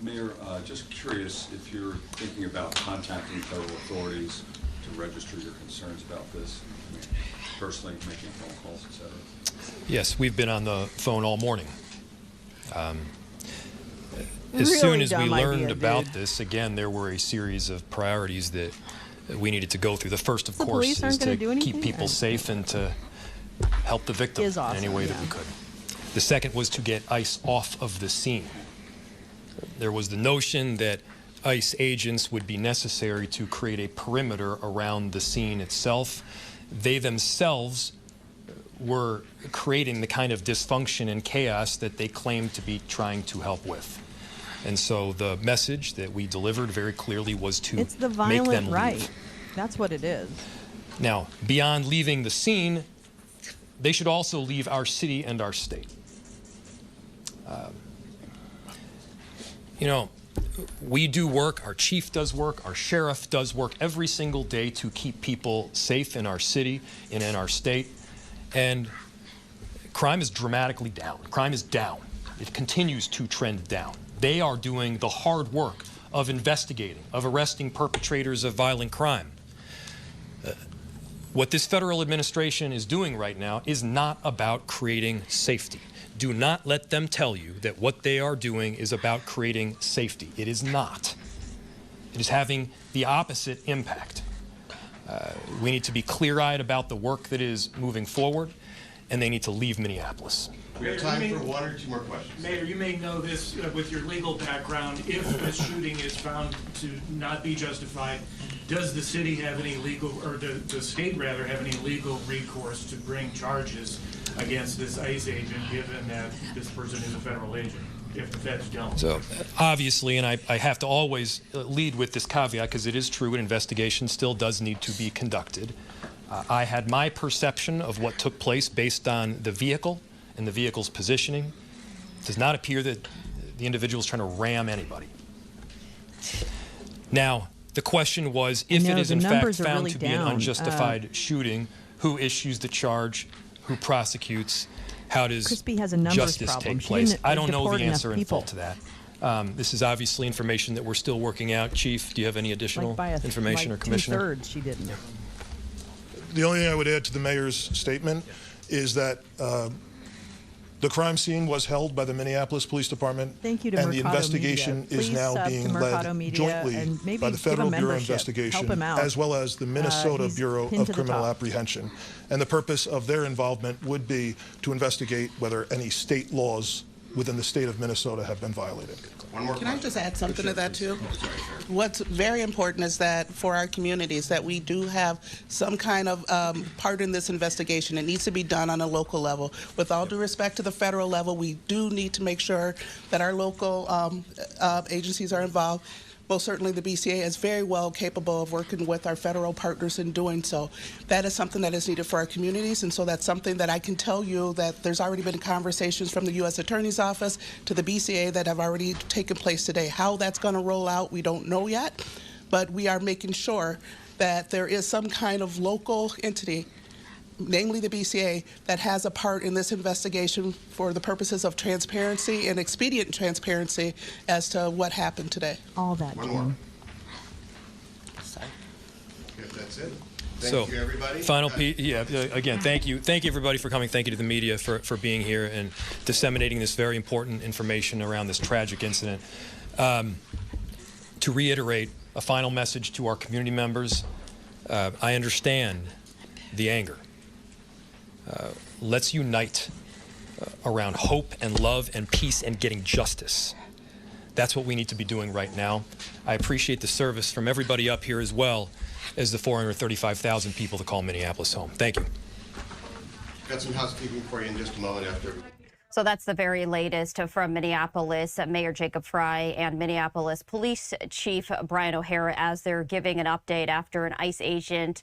Mayor, just curious if you're thinking about contacting federal authorities to register your concerns about this, personally making phone calls, et cetera. Yes, we've been on the phone all morning. As Really soon as we dumb learned idea, about dude. this, again, there were a series of priorities that we needed to go through. The first, of The course, police is aren't to gonna do anything? keep people safe and to help the victim Is in awesome, any way that yeah. we could. The second was to get ICE off of the scene. There was the notion that ICE agents would be necessary to create a perimeter around the scene itself. They themselves were creating the kind of dysfunction and chaos that they claimed to be trying to help with. And so the message that we delivered very clearly was to It's the make violent them right. leave. That's what it is. Now, beyond leaving the scene, they should also leave our city and our state. You know, we do work, our chief does work, our sheriff does work every single day to keep people safe in our city and in our state. And crime is dramatically down. Crime is down. It continues to trend down. They are doing the hard work of investigating, of arresting perpetrators of violent crime. What this federal administration is doing right now is not about creating safety. Do not let them tell you that what they are doing is about creating safety. It is not. It is having the opposite impact. We need to be clear-eyed about the work that is moving forward, and they need to leave Minneapolis. We have time for one or two more questions. Mayor, you may know this with your legal background. If this shooting is found to not be justified, does the city have any legal, or the state rather, have any legal recourse to bring charges against this ICE agent, given that this person is a federal agent, if the feds don't? So obviously, and I have to always lead with this caveat because it is true, an investigation still does need to be conducted. I had my perception of what took place based on the vehicle and the vehicle's positioning. It does not appear that the individual is trying to ram anybody. Now, the question was, if it is in fact found to be an unjustified shooting, who issues the charge, who prosecutes, how does Crispy has a numbers justice problem. take She place? didn't I don't know deport the enough answer in full people. to that. This is obviously information that we're still working out. Chief, do you have any additional Like by information, or Commissioner? 2/3 she didn't. The only thing I would add to the mayor's statement is that the crime scene was held by the Minneapolis Police Department, Thank you to and the Mercado investigation Media. is Please now sub to being Mercado led Media jointly and maybe by the give a Federal Bureau of membership. Investigation, Help him out. as well as the Minnesota He's Bureau pinned of to the Criminal top. Apprehension. And the purpose of their involvement would be to investigate whether any state laws within the state of Minnesota have been violated. Can I just add something to that too? What's very important is that for our communities that we do have some kind of part in this investigation. It needs to be done on a local level. With all due respect to the federal level, we do need to make sure that our local agencies are involved. most certainly the BCA is very well capable of working with our federal partners in doing so. That is something that is needed for our communities, and so that's something that I can tell you that there's already been conversations from the U.S. Attorney's Office to the BCA that have already taken place today. How that's going to roll out, we don't know yet, but we are making sure that there is some kind of local entity, namely the BCA, that has a part in this investigation for the purposes of transparency and expedient transparency as to what happened today. All that. One more. If that's it. Thank you, everybody. Final piece. Yeah. Again, thank you everybody for coming. Thank you to the media for being here and disseminating this very important information around this tragic incident. To reiterate a final message to our community members, I understand the anger. Let's unite around hope and love and peace and getting justice. That's what we need to be doing right now. I appreciate the service from everybody up here as well as the 435,000 people that call Minneapolis home. Thank you. Got some housekeeping for you in just a moment after. So that's the very latest from Minneapolis. Mayor Jacob Frey and Minneapolis Police Chief Brian O'Hara as they're giving an update after an ICE agent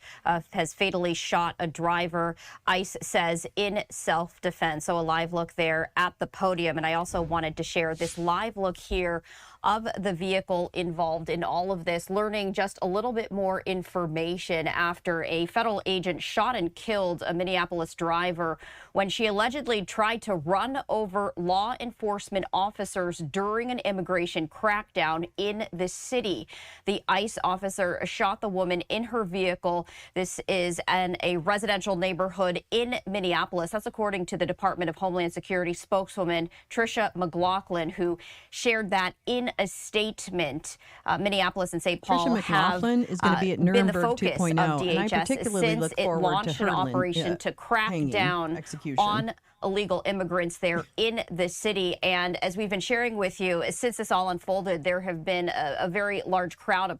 has fatally shot a driver. ICE says in self-defense. So a live look there at the podium. And I also wanted to share this live look here of the vehicle involved in all of this, learning just a little bit more information after a federal agent shot and killed a Minneapolis driver when she allegedly tried to run over law enforcement officers during an immigration crackdown in the city. The ICE officer shot the woman in her vehicle. This is a residential neighborhood in Minneapolis. That's according to the Department of Homeland Security spokeswoman Tricia McLaughlin, who shared that in a statement. Minneapolis and St. Paul Tricia McLaughlin is going to be at been the Nuremberg focus 2.0, of and I DHS particularly since look it forward launched to an her operation to crack down on illegal immigrants there in the city. And as we've been sharing with you, since this all unfolded, there have been a very large crowd of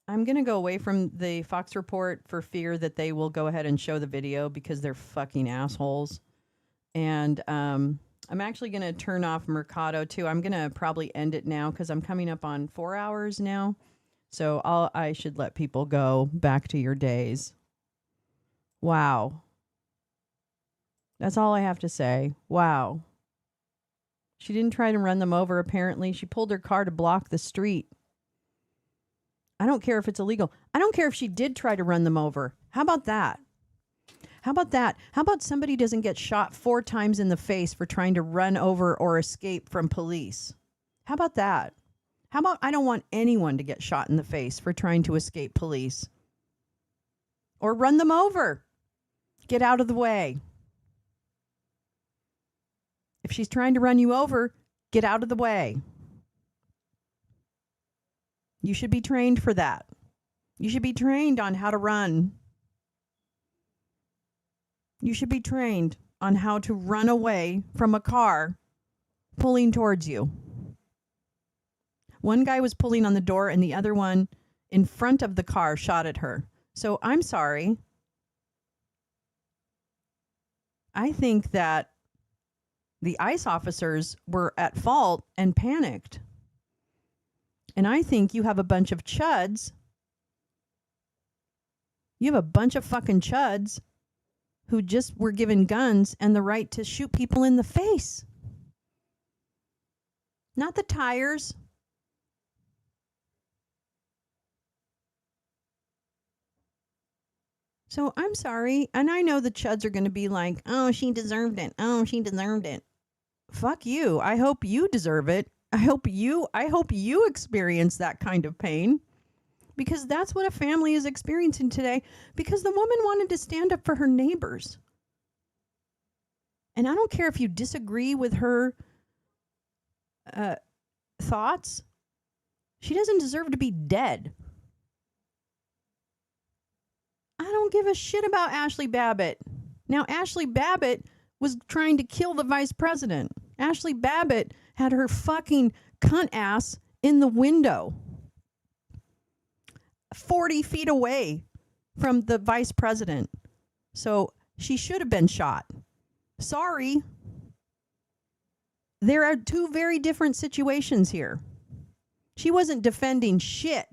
I'm going to go away from the Fox report for fear that they will go ahead and show the video because they're fucking assholes. And I'm actually going to turn off Mercado too. I'm going to probably end it now because I'm coming up on 4 hours now. So I should let people go back to your days. Wow. That's all I have to say. Wow. She didn't try to run them over, apparently. She pulled her car to block the street. I don't care if it's illegal. I don't care if she did try to run them over. How about that? How about that? How about somebody doesn't get shot 4 times in the face for trying to run over or escape from police? How about that? How about I don't want anyone to get shot in the face for trying to escape police? Or run them over. Get out of the way. If she's trying to run you over, get out of the way. You should be trained for that. You should be trained on how to run. You should be trained on how to run away from a car pulling towards you. One guy was pulling on the door and the other one in front of the car shot at her. So I'm sorry. I think that the ICE officers were at fault and panicked. And I think you have a bunch of chuds. You have a bunch of fucking chuds who just were given guns and the right to shoot people in the face. Not the tires. So I'm sorry. And I know the chuds are going to be like, oh, she deserved it. Oh, she deserved it. Fuck you. I hope you deserve it. I hope you experience that kind of pain, because that's what a family is experiencing today, because the woman wanted to stand up for her neighbors. And I don't care if you disagree with her thoughts. She doesn't deserve to be dead. I don't give a shit about Ashley Babbitt. Now, Ashley Babbitt was trying to kill the vice president. Ashley Babbitt had her fucking cunt ass in the window 40 feet away from the vice president. So she should have been shot. Sorry. There are two very different situations here. She wasn't defending shit.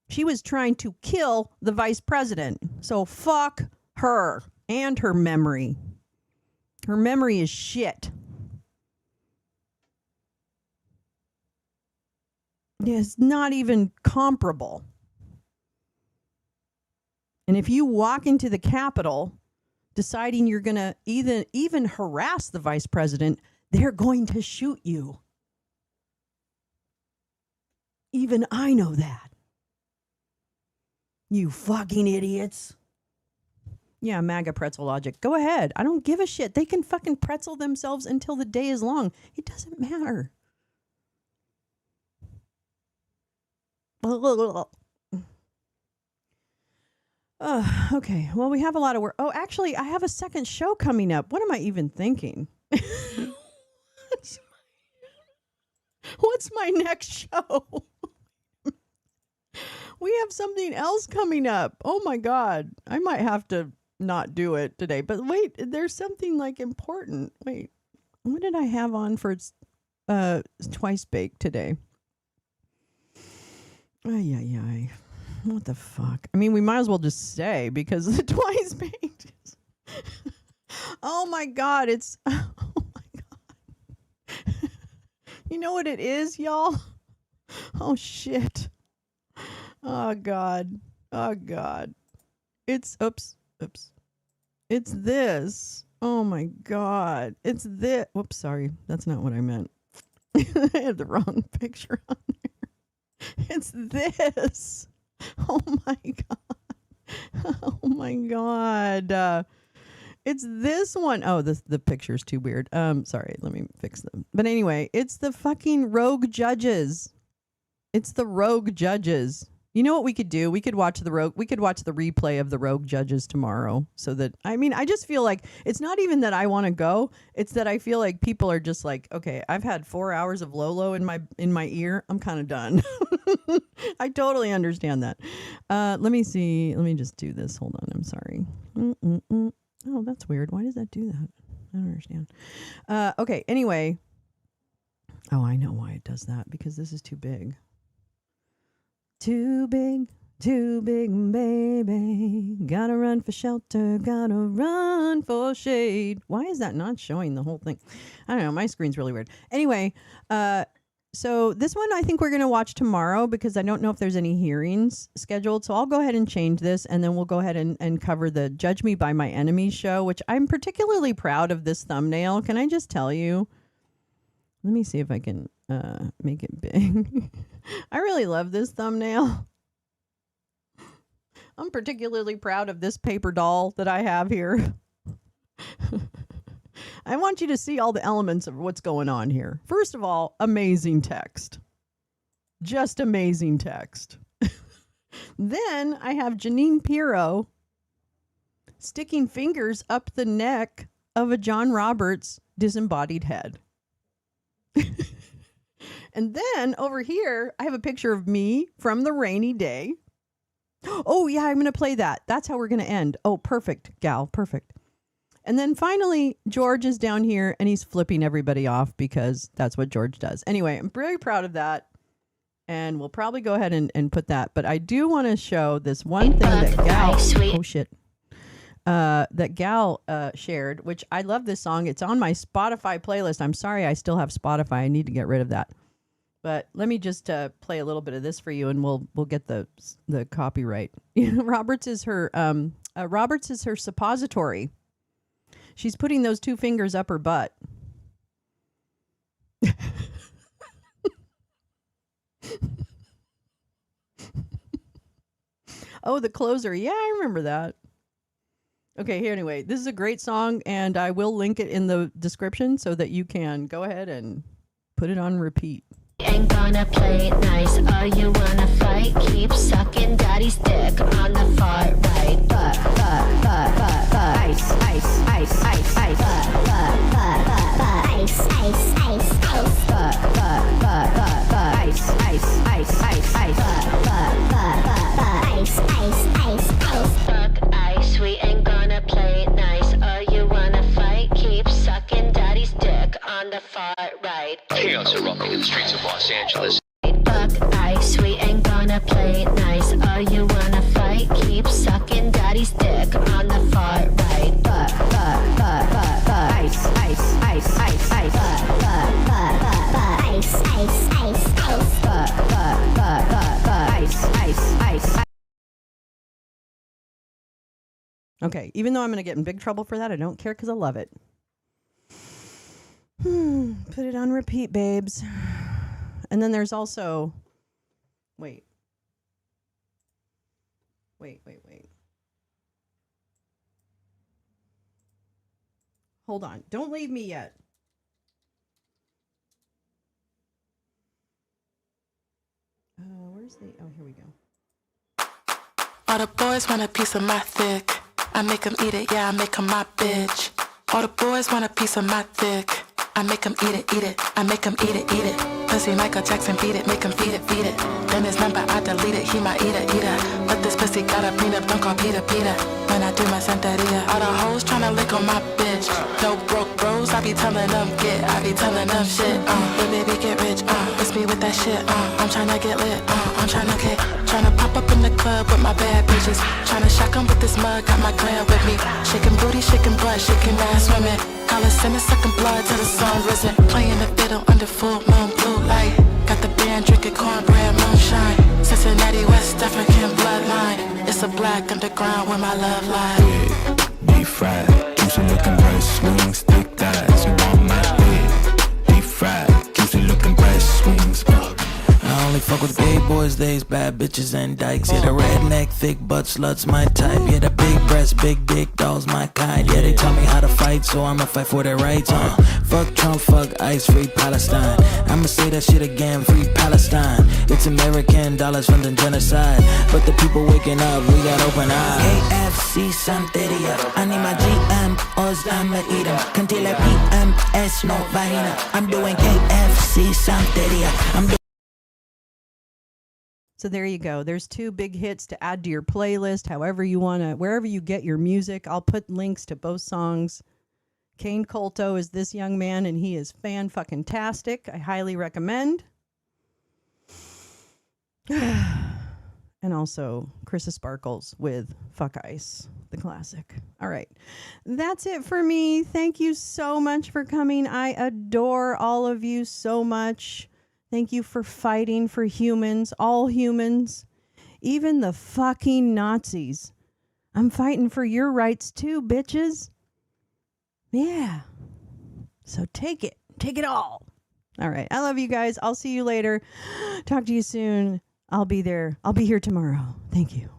She was trying to kill the vice president. So fuck her and her memory. Her memory is shit. It's not even comparable. And if you walk into the Capitol deciding you're going to even harass the vice president, they're going to shoot you. Even I know that. You fucking idiots. Yeah, MAGA pretzel logic. Go ahead. I don't give a shit. They can fucking pretzel themselves until the day is long. It doesn't matter. Okay. Well, we have a lot of work. Oh, actually, I have a second show coming up. What am I even thinking? What's my next show? We have something else coming up. Oh my God. I might have to not do it today. But wait, there's something like important. Wait, what did I have on for Twice Baked today? Ay. What the fuck? I mean, we might as well just say because the Twice Baked is... Oh my God, it's... Oh my God. You know what it is, y'all? Oh shit. Oh God. Oh God. It's... Oops. It's this. Oh my God. It's this. Whoops, sorry. That's not what I meant. I had the wrong picture on there. It's this. Oh my God. Oh my God. It's this one. Oh, the picture's too weird. Sorry, let me fix them. But anyway, it's the fucking rogue judges. It's the rogue judges. You know what we could do? We could watch the replay of the rogue judges tomorrow. So that, I mean, I just feel like it's not even that I want to go. It's that I feel like people are just like, okay, I've had 4 hours of Lolo in my ear. I'm kind of done. I totally understand that. Let me see. Let me just do this. Hold on. I'm sorry. Oh, that's weird. Why does that do that? I don't understand. Okay. Anyway. Oh, I know why it does that. Because this is too big. Too big, baby. Gotta run for shelter, gotta run for shade. Why is that not showing the whole thing? I don't know. My screen's really weird. Anyway, so this one I think we're going to watch tomorrow because I don't know if there's any hearings scheduled. So I'll go ahead and change this and then we'll go ahead and cover the Judge Me by My Enemies show, which I'm particularly proud of this thumbnail. Can I just tell you? Let me see if I can make it big. I really love this thumbnail. I'm particularly proud of this paper doll that I have here. I want you to see all the elements of what's going on here. First of all, amazing text. Just amazing text. Then I have Janine Pirro sticking fingers up the neck of a John Roberts disembodied head. And then over here, I have a picture of me from the rainy day. Oh, yeah, I'm going to play that. That's how we're going to end. Oh, perfect, gal. Perfect. And then finally, George is down here and he's flipping everybody off because that's what George does. Anyway, I'm very proud of that. And we'll probably go ahead and put that. But I do want to show this one thing that Gal... Oh, shit. That Gal shared, which I love this song. It's on my Spotify playlist. I'm sorry I still have Spotify. I need to get rid of that. But let me just play a little bit of this for you, and we'll get the copyright. Roberts is her suppository. She's putting those 2 fingers up her butt. Oh, the closer. Yeah, I remember that. Okay, here anyway. This is a great song, and I will link it in the description so that you can go ahead and put it on repeat. Ain't gonna play it nice. Oh, you wanna fight? Keep sucking daddy's dick on the far right. Ice, ice, ice, ice, ice. Ice, ice, ice, ice. Ice, ice, ice, ice, ice. Ice, ice, ice, ice. Fuck ice, we ain't gonna play it nice. Oh, you wanna fight? Keep sucking daddy's dick Oh, you wanna fight? Keep sucking daddy's dick on the far right. Ice, ice, ice, ice, ice. Ice, ice, ice, ice. Ice, ice, ice. Okay, even though I'm going to get in big trouble for that, I don't care because I love it. Put it on repeat, babes. And then there's also... Wait. Hold on. Don't leave me yet. Where's the... Oh, here we go. All the boys want a piece of my thick. I make them eat it, yeah, I make them my bitch. All the boys want a piece of my thick. I make them eat it, eat it. I make them eat it, eat it. Pussy Michael Jackson, beat it, make him feed it, feed it. Then his number, I delete it, he my eater, eater. But this pussy got a prenup, don't call Peter, Peter. When I do my Santeria, all the hoes tryna lick on my bitch. No broke bros, I be telling them get, I be telling them shit. But baby get rich, it's me with that shit. I'm tryna get lit, I'm tryna get, tryna pop up in the club with my bad bitches. Tryna shock 'em with this mug, got my clan with me. Shaking booty, shaking butt, shaking ass women. Call us in sucking blood till the sun risen. Playing the fiddle under full moon blue light. Got the band drinking cornbread moonshine. Cincinnati West African bloodline. It's a black underground where my love lies. Deep fried, juicy looking breast wings, thick thighs. You want my dick? Deep fried, juicy looking breast wings. I only fuck with gay boys, they's bad bitches and dykes. Yeah, the redneck, thick butt sluts my type. Yeah, the big breast, big dick dolls my kind. Yeah, they tell me how to fight, so I'ma fight for their rights. Fuck Trump, fuck ICE, free Palestine. I'ma say that shit again, free Palestine. It's American dollars from the genocide, but the people waking up, we got open eyes. KFC Santeria, I need my GMOs, I'ma eat them. Cantila PMS, no vagina. I'm doing KFC Santeria. I'm doing. So there you go. There's 2 big hits to add to your playlist, however you want to, wherever you get your music. I'll put links to both songs. Kane Colto is this young man, and he is fan-fucking-tastic. I highly recommend. And also Krista Sparkles with Fuck Ice, the classic. All right. That's it for me. Thank you so much for coming. I adore all of you so much. Thank you for fighting for humans, all humans, even the fucking Nazis. I'm fighting for your rights too, bitches. Yeah. So take it all. All right. I love you guys. I'll see you later. Talk to you soon. I'll be there. I'll be here tomorrow. Thank you.